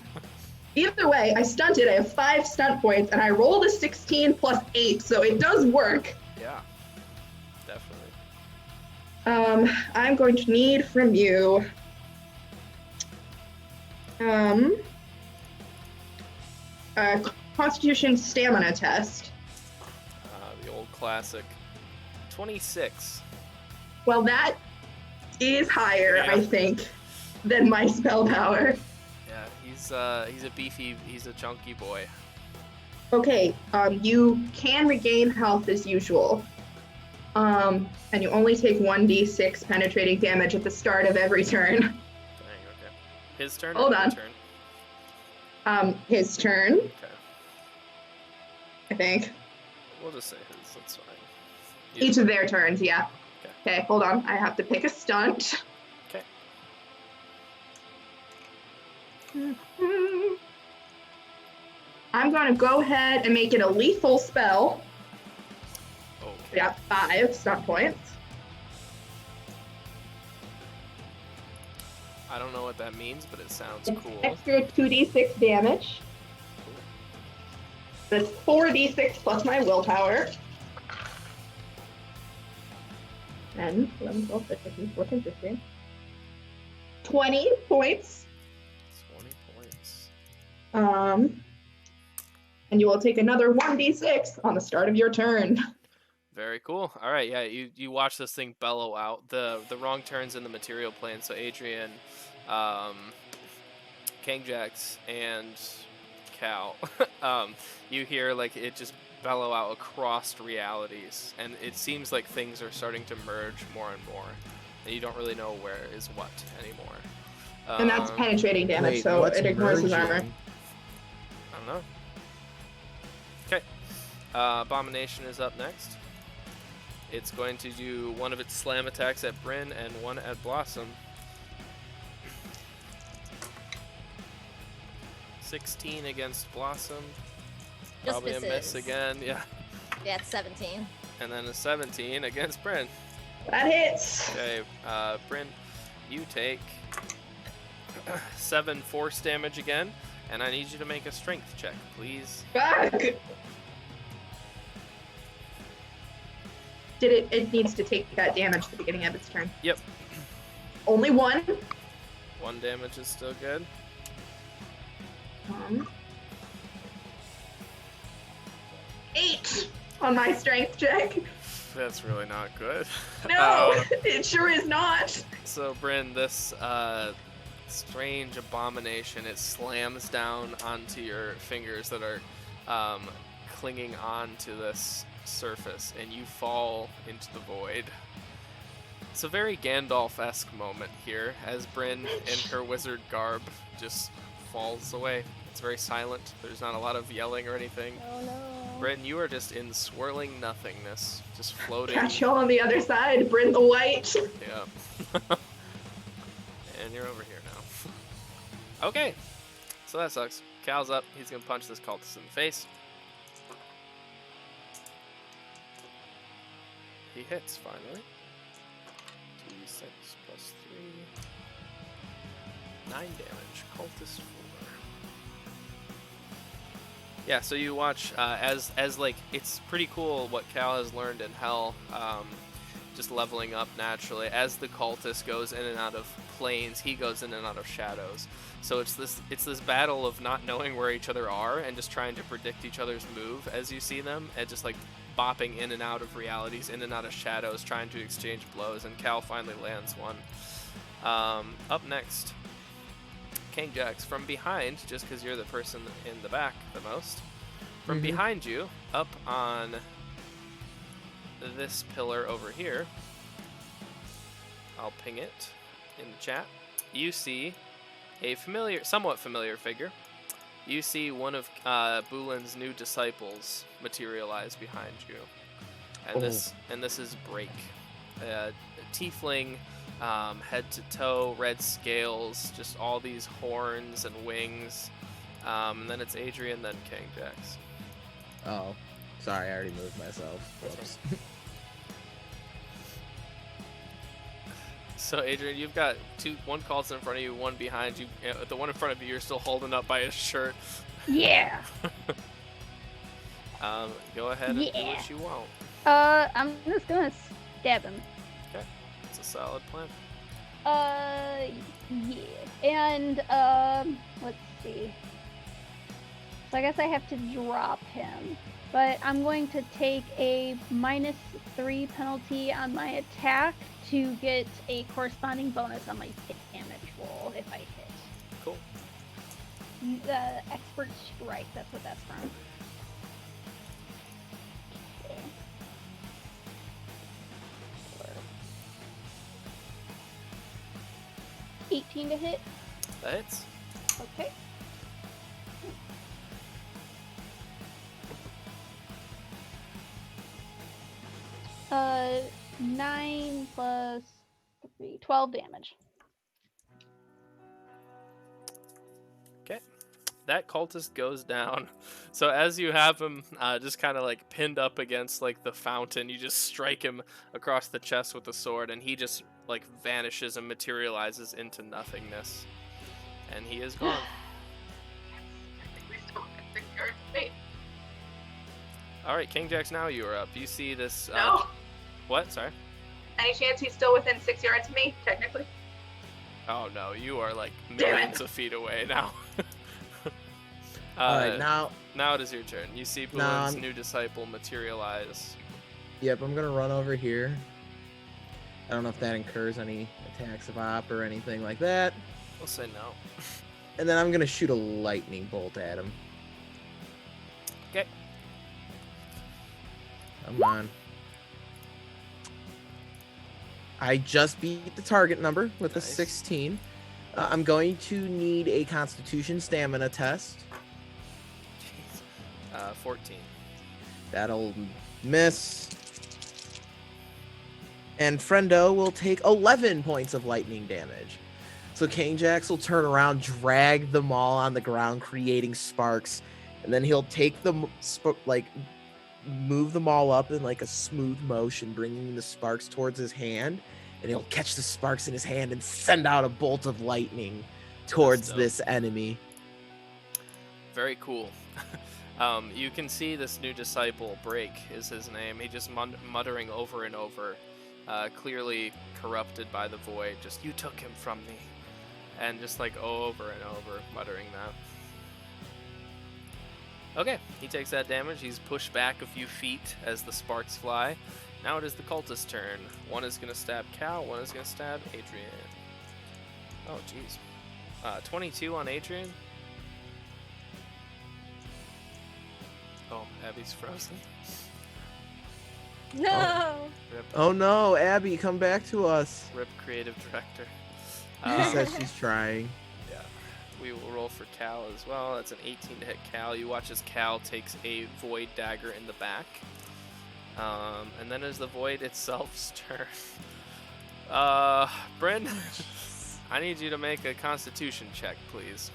either way, I stunted. I have 5 stunt points, and I rolled a 16 plus 8, so it does work. yeah. Definitely. I'm going to need from you, a Constitution stamina test. The old classic. 26. Well, that is higher, Yeah. I think, than my spell power. Yeah, he's a beefy, he's a chunky boy. Okay, you can regain health as usual. And you only take 1d6 penetrating damage at the start of every turn. Dang, okay. His turn or Hold your on. turn? His turn, Okay. I think. We'll just say his, that's fine. Each of their turns, yeah. Okay. Okay, hold on. I have to pick a stunt. Okay. I'm going to go ahead and make it a lethal spell. Oh, We got 5 stunt points. I don't know what that means, but it sounds It's cool. extra 2d6 damage. That's 4d6 plus my willpower. 10, 11, 12, 13, 14, 15. 20 points. 20 points. And you will take another 1d6 on the start of your turn. Very cool. All right, yeah, you watch this thing bellow out. The wrong turns in the material plane. So Adrian, Kangjax, and Cal, you hear like it just bellow out across realities, and it seems like things are starting to merge more and more, and you don't really know where is what anymore. And that's penetrating damage, Wait, so what's it ignores his armor. merging? I don't know. Okay. Abomination is up next. It's going to do one of its slam attacks at Bryn and one at Blossom. 16 against Blossom. Just Probably a miss misses. again, yeah. Yeah, it's 17. And then a 17 against Bryn. That hits. Okay, Bryn, you take 7 force damage again, and I need you to make a strength check, please. Fuck. It needs to take that damage at the beginning of its turn. Yep. Only 1. 1 damage is still good. 8 on my strength check. That's really not good. No, it sure is not. So, Bryn, this strange abomination, it slams down onto your fingers that are clinging onto this surface, and you fall into the void. It's a very Gandalf-esque moment here, as Bryn, in her wizard garb, just falls away. It's very silent. There's not a lot of yelling or anything. Oh no. Bryn, you are just in swirling nothingness, just floating. Catch y'all on the other side, Bryn the White. Yeah. And you're over here now. Okay. So that sucks. Cal's up. He's gonna punch this cultist in the face. He hits, finally. 6 plus 3. 9 damage. Cultist 4. Yeah, so you watch as like it's pretty cool what Cal has learned in Hell, just leveling up naturally. As the cultist goes in and out of planes, he goes in and out of shadows. So it's this battle of not knowing where each other are and just trying to predict each other's move as you see them, and just like bopping in and out of realities, in and out of shadows, trying to exchange blows. And Cal finally lands one. Up next, King Jax, from behind, just because you're the person in the back the most, from behind you, up on this pillar over here, I'll ping it in the chat, you see a somewhat familiar figure. You see one of Bulin's new disciples materialize behind you, and this is Break, a tiefling, head to toe, red scales, just all these horns and wings. And then it's Adrian, then King Jax. Oh, sorry, I already moved myself. Whoops. So Adrian, you've got one Cultist in front of you, one behind you. The one in front of you, you're still holding up by his shirt. Yeah. Go ahead and do what you want. I'm just gonna stab him. Okay, it's a solid plan. Yeah. And let's see. So I guess I have to drop him, but I'm going to take a -3 penalty on my attack to get a corresponding bonus on my hit damage roll if I hit. Cool. The expert strike, that's what that's from. Okay. 18 to hit. That hits. Okay. 9 plus 3, 12 damage. Okay. That cultist goes down. So as you have him just kind of like pinned up against like the fountain, you just strike him across the chest with the sword, and he just like vanishes and materializes into nothingness. And he is gone. We still have 6 yards to me. Alright, King Jax, now you are up. You see this... No. What? Sorry? Any chance he's still within 6 yards of me, technically? Oh no, you are like Damn millions of feet away now. Alright, now it is your turn. You see Bulin's new disciple materialize. Yep, I'm gonna run over here. I don't know if that incurs any attacks of op or anything like that. We'll say no. And then I'm gonna shoot a lightning bolt at him. Okay. Come on. I just beat the target number with a Nice. 16. I'm going to need a Constitution Stamina test. Jeez. 14. That'll miss. And Friendo will take 11 points of lightning damage. So King Jax will turn around, drag them all on the ground, creating sparks, and then he'll take them, move them all up in like a smooth motion, bringing the sparks towards his hand, and he'll catch the sparks in his hand and send out a bolt of lightning towards this enemy. Very cool. You can see this new disciple, Break is his name. He just muttering over and over, clearly corrupted by the void. Just, you took him from me. And just like over and over, muttering that. Okay, he takes that damage. He's pushed back a few feet as the sparks fly. Now it is the cultist's turn. One is going to stab Cal, one is going to stab Adrian. Oh, jeez. 22 on Adrian. Oh, Abby's frozen. No. Rip, Oh no, Abby, come back to us. rip creative director. She says she's trying. Yeah. We will roll for Cal as well. That's an 18 to hit Cal. You watch as Cal takes a void dagger in the back. And then is the void itself's turn. Bryn, I need you to make a constitution check, please.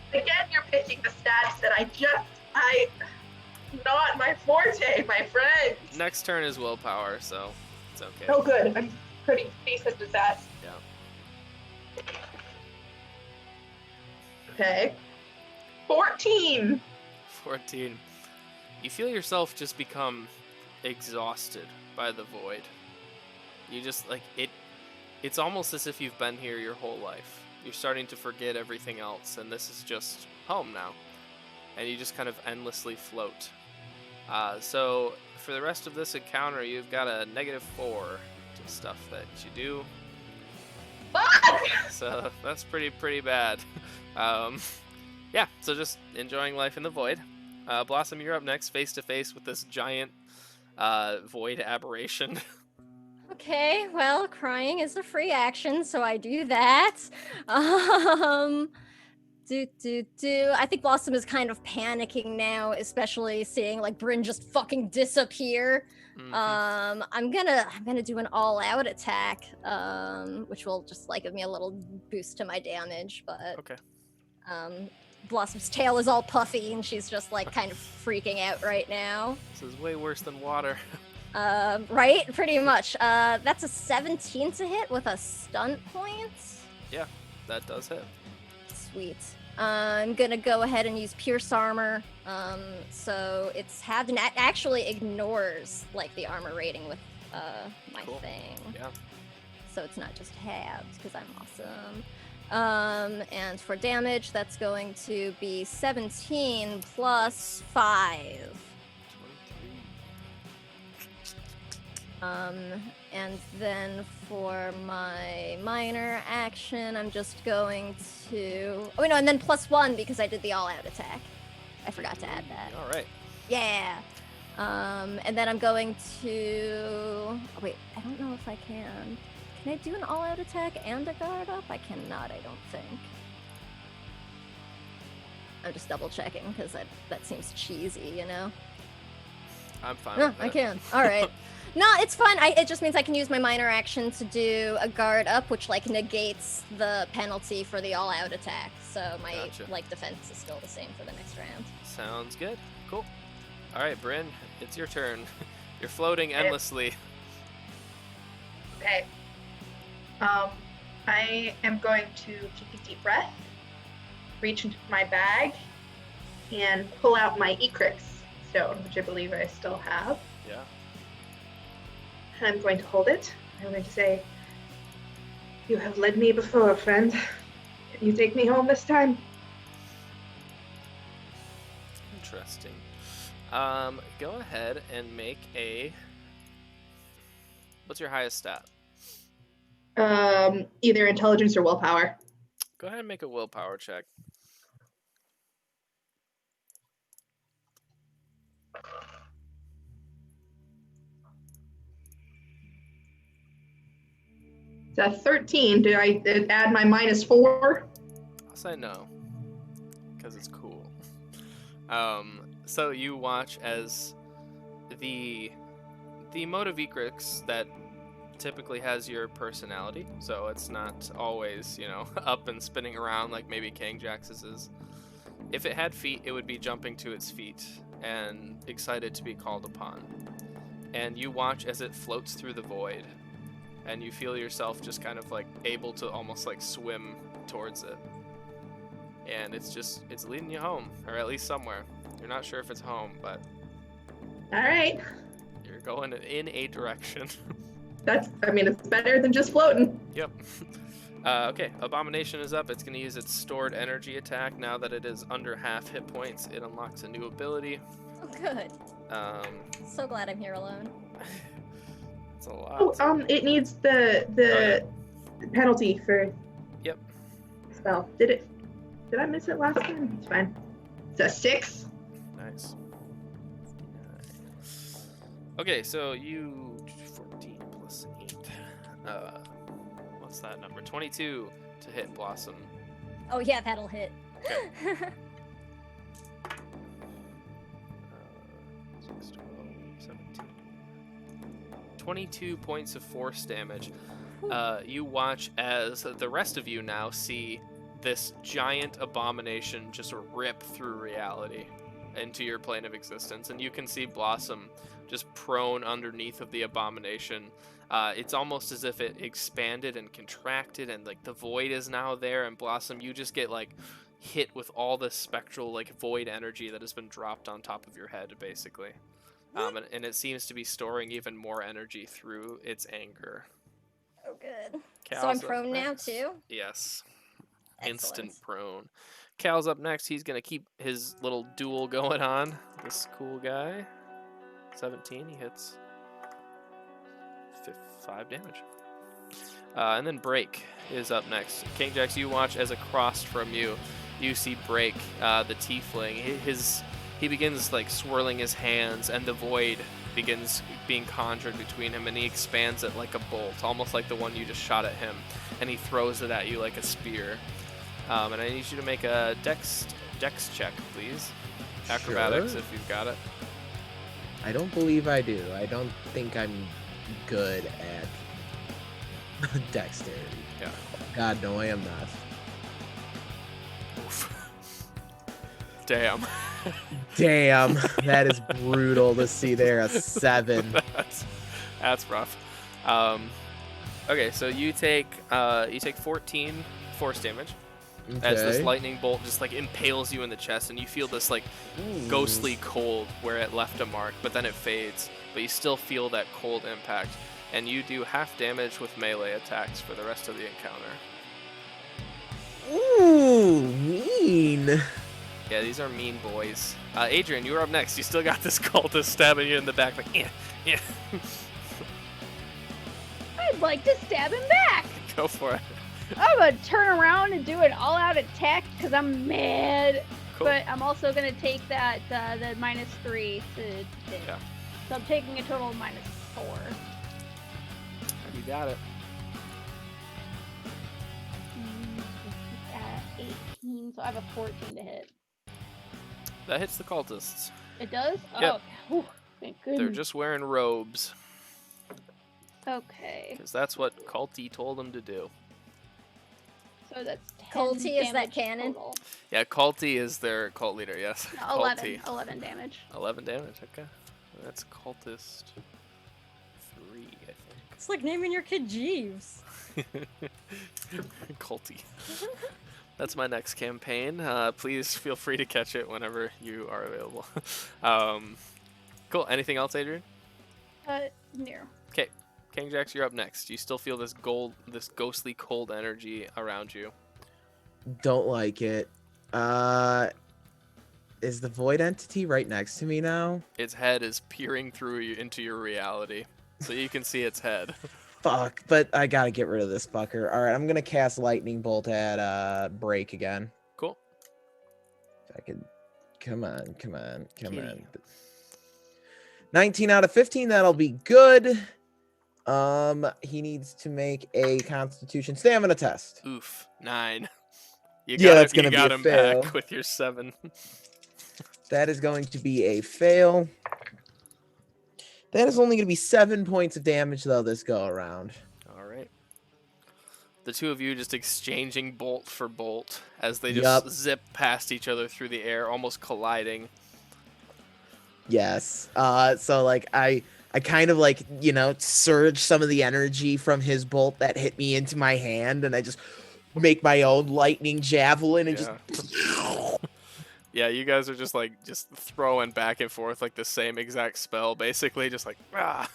Again, you're picking the stats that not my forte, my friend. Next turn is willpower, so It's okay. Oh, good. I'm pretty decent at that. Yeah. Okay. 14. 14. You feel yourself just become exhausted by the void. You just like it. It's almost as if you've been here your whole life. You're starting to forget everything else, and this is just home now. And you just kind of endlessly float. So for the rest of this encounter, you've got a -4 to stuff that you do. Fuck! So that's pretty bad. Um, yeah. So just enjoying life in the void. Blossom, you're up next, face to face with this giant void aberration. Okay, well, crying is a free action, so I do that. Um, I think Blossom is kind of panicking now, especially seeing like Bryn just fucking disappear. Mhm. I'm gonna do an all-out attack, which will just like give me a little boost to my damage. But Okay. Blossom's tail is all puffy, and she's just like kind of freaking out right now. This is way worse than water. Right? Pretty much. That's a 17 to hit with a stunt point. Yeah, that does hit. Sweet. I'm gonna go ahead and use Pierce Armor. So it's halved, and it actually ignores like the armor rating with my Cool. thing. Yeah. So it's not just halved because I'm awesome. And for damage, that's going to be 17 plus 5. 23. And then for my minor action, I'm just going to. Oh, wait, no, and then +1 because I did the all-out attack. I forgot to add that. All right. Yeah. And then I'm going to. Oh, wait, I don't know if I can. Can I do an all-out attack and a guard up? I cannot, I don't think. I'm just double checking because that seems cheesy, you know? I'm fine. No, with I that. can. All right. No, it's fine. It just means I can use my minor action to do a guard up, which like negates the penalty for the all-out attack. So my Gotcha. like defense is still the same for the next round. Sounds good. Cool. All right, Bryn, it's your turn. You're floating endlessly. Okay. I am going to take a deep breath, reach into my bag, and pull out my Ecrix stone, which I believe I still have. Yeah. And I'm going to hold it. I'm going to say, "You have led me before, friend. Can you take me home this time?" Interesting. Go ahead and make a. What's your highest stat? Either intelligence or willpower. Go ahead and make a willpower check. It's a 13. Do I add my -4? I'll say no, because it's cool. So you watch as the mode of Ecrix that typically has your personality, so it's not always, up and spinning around like maybe Kangjax's is. If it had feet, it would be jumping to its feet and excited to be called upon. And you watch as it floats through the void, and you feel yourself just kind of like able to almost like swim towards it. And it's leading you home, or at least somewhere. You're not sure if it's home, but All right. you're going in a direction. It's better than just floating. Yep. Okay, Abomination is up. It's going to use its stored energy attack. Now that it is under half hit points, it unlocks a new ability. Oh, good. So glad I'm here alone. It's a lot. Oh, it needs the penalty for. Yep. Spell. Did I miss it last time? It's fine. It's a 6. Nice. Okay, so you 14 plus 8. What's that number? 22 to hit Blossom. Oh yeah, that'll hit. Okay. 6, 12, 17. 22 points of force damage. You watch as the rest of you now see this giant abomination just rip through reality into your plane of existence, and you can see Blossom just prone underneath of the abomination, It's almost as if it expanded and contracted, and like the void is now there. And Blossom, you just get like hit with all this spectral like void energy that has been dropped on top of your head, basically. And it seems to be storing even more energy through its anger. Oh, good. So Cal's I'm up prone now next. too? Yes. Excellent. Instant prone. Cal's up next. He's going to keep his little duel going on. This cool guy. 17. He hits 5 damage. And then Break is up next. King Jax, you watch as across from you, you see Break, the tiefling. He begins like swirling his hands, and the void begins being conjured between him, and he expands it like a bolt, almost like the one you just shot at him, and he throws it at you like a spear. And I need you to make a dex check, please. Acrobatics, Sure. if you've got it. I don't believe I do. I don't think I'm good at dexterity. Yeah. God, no, I am not. Oof. Damn. Damn, that is brutal to see there. A 7. That's rough. Okay, so you take 14 force damage as this Okay. lightning bolt just like impales you in the chest, and you feel this like Ooh. ghostly cold where it left a mark, but then it fades. But you still feel that cold impact, and you do half damage with melee attacks for the rest of the encounter. Ooh, mean. Yeah, these are mean boys. Adrian, you're up next. You still got this cultist stabbing you in the back, like, yeah. I'd like to stab him back. Go for it. I'm gonna turn around and do an all-out attack because I'm mad. Cool. But I'm also gonna take that the -3 to hit. Yeah. So I'm taking a total of -4. You got it. 18, so I have a 14 to hit. That hits the cultists. It does? Yep. Oh, whew, thank goodness. They're just wearing robes, Okay, because that's what Culty told them to do. so that's 10 Culty, is that damage canon? total. Yeah, Culty is their cult leader, yes. No, Culty. 11 damage. 11 damage, okay. That's cultist 3, I It's like naming your kid Jeeves. think. Culty. That's my next campaign. Please feel free to catch it whenever you are available. Cool. Anything else, Adrian? No. Okay. King Jax, you're up next. You still feel this ghostly cold energy around you. Don't like it. Is the void entity right next to me now? Its head is peering through you into your reality, so you can see its head. Fuck, but I gotta get rid of this fucker. Alright, I'm gonna cast Lightning Bolt at Break again. Cool. If I could. Come on. Kitty. 19 out of 15, that'll be good. He needs to make a Constitution Stamina test. Oof. 9. You Yeah, got that's it, you gonna be got a him fail. back with your 7. That is going to be a fail. That is only going to be 7 points of damage, though, this go around. All right. The two of you just exchanging bolt for bolt as they just Yup. zip past each other through the air, almost colliding. Yes. So, like, I kind of, like, surge some of the energy from his bolt that hit me into my hand, and I just make my own lightning javelin and just... Yeah, you guys are just throwing back and forth like the same exact spell, basically, just like ah.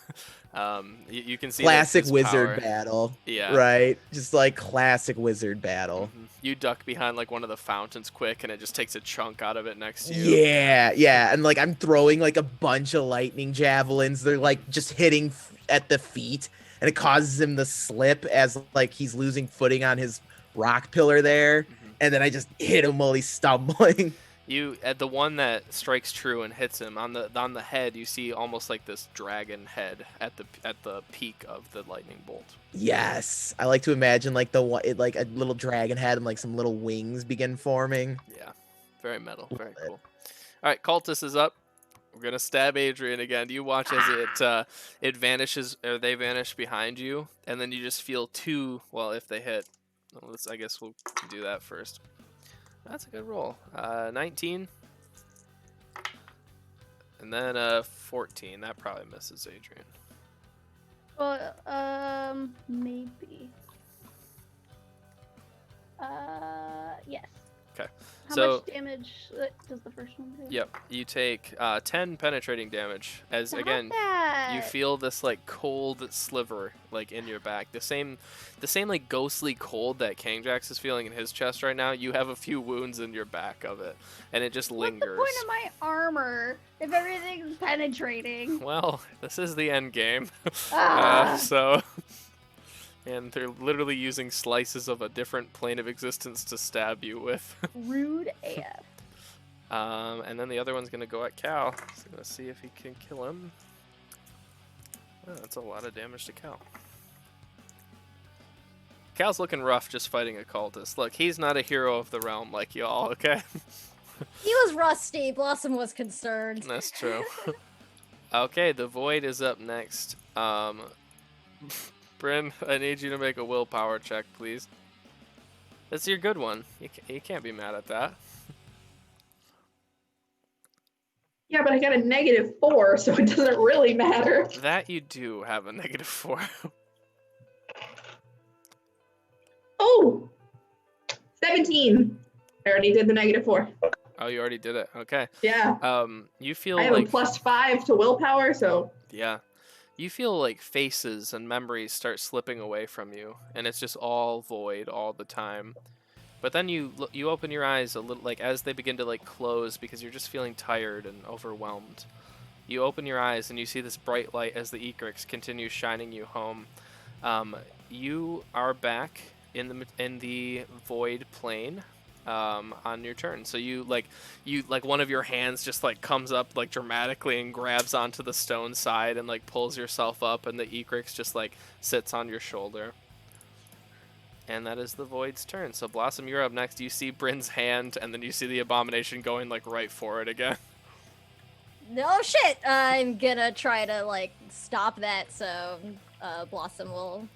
You can see Classic his wizard power. battle. Yeah. Right? Just like classic wizard battle. Mhm. You duck behind like one of the fountains quick, and it just takes a chunk out of it next to you. Yeah. And like I'm throwing like a bunch of lightning javelins. They're like just hitting at the feet, and it causes him to slip as like he's losing footing on his rock pillar there. Mhm. And then I just hit him while he's stumbling. You at the one that strikes true and hits him on the head. You see almost like this dragon head at the peak of the lightning bolt. Yes, I like to imagine like like a little dragon head and like some little wings begin forming. Yeah, very metal, very cool. All right, Cultist is up. We're gonna stab Adrian again. You watch as it vanishes, or they vanish behind you, and then you just feel 2. Well, if they hit, I guess we'll do that first. That's a good roll. 19. And then 14. That probably misses Adrian. Maybe. Yes. Okay. How So much damage does the first one do? yep, you take 10 penetrating damage as Stop again that! you feel this like cold sliver like in your back. The same like ghostly cold that Kangjax is feeling in his chest right now. You have a few wounds in your back of it, and it just What's the lingers. point of my armor if everything's penetrating? Well, this is the end game. Ah! So and they're literally using slices of a different plane of existence to stab you with. Rude AF. And then the other one's gonna go at Cal. So let's see if he can kill him. Oh, that's a lot of damage to Cal. Cal's looking rough just fighting a cultist. Look, he's not a hero of the realm like y'all, okay? He was rusty. Blossom was concerned. That's true. Okay, the Void is up next. Bryn, I need you to make a willpower check, please. That's your good one. You can't be mad at that. Yeah, but I got a -4, so it doesn't really matter. That you do have a -4. Oh! 17. I already did the -4. Oh, you already did it. Okay. Yeah. You feel I have like a +5 to willpower, so yeah. You feel like faces and memories start slipping away from you, and it's just all void all the time. But then you open your eyes a little, like as they begin to like close because you're just feeling tired and overwhelmed. You open your eyes and you see this bright light as the Ecrix continues shining you home. You are back in the void plane. On your turn, so you like one of your hands just like comes up like dramatically and grabs onto the stone side and like pulls yourself up, and the Ecrix just like sits on your shoulder. And that is the Void's turn. So Blossom, you're up next. You see Bryn's hand, and then you see the Abomination going like right for it again. No shit! I'm gonna try to like stop that. So Blossom will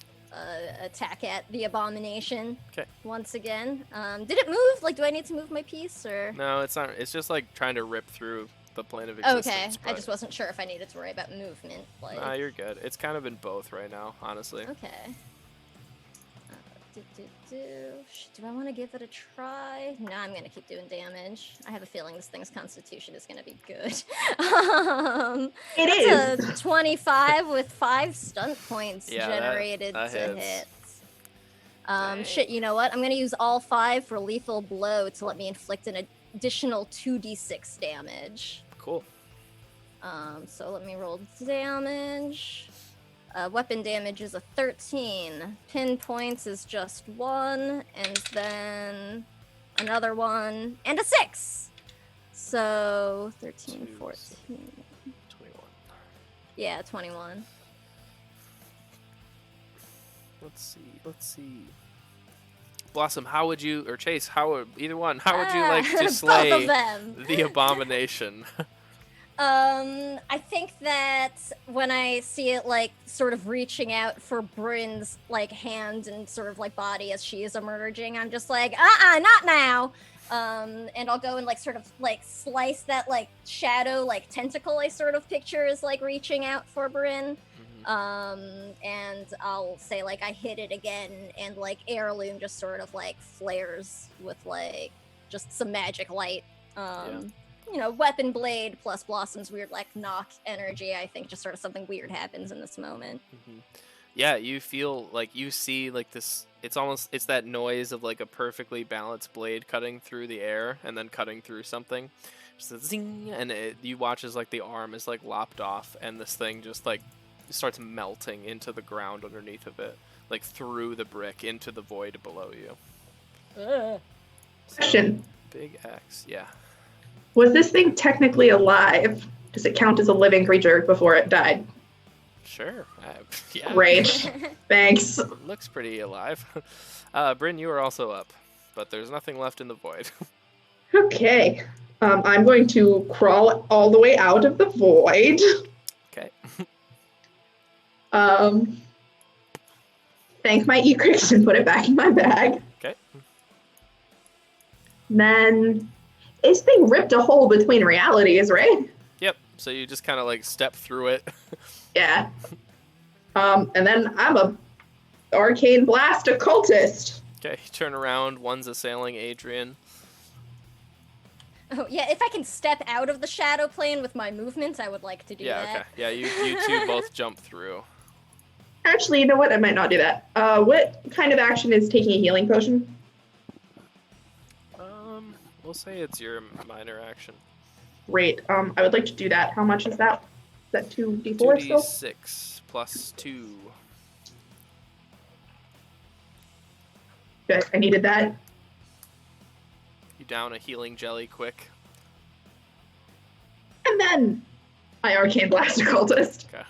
attack at the Abomination. Okay. Once again. Did it move? Like, do I need to move my piece or? No, it's not. It's just like trying to rip through the plane of existence. Okay, I but- just wasn't sure if I needed to worry about movement. Like. Nah, you're good. It's kind of in both right now, honestly. Okay. Do I want to give it a try? No, I'm gonna keep doing damage. I have a feeling this thing's constitution is gonna be good. it That's is. a 25 with 5 stunt points Yeah, generated that to hits. hit. Dang. Shit, you know what? I'm gonna use all 5 for lethal blow to let me inflict an additional 2d6 damage. Cool. So let me roll damage. Weapon damage is a 13. Pin points is just 1, and then another 1, and a 6! So 13, 14. 21. Yeah, 21. Let's see. Blossom, how would you, or Chase, either one, how would you like to Both slay of them. the Abomination? I think that when I see it like sort of reaching out for Bryn's like hand and sort of like body as she is emerging, I'm just like, not now. And I'll go and like sort of like slice that like shadow like tentacle I sort of picture as like reaching out for Bryn. And I'll say like I hit it again, and like Heirloom just sort of like flares with like just some magic light. You know, weapon blade plus Blossom's weird like knock energy. I think just sort of something weird happens in this moment. Yeah, you feel like you see like this. It's that noise of like a perfectly balanced blade cutting through the air and then cutting through something. Just a zing, and you watch as like the arm is like lopped off, and this thing just like starts melting into the ground underneath of it, like through the brick into the void below you. So, Question. big X, yeah. Was this thing technically alive? Does it count as a living creature before it died? Sure. Yeah. Great. Thanks. It looks pretty alive. Bryn, you are also up, but there's nothing left in the void. Okay. I'm going to crawl all the way out of the void. Okay. Thank my Ecrix and put it back in my bag. Okay. Then this thing ripped a hole between realities, right? Yep. So you just kind of like step through it. Yeah. And then I'm a arcane blast a cultist. Okay, turn around. One's assailing Adrian. Oh, yeah, if I can step out of the shadow plane with my movements, I would like to do Yeah, that. okay. Yeah, you two both jump through. Actually, you know what? I might not do that. What kind of action is taking a healing potion? We'll say it's your minor action. Great. I would like to do that. How much is that? Is that 2d4 still? 2d6 plus 2. Good. I needed that. You down a healing jelly quick. And then I arcane blast a cultist. Okay.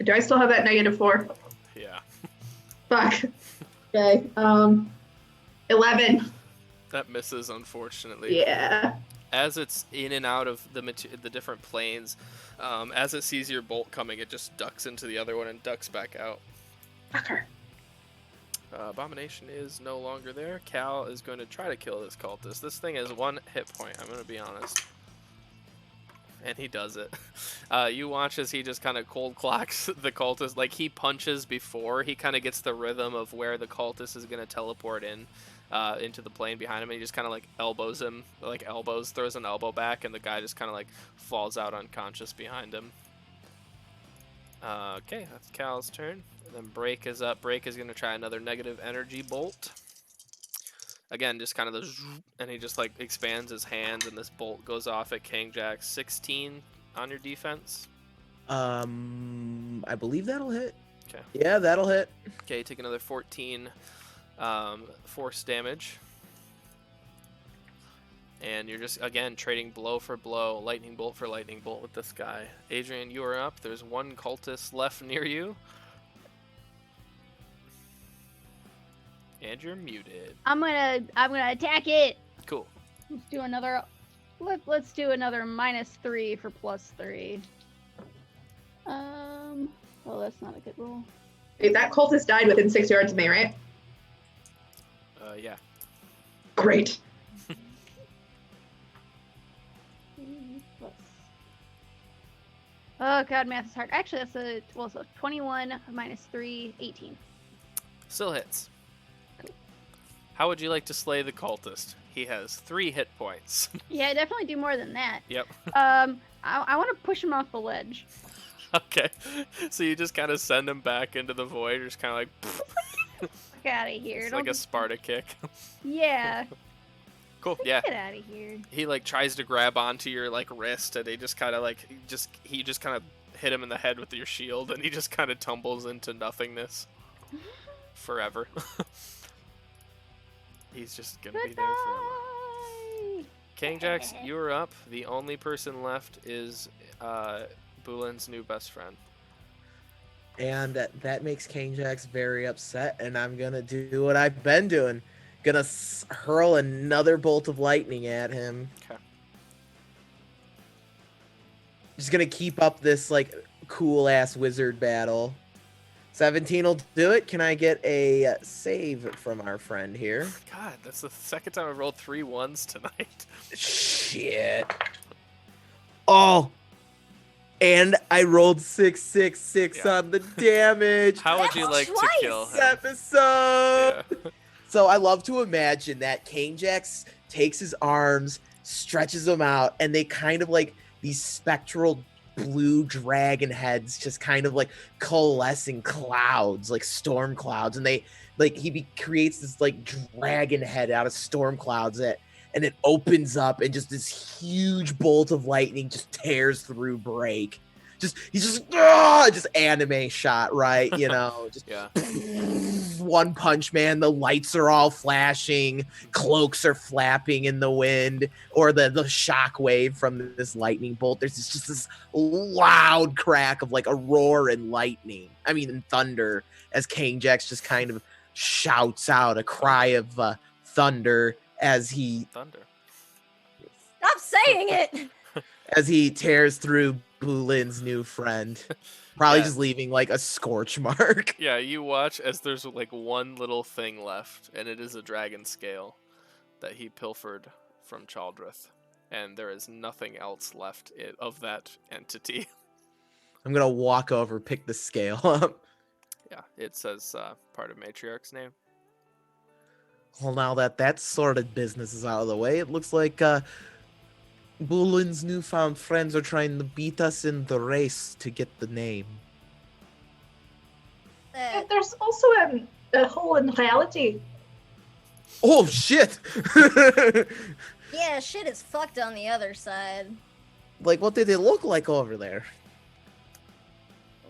Do I still have that -4? Yeah. Fuck. Okay. 11. That misses, unfortunately. Yeah. As it's in and out of the different planes, as it sees your bolt coming, it just ducks into the other one and ducks back out. Fucker. Abomination is no longer there. Cal is going to try to kill this cultist. This thing has 1 hit point, I'm going to be honest. And he does it. You watch as he just kind of cold clocks the cultist. Like, he punches before he kind of gets the rhythm of where the cultist is going to teleport in into the plane behind him. And he just kind of like elbows him, throws an elbow back, and the guy just kind of like falls out unconscious behind him. Okay, that's Cal's turn. And then Break is up. Break is going to try another negative energy bolt. Again, just kind of the zoop, and he just like expands his hands, and this bolt goes off at King Jack. 16 on your defense. I believe that'll hit. Okay. Yeah, that'll hit. Okay, take another 14 force damage. And you're just, again, trading blow for blow, lightning bolt for lightning bolt with this guy. Adrian, you are up. There's 1 cultist left near you. And you're muted. I'm gonna attack it. Cool. Let's do another. Let's do another -3 for +3. Well, that's not a good roll. Wait, that cultist died within 6 yards of me, right? Yeah. Great. Oh god, math is hard. Actually, that's so 21 -3, 18. Still hits. How would you like to slay the cultist? He has 3 hit points. Yeah, definitely do more than that. Yep. I want to push him off the ledge. Okay. So you just kind of send him back into the void, just kind of like... Get out of here. It's Don't like a just- Sparta kick. Yeah. Cool, yeah. Get out of here. He like tries to grab onto your like wrist, and he just kind of like he just kind of hit him in the head with your shield, and he just kind of tumbles into nothingness forever. He's just gonna be there forever. Goodbye. King Jax, you are up. The only person left is Bulin's new best friend. And that makes King Jax very upset, and I'm gonna do what I've been doing. Gonna hurl another bolt of lightning at him. Okay. Just gonna keep up this like cool ass wizard battle. 17 will do it. Can I get a save from our friend here? God, that's the second time I've rolled 3 1s tonight. Shit. Oh. And I rolled 666 Yeah. on the damage. How would That's you like to twice. kill This him? episode. Yeah. So I love to imagine that King Jax takes his arms, stretches them out, and they kind of like these spectral blue dragon heads just kind of like coalesce in clouds, like storm clouds, and they like creates this like dragon head out of storm clouds and it opens up, and just this huge bolt of lightning just tears through Break. He's just anime shot, right? You know, just Yeah. One Punch Man. The lights are all flashing, cloaks are flapping in the wind, or the shock wave from this lightning bolt. There's just this loud crack of like a roar and lightning. I mean, and thunder, as King Jax just kind of shouts out a cry of thunder as he Thunder. Stop saying it! tears through Bulin's new friend. Probably Yeah. just leaving like a scorch mark. Yeah, you watch as there's like one little thing left, and it is a dragon scale that he pilfered from Chaldrith. and there is nothing else left of that entity. I'm gonna walk over, pick the scale up. Yeah, it says part of Matriarch's name. Well, now that sordid business is out of the way, it looks like Bulin's newfound friends are trying to beat us in the race to get the name. There's also a hole in reality. Oh shit! Yeah, shit is fucked on the other side. Like, what did it look like over there?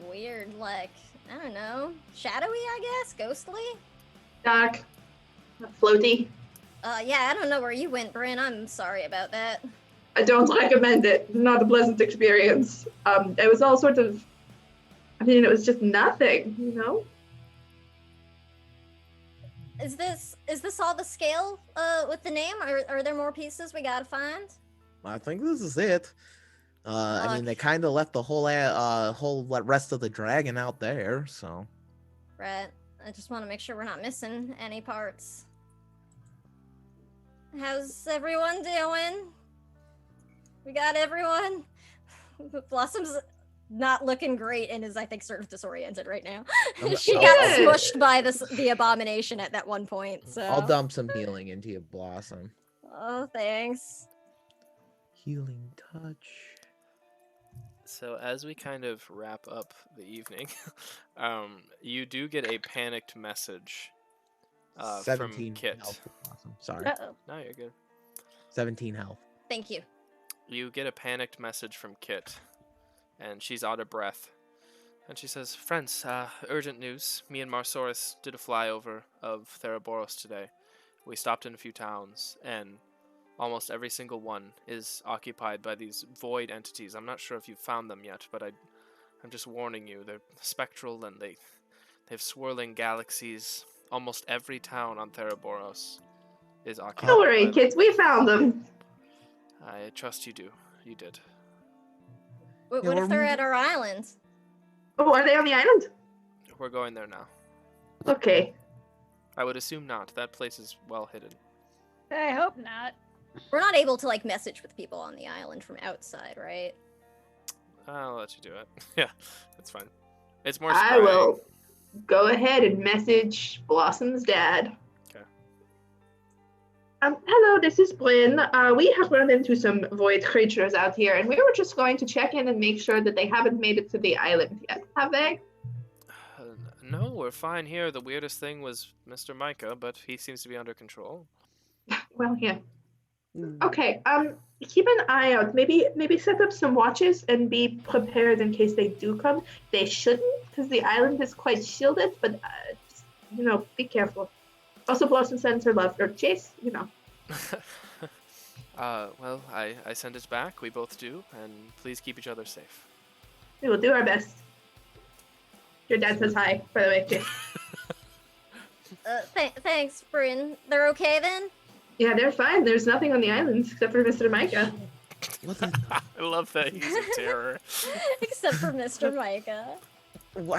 Weird, like, I don't know, shadowy, I guess, ghostly. Dark. Floaty. Yeah, I don't know where you went, Bryn. I'm sorry about that. I don't recommend it. Not a pleasant experience. It was all sort of. I mean, it was just nothing, you know. Is this all the scale with the name? Are there more pieces we gotta find? I think this is it. I mean, they Okay. kind of left the whole rest of the dragon out there, so. Right. I just want to make sure we're not missing any parts. How's everyone doing? We got everyone? Blossom's not looking great and is, I think, sort of disoriented right now. She got Good. smushed by the abomination at that one point, so. I'll dump some healing into you, Blossom. Oh, thanks. Healing touch. So as we kind of wrap up the evening, you do get a panicked message from 17 Kit. health, Blossom. Sorry. Uh-oh. No, you're good. 17 health. Thank you. You get a panicked message from Kit, and she's out of breath. And she says, "Friends, urgent news. Me and Marsaurus did a flyover of Theroboros today. We stopped in a few towns, and almost every single one is occupied by these void entities. I'm not sure if you've found them yet, but I'm just warning you. They're spectral, and they have swirling galaxies. Almost every town on Theroboros is occupied Don't worry, by kids. We found them. I trust you do. You did. What Yeah, if they're at our island? Oh, are they on the island? We're going there now. Okay. I would assume not. That place is well hidden. I hope not. We're not able to, like, message with people on the island from outside, right? I'll let you do it. Yeah, that's fine. It's more I scrying. will go ahead and message Blossom's dad. Okay. Hello, this is Bryn. We have run into some void creatures out here, and we were just going to check in and make sure that they haven't made it to the island yet. Have they? No, we're fine here. The weirdest thing was Mr. Micah, but he seems to be under control. Well, yeah. Okay. Keep an eye out. Maybe set up some watches and be prepared in case they do come. They shouldn't, because the island is quite shielded. But just, be careful. Also, Blossom sends her love, or Chase. Well, I send it back. We both do, and please keep each other safe. We will do our best. Your dad says hi, by the way, Chase. Thanks, Bryn. They're okay then? Yeah, they're fine. There's nothing on the island except for Mr. Micah. What the? I love that he's a terror. Except for Mr. Micah. Well,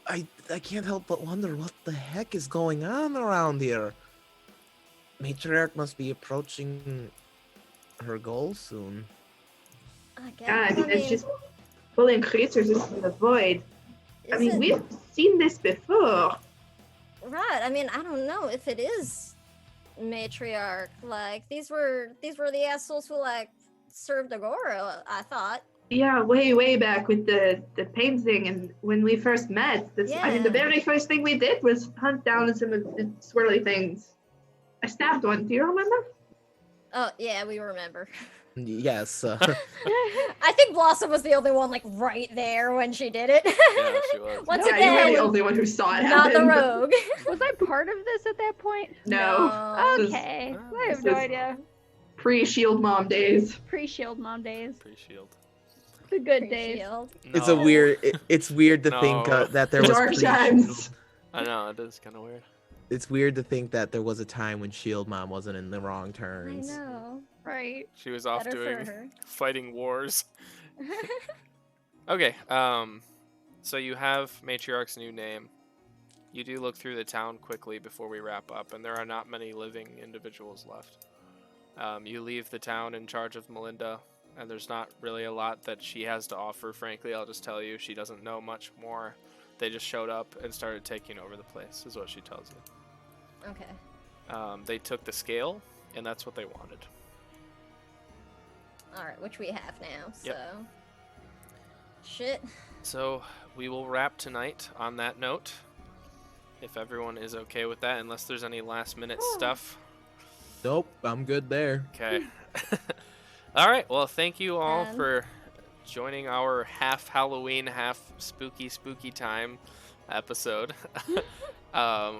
I can't help but wonder what the heck is going on around here. Matriarch must be approaching her goal soon. I guess. Yeah, I mean, it's just pulling creatures into the void. I mean, we've seen this before. Right. I mean, I don't know if it is Matriarch. Like, these were the assholes who, like, served Agora, I thought. Yeah, way back with the pain thing, and when we first met. I mean, the Yeah. very first thing we did was hunt down some of the swirly things. I stabbed one. Do you remember? Oh, yeah, we remember. Yes. I think Blossom was the only one, like, right there when she did it. Yeah, she was. Once Yeah, you were again, the only one who saw it not the happen. rogue. Was I part of this at that point? No. This is Okay. Ah, I have this no is- idea. Pre-Shield Mom days. Pre-Shield Mom days. Pre-shield. The good days. Shield. It's a No. weird. It's weird to think No. that there was Dark pre-Shield. times. I know, it is kind of weird. It's weird to think that there was a time when Shield Mom wasn't in the wrong I turns. know. Right. She was off Better doing for her. fighting wars. Okay, so you have Matriarch's new name. You do look through the town quickly before we wrap up, and there are not many living individuals left. You leave the town in charge of Melinda, and there's not really a lot that she has to offer, frankly. I'll just tell you, she doesn't know much more. They just showed up and started taking over the place, is what she tells you. Okay. They took the scale, and that's what they wanted. Alright, which we have now, so. Yep. Shit. So we will wrap tonight on that note, if everyone is okay with that, unless there's any last minute stuff. Nope, I'm good there. Okay. All right. Well, thank you all And- for joining our half Halloween, half spooky time episode.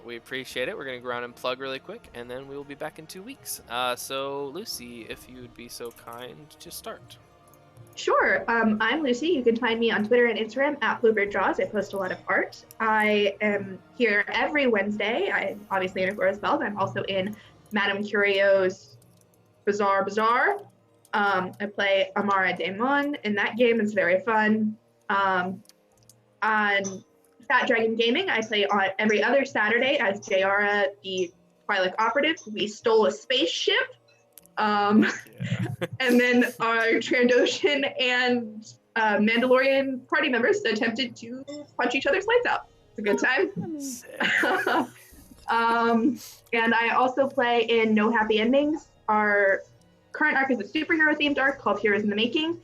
We appreciate it. We're going to go around and plug really quick, and then we will be back in 2 weeks. So, Lucy, if you would be so kind to start. Sure. I'm Lucy. You can find me on Twitter and Instagram at Bluebird Draws. I post a lot of art. I am here every Wednesday. I'm obviously in Agora's Bells. I'm also in Madame Curio's Bizarre Bazaar. I play Amara Daemon in that game. It's very fun. On Fat Dragon Gaming, I play on every other Saturday as Jayara, the Twilight Operative. We stole a spaceship. Yeah. And then our Trandoshan and Mandalorian party members attempted to punch each other's lights out. It's a good time. Sick. And I also play in No Happy Endings. Our current arc is a superhero themed arc called Heroes in the Making.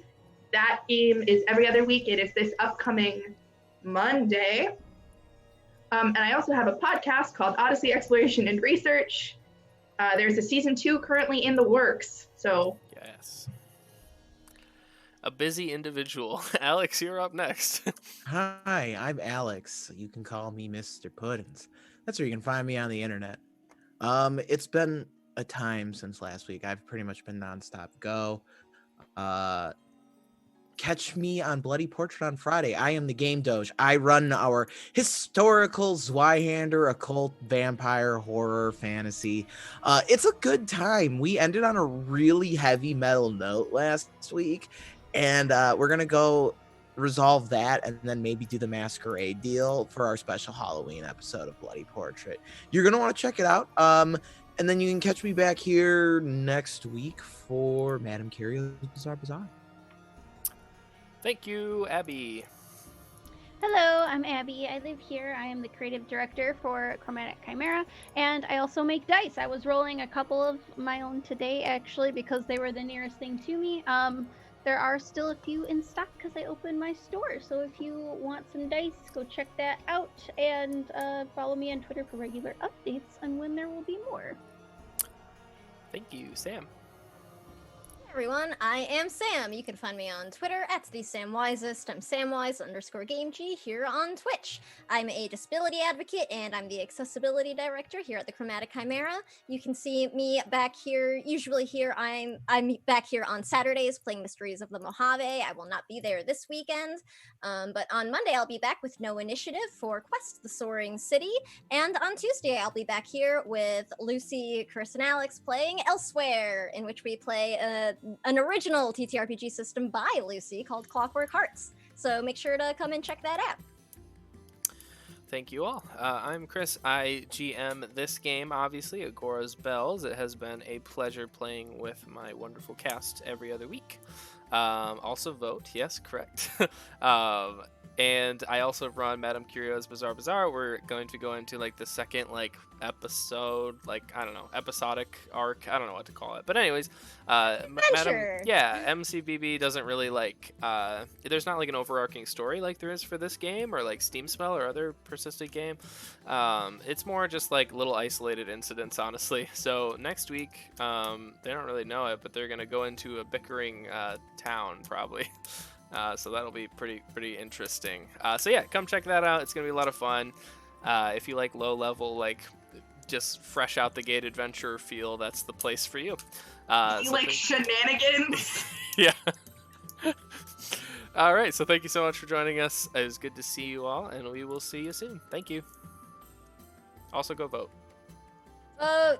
That game is every other week. It is this upcoming Monday. And I also have a podcast called Odyssey Exploration and Research. There's a season 2 currently in the works. So Yes. A busy individual. Alex, you're up next. Hi, I'm Alex. You can call me Mr. Puddins. That's where you can find me on the internet. It's been a time since last week. I've pretty much been nonstop go. Catch me on Bloody Portrait on Friday. I am the Game Doge. I run our historical Zweihander occult vampire horror fantasy. It's a good time. We ended on a really heavy metal note last week, and we're gonna go resolve that and then maybe do the masquerade deal for our special Halloween episode of Bloody Portrait. You're gonna want to check it out. And then you can catch me back here next week for Madame Curio's Bizarre Bazaar. Thank you, Abby. Hello, I'm Abby. I live here. I am the creative director for Chromatic Chimera, and I also make dice. I was rolling a couple of my own today, actually, because they were the nearest thing to me. There are still a few in stock because I opened my store. So if you want some dice, go check that out, and follow me on Twitter for regular updates on when there will be more. Thank you, Sam. Everyone, I am Sam. You can find me on Twitter at TheSamWisest. I'm Samwise_GameG here on Twitch. I'm a disability advocate and I'm the accessibility director here at the Chromatic Chimera. You can see me back here. Usually here I'm back here on Saturdays playing Mysteries of the Mojave. I will not be there this weekend, but on Monday I'll be back with No Initiative for Quest the Soaring City, and on Tuesday I'll be back here with Lucy, Chris, and Alex playing Elsewhere, in which we play an original TTRPG system by Lucy called Clockwork Hearts. So make sure to come and check that out. Thank you all. I'm Chris. I GM this game, obviously, Agora's Bells. It has been a pleasure playing with my wonderful cast every other week. Also vote, yes, correct. And I also run Madame Curio's Bizarre Bazaar. We're going to go into like the second episode, I don't know, episodic arc. I don't know what to call it. But anyways, Adventure. MCBB doesn't really there's not like an overarching story like there is for this game or like Steam Spell or other persistent game. It's more just like little isolated incidents, honestly. So next week, they don't really know it, but they're gonna go into a bickering town probably. So that'll be pretty interesting. So yeah, come check that out. It's gonna be a lot of fun. If you like low level, just fresh out the gate adventure feel, that's the place for you. you like shenanigans? Yeah. All right. So thank you so much for joining us. It was good to see you all, and we will see you soon. Thank you. Also, go vote. Vote.